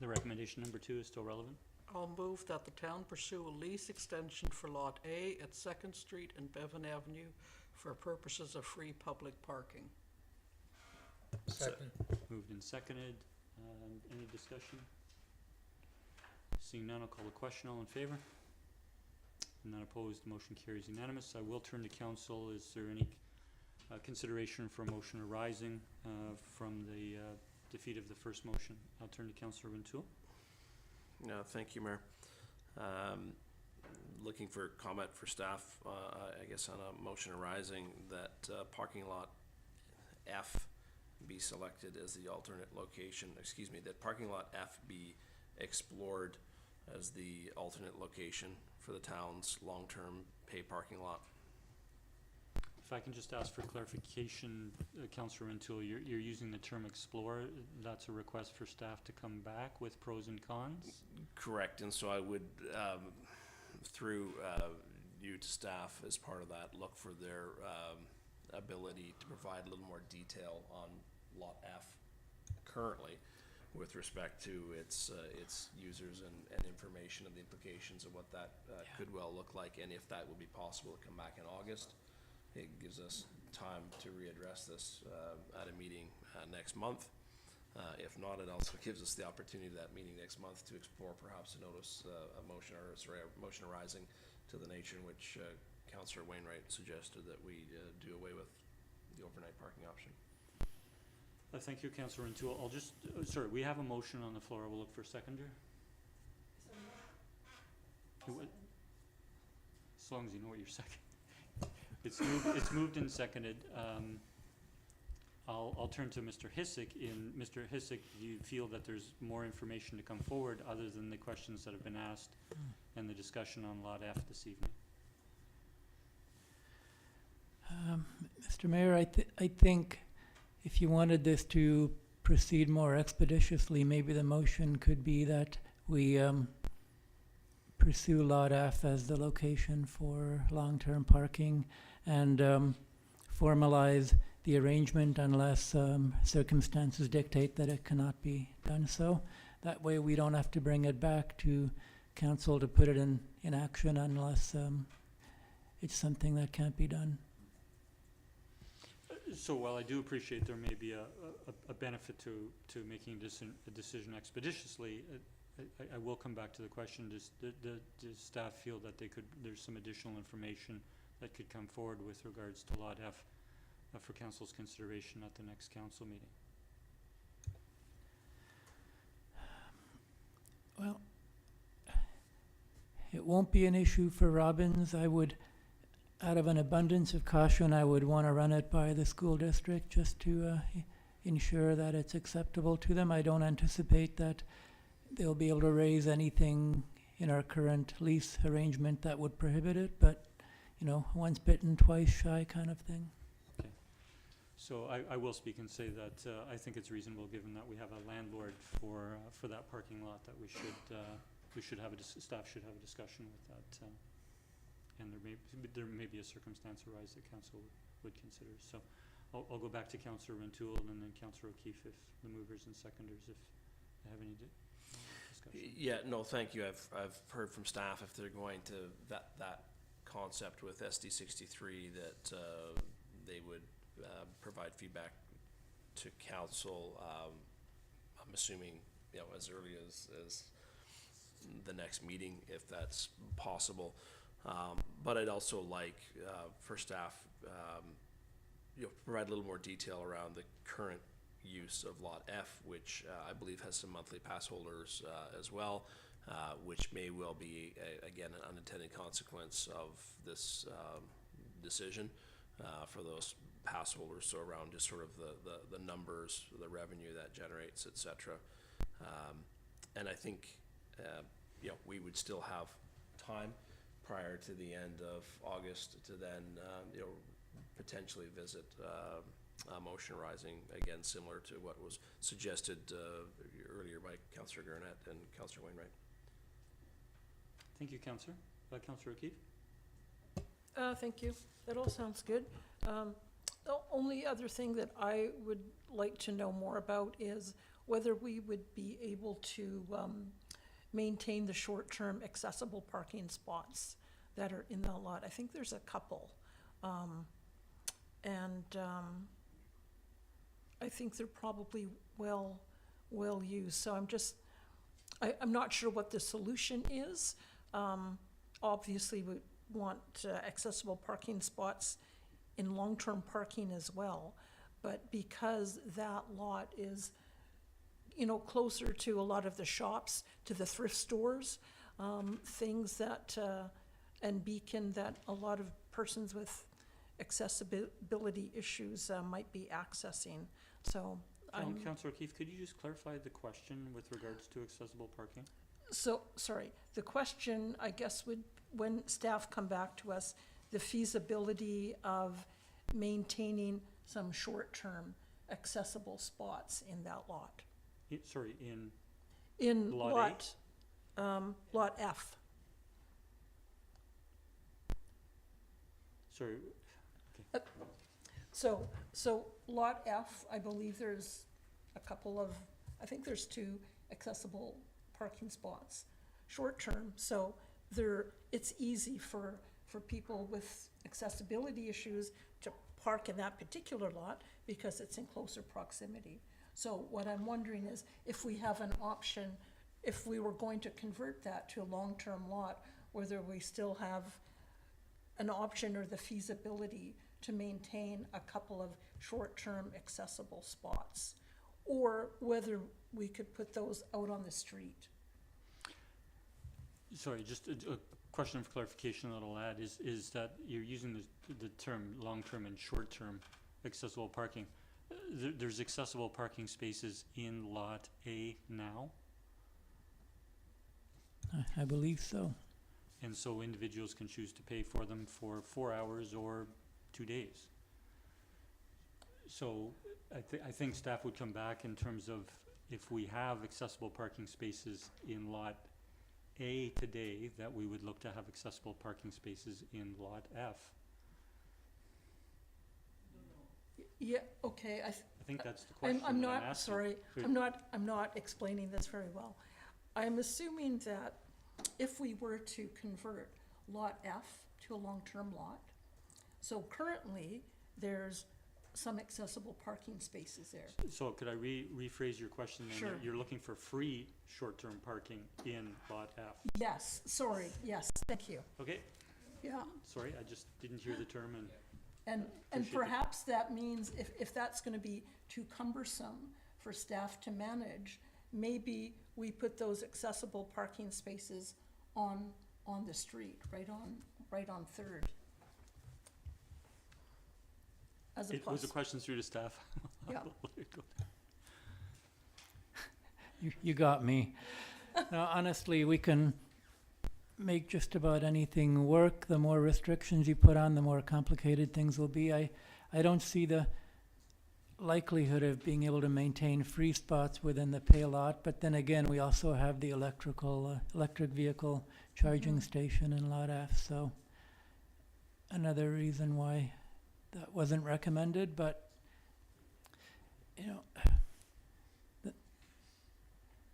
The recommendation number 2 is still relevant. I'll move that the town pursue a lease extension for Lot A at 2nd Street and Bevan Avenue for purposes of free public parking. Second. Moved and seconded. Any discussion? Seeing none, I'll call the question. All in favor? None opposed. The motion carries unanimous. I will turn to council. Is there any consideration for a motion arising from the defeat of the first motion? I'll turn to Councillor Rintoul. No, thank you, Mayor. Looking for comment for staff, I guess on a motion arising that parking lot F be selected as the alternate location, excuse me, that parking lot F be explored as the alternate location for the town's long-term pay parking lot. If I can just ask for clarification, Councillor Rintoul, you're using the term explore. That's a request for staff to come back with pros and cons? Correct, and so I would, through you to staff as part of that, look for their ability to provide a little more detail on Lot F currently with respect to its users and information of the implications of what that could well look like, and if that would be possible to come back in August. It gives us time to readdress this at a meeting next month. If not, it also gives us the opportunity at that meeting next month to explore perhaps a notice, a motion arising to the nature in which Councillor Wainwright suggested that we do away with the overnight parking option. Thank you, Councillor Rintoul. I'll just, sorry, we have a motion on the floor. I will look for a seconder. As long as you know what you're seconding. It's moved and seconded. I'll turn to Mr. Hissick. Mr. Hissick, do you feel that there's more information to come forward other than the questions that have been asked and the discussion on Lot F this evening? Mr. Mayor, I think if you wanted this to proceed more expeditiously, maybe the motion could be that we pursue Lot F as the location for long-term parking and formalize the arrangement unless circumstances dictate that it cannot be done so. That way we don't have to bring it back to council to put it in action unless it's something that can't be done. So while I do appreciate there may be a benefit to making a decision expeditiously, I will come back to the question. Does staff feel that there's some additional information that could come forward with regards to Lot F for council's consideration at the next council meeting? Well, it won't be an issue for Robbins. I would, out of an abundance of caution, I would want to run it by the school district just to ensure that it's acceptable to them. I don't anticipate that they'll be able to raise anything in our current lease arrangement that would prohibit it, but, you know, once bitten, twice shy kind of thing. Okay. So I will speak and say that I think it's reasonable, given that we have a landlord for that parking lot, that staff should have a discussion with that. And there may be a circumstance arise that council would consider. So I'll go back to Councillor Rintoul and then Councillor O'Keefe, if the movers and seconders, if they have any discussion. Yeah, no, thank you. I've heard from staff if they're going to that concept with SD 63 that they would provide feedback to council. I'm assuming, you know, as early as the next meeting, if that's possible. But I'd also like for staff, you know, provide a little more detail around the current use of Lot F, which I believe has some monthly pass holders as well, which may well be again an unintended consequence of this decision for those pass holders. So around just sort of the numbers, the revenue that generates, etc. And I think you know, we would still have time prior to the end of August to then you know, potentially visit motion arising, again, similar to what was suggested earlier by Councillor Gurnett and Councillor Wainwright. Thank you, Councillor. Councillor O'Keefe? Thank you. That all sounds good. The only other thing that I would like to know more about is whether we would be able to maintain the short-term accessible parking spots that are in the lot. I think there's a couple. I think they're probably well used. So I'm not sure what the solution is. Obviously, we want accessible parking spots in long-term parking as well. But because that lot is, closer to a lot of the shops, to the thrift stores, things that, and Beacon, that a lot of persons with accessibility issues might be accessing. So Councillor O'Keefe, could you just clarify the question with regards to accessible parking? So, sorry, the question, I guess, would, when staff come back to us, the feasibility of maintaining some short-term accessible spots in that lot. In Lot lot F. Sorry, So lot F, I believe there's a couple of, I think there's 2 accessible parking spots, short-term. So it's easy for people with accessibility issues to park in that particular lot because it's in closer proximity. So what I'm wondering is if we have an option, if we were going to convert that to a long-term lot, whether we still have an option or the feasibility to maintain a couple of short-term accessible spots, or whether we could put those out on the street. sorry, just a question of clarification that I'll add is that you're using the term long-term and short-term accessible parking. There's accessible parking spaces in Lot A now, I believe so. and so individuals can choose to pay for them for 4 hours or 2 days. So I think staff would come back in terms of if we have accessible parking spaces in Lot A today, that we would look to have accessible parking spaces in Lot F. Yeah, okay, I think that's the question I'm that not, I'm asking. sorry, Good. I'm not explaining this very well. I'm assuming that if we were to convert lot F to a long-term lot, so currently, there's some accessible parking spaces there. So could I rephrase your question then? Sure. You're looking for free short-term parking in Lot F? Yes, sorry, yes, thank you. Okay, Yeah, sorry, I just didn't hear the term and and Appreciate perhaps that means if that's gonna be too cumbersome for staff to manage, maybe we put those accessible parking spaces on the street, right on Third. As a it was a plus, question through to staff. yeah. You got me. Now, honestly, we can make just about anything work. The more restrictions you put on, the more complicated things will be. I don't see the likelihood of being able to maintain free spots within the pay lot, but then again, we also have the electric vehicle charging station in Lot F, so another reason why that wasn't recommended, but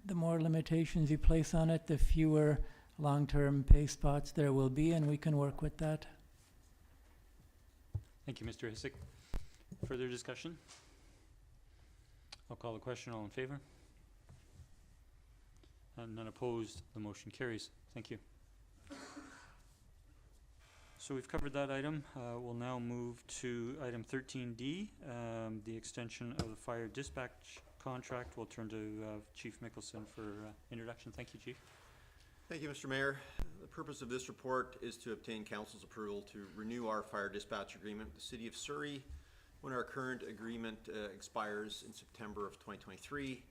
the more limitations you place on it, the fewer long-term pay spots there will be, and we can work with that. Thank you, Mr. Hissick. Further discussion? I'll call the question. All in favor? None opposed. The motion carries. Thank you. So we've covered that item. We'll now move to item 13D, the extension of the fire dispatch contract. We'll turn to Chief Mickelson for introduction. Thank you, Chief. Thank you, Mr. Mayor. The purpose of this report is to obtain council's approval to renew our fire dispatch agreement with the City of Surrey when our current agreement expires in September of 2023.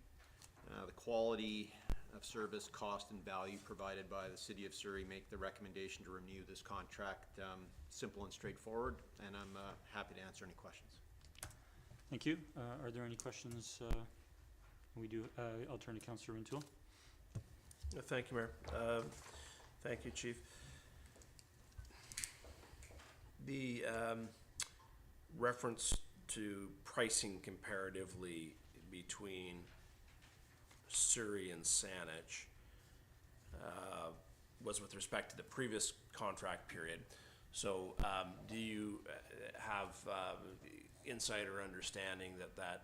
The quality of service, cost, and value provided by the City of Surrey make the recommendation to renew this contract simple and straightforward, and I'm happy to answer any questions. Thank you. Are there any questions? I'll turn to Councillor Rintoul. Thank you, Mayor. Thank you, Chief. The reference to pricing comparatively between Surrey and Saanich was with respect to the previous contract period. So do you have insight or understanding that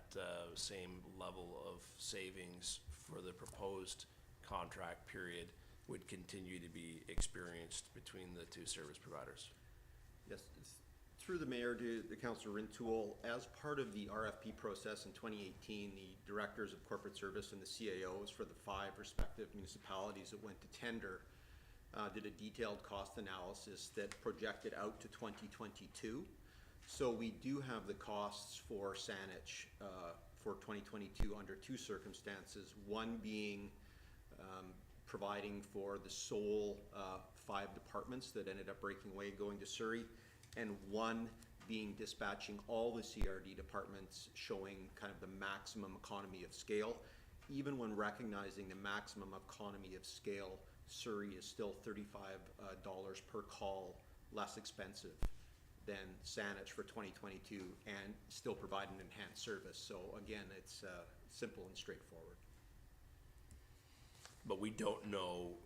same level of savings for the proposed contract period would continue to be experienced between the two service providers? Yes, through the mayor to the Councillor Rintoul, as part of the RFP process in 2018, the directors of corporate service and the CAOs for the 5 respective municipalities that went to tender did a detailed cost analysis that projected out to 2022. So we do have the costs for Saanich for 2022 under 2 circumstances. One being providing for the sole 5 departments that ended up breaking away going to Surrey, and one being dispatching all the CRD departments, showing kind of the maximum economy of scale. Even when recognizing the maximum economy of scale, Surrey is still $35 per call less expensive than Saanich for 2022 and still provide an enhanced service. So again, it's simple and straightforward. But we don't know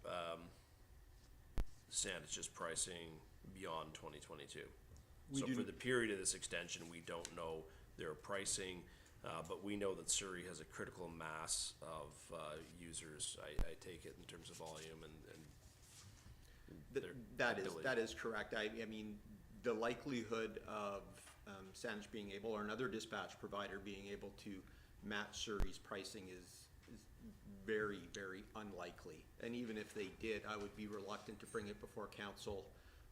Saanich's pricing beyond 2022. So for the period of this extension, we don't know their pricing, but we know that Surrey has a critical mass of users, I take it, in terms of volume and that is correct. I mean, the likelihood of Saanich being able, or another dispatch provider being able to match Surrey's pricing is very, very unlikely. And even if they did, I would be reluctant to bring it before council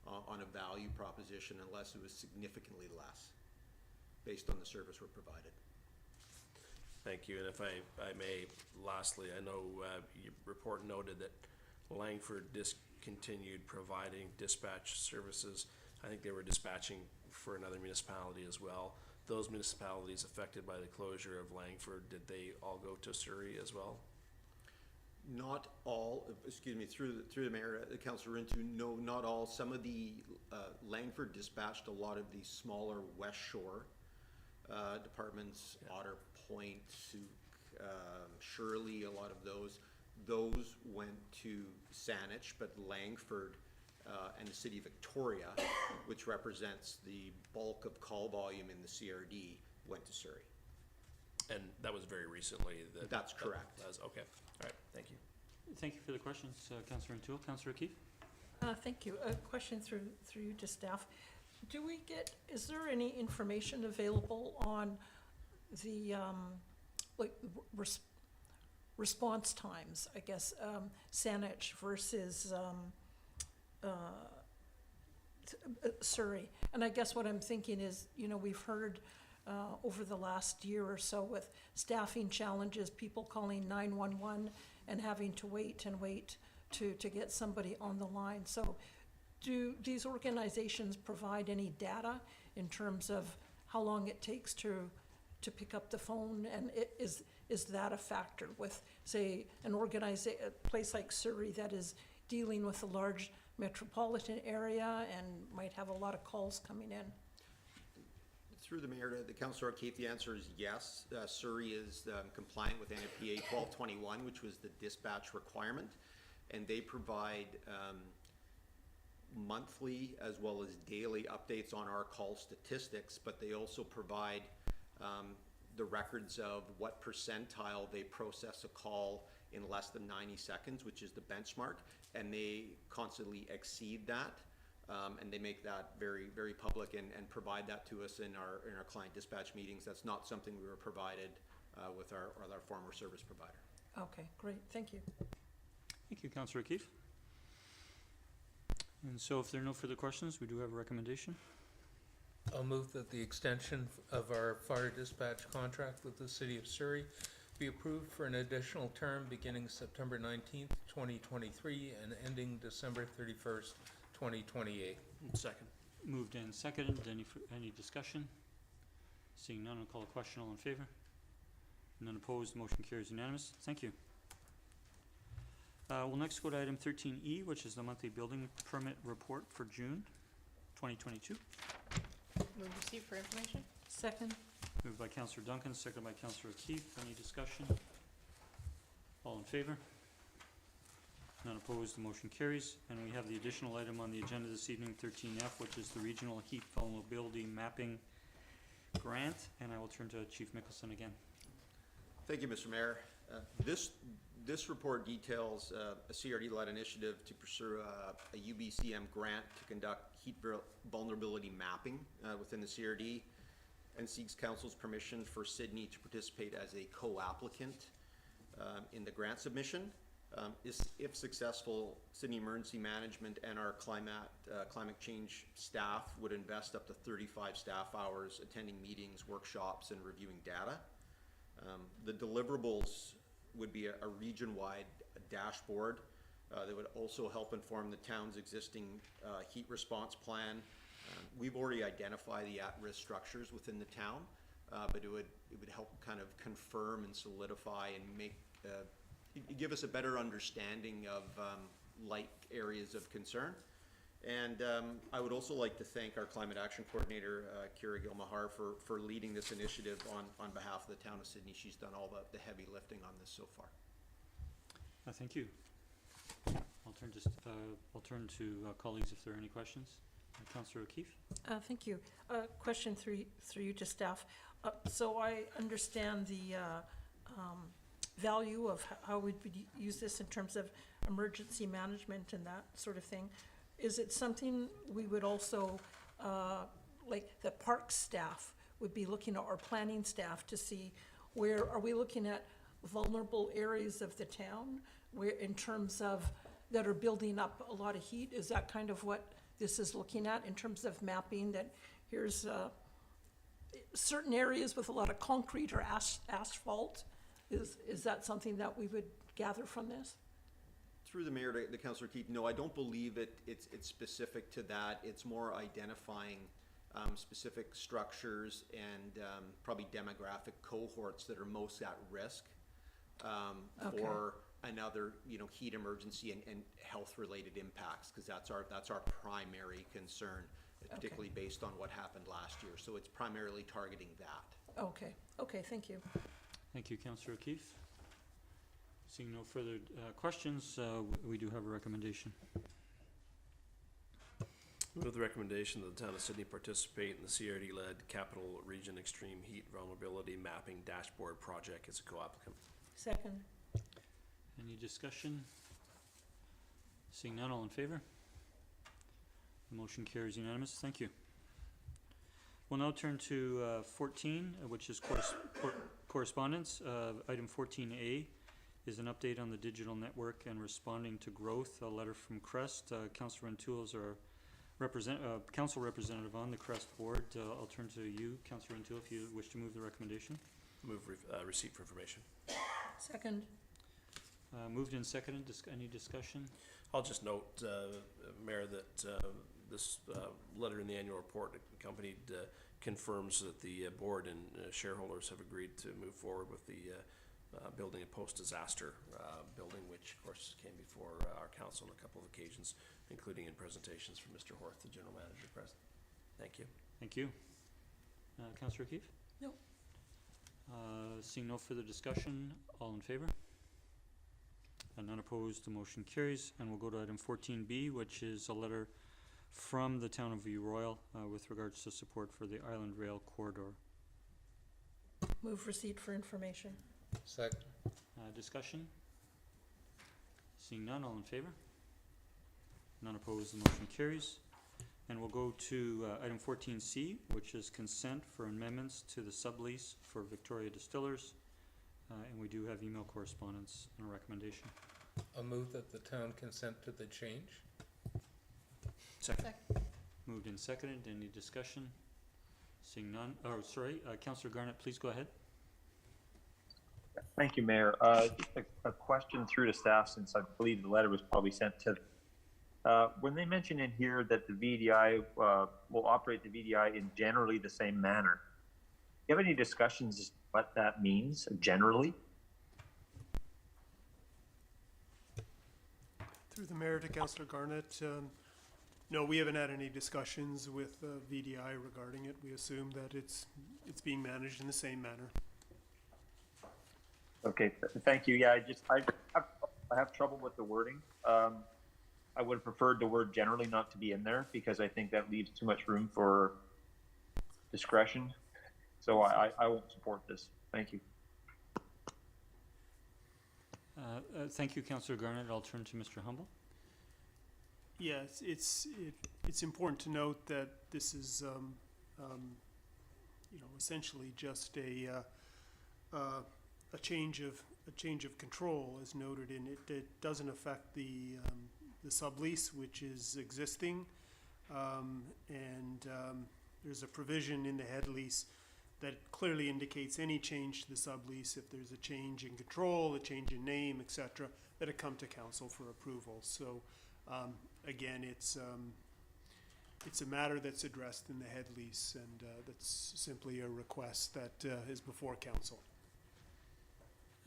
on a value proposition unless it was significantly less based on the service we're provided. Thank you. And if I may, lastly, I know your report noted that Langford discontinued providing dispatch services. I think they were dispatching for another municipality as well. Those municipalities affected by the closure of Langford, did they all go to Surrey as well? Not all, excuse me, through the mayor, Councillor Rintoul, no, not all. Some of the, Langford dispatched a lot of the smaller West Shore departments, yeah. Otter Point, Shirley, a lot of those went to Saanich, but Langford and the city of Victoria, which represents the bulk of call volume in the CRD, went to Surrey. And that was very recently? That's correct. That was, okay. All right. Thank you. Thank you for the questions, Councillor Rintoul. Councillor O'Keefe? Thank you. A question through you to staff. Is there any information available on the response times, I guess, Saanich versus Surrey? And I guess what I'm thinking is, we've heard over the last year or so with staffing challenges, people calling 911 and having to wait to get somebody on the line. So do these organizations provide any data in terms of how long it takes to pick up the phone? And is that a factor with, say, a place like Surrey that is dealing with a large metropolitan area and might have a lot of calls coming in? Through the mayor to the Councillor O'Keefe, the answer is yes. Surrey is compliant with NFPA 1221, which was the dispatch requirement, and they provide monthly as well as daily updates on our call statistics, but they also provide the records of what percentile they process a call in less than 90 seconds, which is the benchmark, and they constantly exceed that. And they make that very, very public and provide that to us in our client dispatch meetings. That's not something we were provided with our former service provider. Okay, great. Thank you. Thank you, Councillor O'Keefe. And so if there are no further questions, we do have a recommendation. I'll move that the extension of our fire dispatch contract with the City of Surrey be approved for an additional term beginning September 19th, 2023 and ending December 31st, 2028. Second. Moved and seconded. Any discussion? Seeing none, I'll call a question. All in favor? None opposed, motion carries unanimous. Thank you. We'll next go to item 13E, which is the monthly building permit report for June 2022. Move receipt for information. Second. Moved by Councillor Duncan, seconded by Councillor O'Keefe. Any discussion? All in favor? None opposed, the motion carries. And we have the additional item on the agenda this evening, 13F, which is the Regional Heat Vulnerability Mapping Grant. And I will turn to Chief Mickelson again. Thank you, Mr. Mayor. This report details a CRD-led initiative to pursue a UBCM grant to conduct heat vulnerability mapping within the CRD, and seeks Council's permission for Sydney to participate as a co-applicant in the grant submission. If successful, Sydney Emergency Management and our climate change staff would invest up to 35 staff hours attending meetings, workshops, and reviewing data. The deliverables would be a region-wide dashboard that would also help inform the town's existing heat response plan. We've already identified the at-risk structures within the town, but it would help kind of confirm and solidify and make give us a better understanding of like areas of concern. And I would also like to thank our Climate Action Coordinator, Kira Gilmahar, for leading this initiative on behalf of the town of Sydney. She's done all the heavy lifting on this so far. Thank you. I'll turn to colleagues if there are any questions. Councillor O'Keefe. Thank you. Question through you to staff. So I understand the value of how we would use this in terms of emergency management and that sort of thing. Is it something we would also, like the park staff would be looking at, our planning staff, to see where are we looking at vulnerable areas of the town where in terms of that are building up a lot of heat? Is that kind of what this is looking at in terms of mapping that here's certain areas with a lot of concrete or asphalt? Is that something that we would gather from this? Through the mayor to Councillor Keith, no, I don't believe it's specific to that. It's more identifying specific structures and probably demographic cohorts that are most at risk for another, heat emergency and health-related impacts, because that's our primary concern, particularly based on what happened last year. So it's primarily targeting that. Okay, thank you. Thank you, Councillor O'Keefe. Seeing no further questions, we do have a recommendation. Move the recommendation that the town of Sydney participate in the CRD-led Capital Region Extreme Heat Vulnerability Mapping Dashboard Project as a co-applicant. Second. Any discussion? Seeing none, all in favor? The motion carries unanimous. Thank you. We'll now turn to 14, which is correspondence. Item 14A is an update on the digital network and responding to growth. A letter from Crest. Councillor Rantoul is our council representative on the Crest board. I'll turn to you, Councillor Rantoul, if you wish to move the recommendation. Move receipt for information. Second. Moved and seconded. Any discussion? I'll just note, Mayor, that this letter in the annual report accompanied confirms that the board and shareholders have agreed to move forward with the building a post-disaster building, which of course came before our council on a couple of occasions, including in presentations from Mr. Horth, the general manager present. Thank you. Thank you. Councillor O'Keefe? No. Seeing no further discussion, all in favor? None opposed, the motion carries. And we'll go to item 14B, which is a letter from the town of View Royal with regards to support for the Island Rail Corridor. Move receipt for information. Second. Discussion? Seeing none, all in favor? None opposed, the motion carries. And we'll go to item 14C, which is consent for amendments to the sublease for Victoria Distillers. And we do have email correspondence and a recommendation. I'll move that the town consent to the change. Second. Moved and seconded. Any discussion? Seeing none. Oh, sorry. Councillor Garnett, please go ahead. Thank you, Mayor. Just a question through to staff, since I believe the letter was probably sent to. When they mention in here that the VDI will operate the VDI in generally the same manner, you have any discussions as to what that means generally? Through the mayor to Councillor Garnett, no, we haven't had any discussions with VDI regarding it. We assume that it's being managed in the same manner. Okay, thank you. Yeah, I have trouble with the wording. I would have preferred the word generally not to be in there because I think that leaves too much room for discretion. So I won't support this. Thank you. Thank you, Councillor Garnett. I'll turn to Mr. Humble. Yes, it's important to note that this is, essentially just a change of control, as noted in it. It doesn't affect the sublease, which is existing, and there's a provision in the head lease that clearly indicates any change to the sublease, if there's a change in control, a change in name, etc., that it come to council for approval. So again, it's a matter that's addressed in the head lease, and that's simply a request that is before council.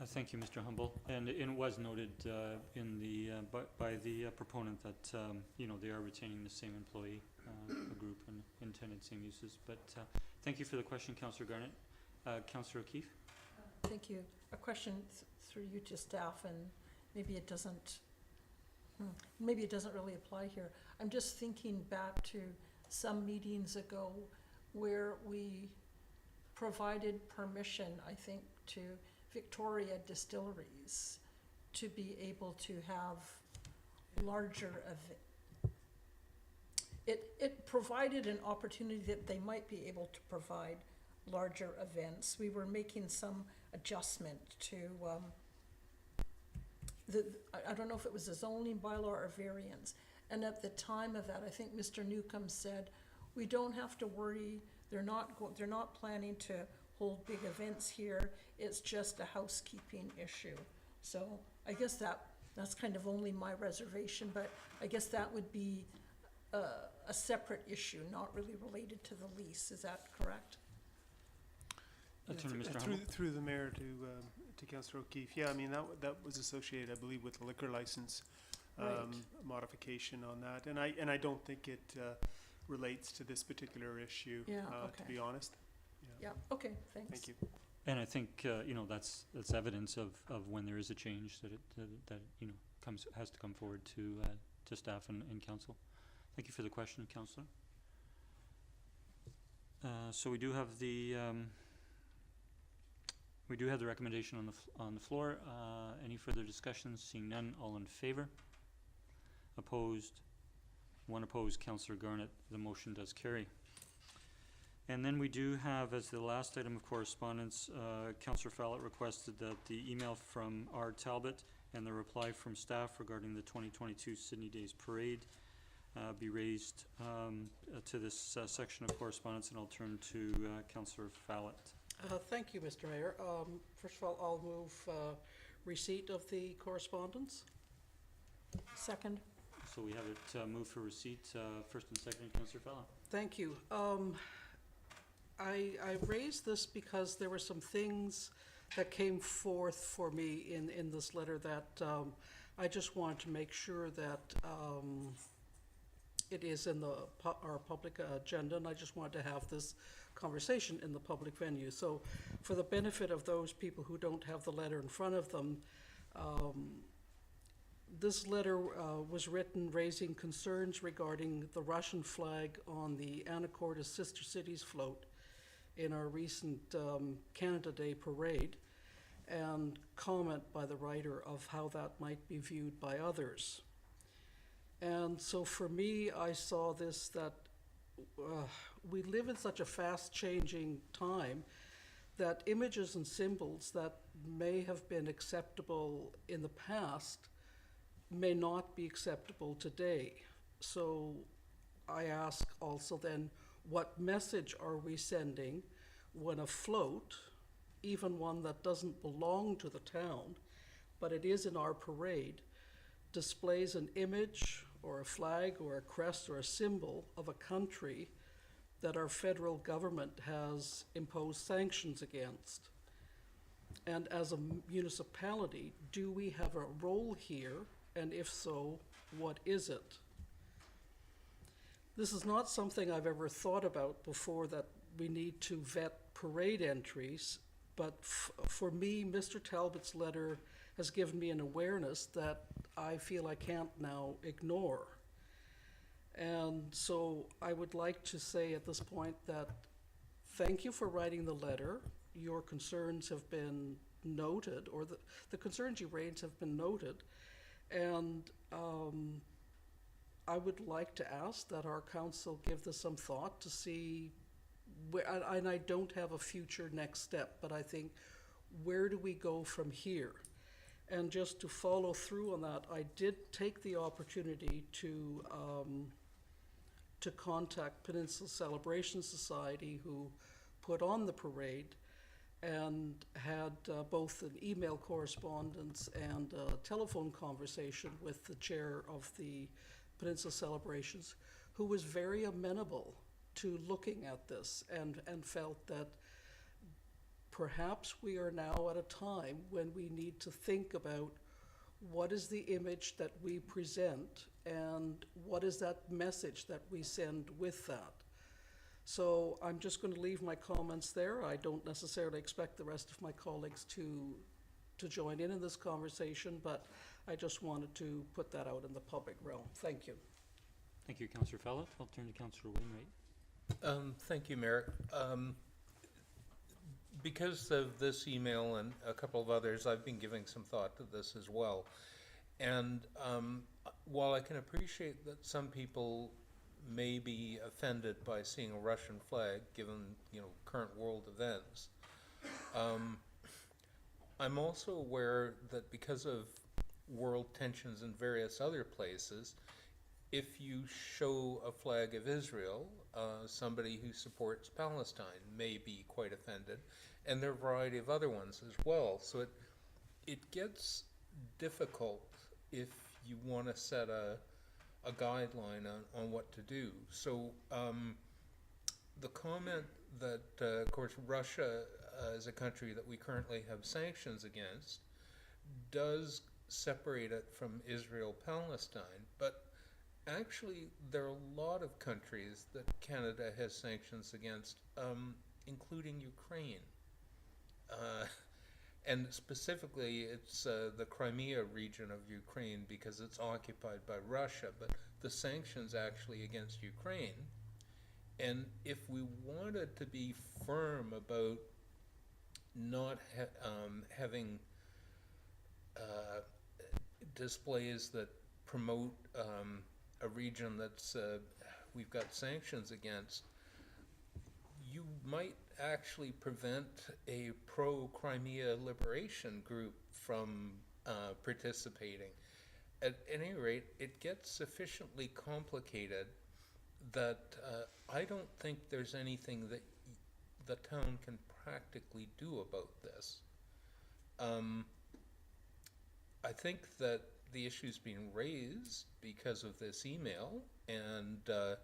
Thank you, Mr. Humble. And it was noted in the by the proponent that they are retaining the same employee group and intended same uses. But thank you for the question, Councillor Garnett. Councillor O'Keefe. Thank you. A question through you to staff, and maybe it doesn't really apply here. I'm just thinking back to some meetings ago where we provided permission, I think, to Victoria distilleries to be able to have larger it provided an opportunity that they might be able to provide larger events. We were making some adjustment to I don't know if it was a zoning bylaw or variance, and at the time of that, I think Mr. Newcomb said, we don't have to worry, they're not planning to hold big events here, it's just a housekeeping issue. So I guess that's kind of only my reservation, but I guess that would be a separate issue, not really related to the lease. Is that correct? Through the mayor to Councillor O'Keefe. Yeah, I mean that was associated, I believe, with the liquor license modification on that, and I don't think it relates to this particular issue. Yeah, okay. To be honest. Yeah. Okay. Thanks. Thank you. And I think that's evidence of when there is a change that has to come forward to staff and council. Thank you for the question, Councillor. So we do have the recommendation on the floor. Any further discussions? Seeing none, all in favor? Opposed? One opposed. Councillor Garnett. The motion does carry. And then we do have, as the last item of correspondence, Councillor Fallett requested that the email from R. Talbot and the reply from staff regarding the 2022 Sydney Days Parade be raised to this section of correspondence, and I'll turn to Councillor Fallett. Thank you, Mr. Mayor. First of all, I'll move receipt of the correspondence. Second. So we have it moved for receipt, first and second, Councillor Fallett. Thank you. I raised this because there were some things that came forth for me in this letter that I just wanted to make sure that it is in our public agenda, and I just wanted to have this conversation in the public venue. So for the benefit of those people who don't have the letter in front of them, this letter was written raising concerns regarding the Russian flag on the Anacortes Sister Cities float in our recent Canada Day parade, and comment by the writer of how that might be viewed by others. And so for me, I saw this, that we live in such a fast-changing time that images and symbols that may have been acceptable in the past may not be acceptable today. So I ask also then, what message are we sending when a float, even one that doesn't belong to the town, but it is in our parade, displays an image or a flag or a crest or a symbol of a country that our federal government has imposed sanctions against. And as a municipality, do we have a role here? And if so, what is it? This is not something I've ever thought about before, that we need to vet parade entries, but for me, Mr. Talbot's letter has given me an awareness that I feel I can't now ignore. And so I would like to say at this point that thank you for writing the letter. Your concerns have been noted, or the concerns you raised have been noted. And I would like to ask that our council give this some thought to see where, and I don't have a future next step, but I think, where do we go from here? And just to follow through on that, I did take the opportunity to contact Peninsula Celebration Society, who put on the parade, and had both an email correspondence and a telephone conversation with the chair of the Peninsula Celebrations, who was very amenable to looking at this, and felt that perhaps we are now at a time when we need to think about what is the image that we present and what is that message that we send with that. So I'm just going to leave my comments there. I don't necessarily expect the rest of my colleagues to join in this conversation, but I just wanted to put that out in the public realm. Thank you. Thank you, Councillor Fallot. I'll turn to Councillor Wainwright. Thank you, Merrick. Because of this email and a couple of others, I've been giving some thought to this as well. And while I can appreciate that some people may be offended by seeing a Russian flag, given current world events, I'm also aware that because of world tensions in various other places, if you show a flag of Israel, somebody who supports Palestine may be quite offended, and there are a variety of other ones as well. So it gets difficult if you want to set a guideline on what to do. So the comment that, of course, Russia is a country that we currently have sanctions against, does separate it from Israel-Palestine, but actually there are a lot of countries that Canada has sanctions against, including Ukraine. And specifically, it's the Crimea region of Ukraine because it's occupied by Russia, but the sanctions actually against Ukraine. And if we wanted to be firm about not having displays that promote a region that's we've got sanctions against, you might actually prevent a pro-Crimea liberation group from participating. At any rate, it gets sufficiently complicated that I don't think there's anything that the town can practically do about this. I think that the issue's being raised because of this email, and I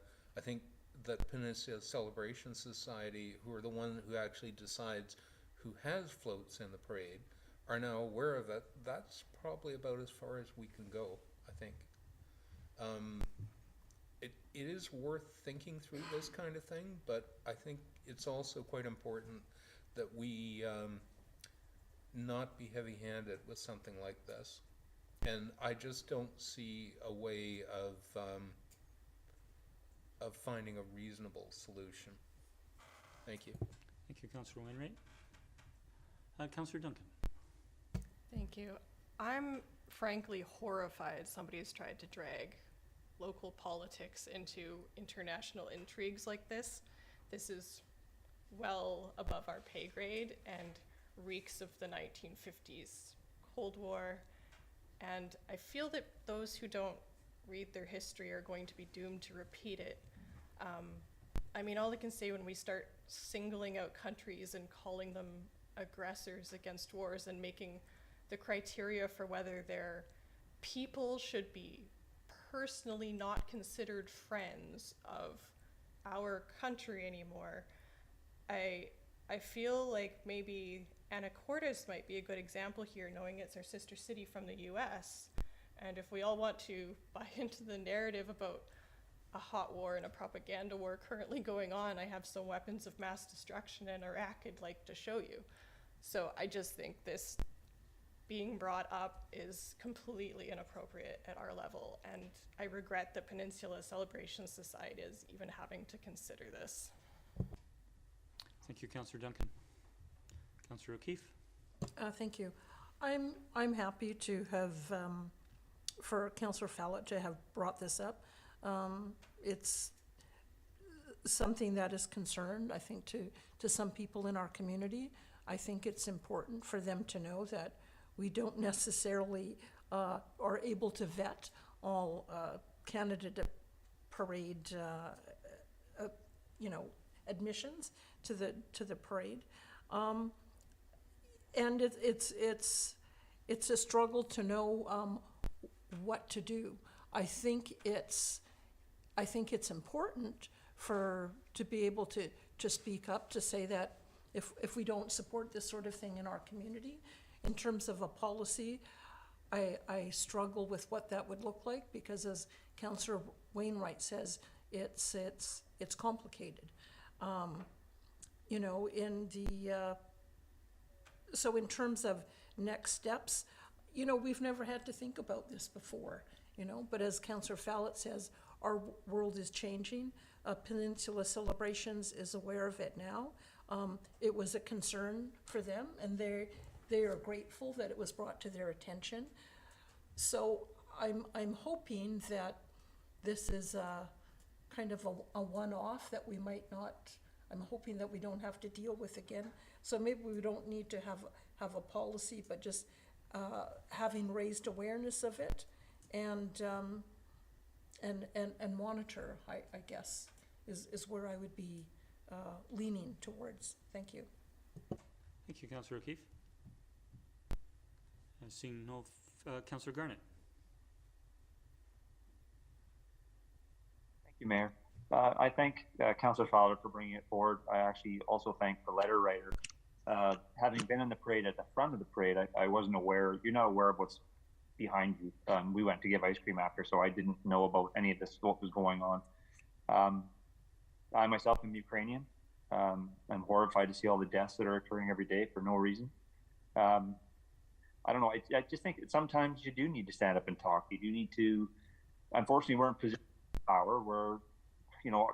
think that Peninsula Celebration Society, who are the one who actually decides who has floats in the parade, are now aware of it. That's probably about as far as we can go, I think. It is worth thinking through this kind of thing, but I think it's also quite important that we not be heavy-handed with something like this. And I just don't see a way of finding a reasonable solution. Thank you. Thank you, Councillor Wainwright. Councillor Duncan. Thank you. I'm frankly horrified somebody has tried to drag local politics into international intrigues like this. This is well above our pay grade and reeks of the 1950s Cold War. And I feel that those who don't read their history are going to be doomed to repeat it. I mean, all I can say when we start singling out countries and calling them aggressors against wars and making the criteria for whether their people should be personally not considered friends of our country anymore, I feel like maybe Anacortes might be a good example here, knowing it's our sister city from the US. And if we all want to buy into the narrative about a hot war and a propaganda war currently going on, I have some weapons of mass destruction in Iraq I'd like to show you. So I just think this being brought up is completely inappropriate at our level, and I regret the Peninsula Celebration Society is even having to consider this. Thank you, Councillor Duncan. Councillor O'Keefe. Thank you. I'm happy to have, for Councillor Fallot to have brought this up. It's something that is concerned, I think, to some people in our community. I think it's important for them to know that we don't necessarily are able to vet all candidate parade, admissions to the parade, and it's a struggle to know what to do. I think it's important to be able to speak up, to say that if we don't support this sort of thing in our community, in terms of a policy, I struggle with what that would look like, because as Councillor Wainwright says, it's complicated. So in terms of next steps, we've never had to think about this before, but as Councillor Fallot says, our world is changing. Peninsula Celebrations is aware of it now. It was a concern for them, and they are grateful that it was brought to their attention. So I'm hoping that this is a kind of a one-off that we might not, I'm hoping that we don't have to deal with again. So maybe we don't need to have a policy, but just having raised awareness of it and monitor, I guess, is where I would be leaning towards. Thank you. Thank you, Councillor O'Keefe. Seeing no, Councillor Garnett. Thank you, Mayor. I thank Councillor Fowler for bringing it forward. I actually also thank the letter writer. Having been in the parade at the front of the parade, I wasn't aware, you're not aware of what's behind you. We went to give ice cream after, so I didn't know about any of this, what was going on. I myself am Ukrainian. I'm horrified to see all the deaths that are occurring every day for no reason. I don't know, I just think that sometimes you do need to stand up and talk. You do need to, unfortunately, we're in position of power where,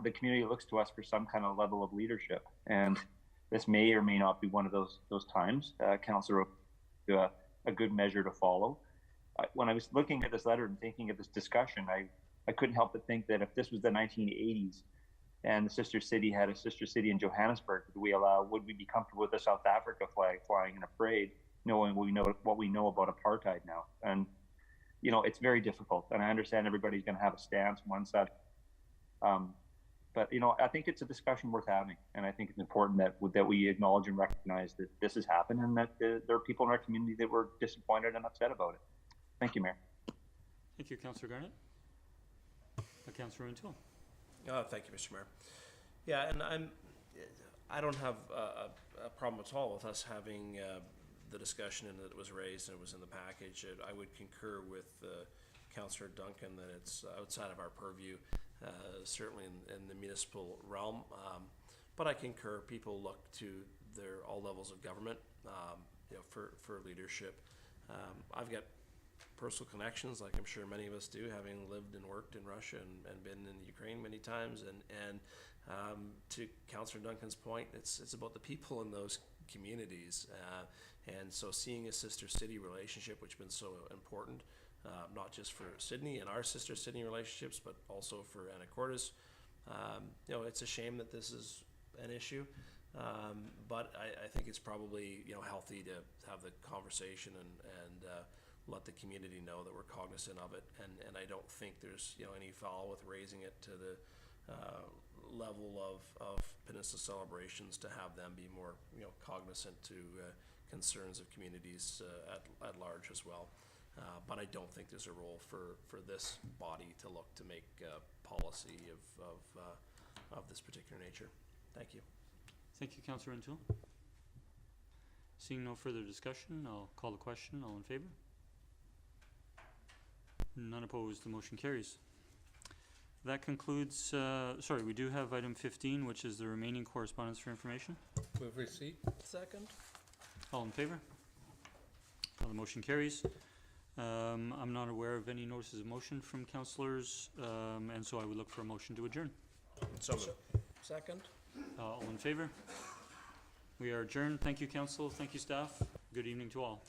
the community looks to us for some kind of level of leadership. And this may or may not be one of those times. Councillor, a good measure to follow. When I was looking at this letter and thinking of this discussion, I couldn't help but think that if this was the 1980s and the sister city had a sister city in Johannesburg, would we be comfortable with the South Africa flag flying in a parade, knowing what we know about apartheid now? And, it's very difficult. And I understand everybody's going to have a stance on one side. But, I think it's a discussion worth having. And I think it's important that we acknowledge and recognize that this has happened and that there are people in our community that were disappointed and upset about it. Thank you, Mayor. Thank you, Councillor Garnett. Councillor O'Toole. Thank you, Mr. Mayor. Yeah, and I don't have a problem at all with us having the discussion and that it was raised and it was in the package. I would concur with Councillor Duncan that it's outside of our purview, certainly in the municipal realm. But I concur, people look to all levels of government for leadership. I've got personal connections, like I'm sure many of us do, having lived and worked in Russia and been in Ukraine many times. And to Councillor Duncan's point, it's about the people in those communities. And so seeing a sister city relationship, which has been so important, not just for Sydney and our sister Sydney relationships, but also for Anacortes. It's a shame that this is an issue, but I think it's probably healthy to have the conversation and let the community know that we're cognizant of it, and I don't think there's any foul with raising it to the level of Peninsula Celebrations, to have them be more cognizant to concerns of communities at large as well. But I don't think there's a role for this body to look to make policy of this particular nature. Thank you. Thank you, Councillor O'Toole. Seeing no further discussion, I'll call the question. All in favor? None opposed. The motion carries. That concludes, sorry, we do have item 15, which is the remaining correspondence for information. Move receipt. Second? All in favor? The motion carries. I'm not aware of any notices of motion from councillors, and so I would look for a motion to adjourn. So moved. Second? All in favor? We are adjourned. Thank you, council. Thank you, staff. Good evening to all.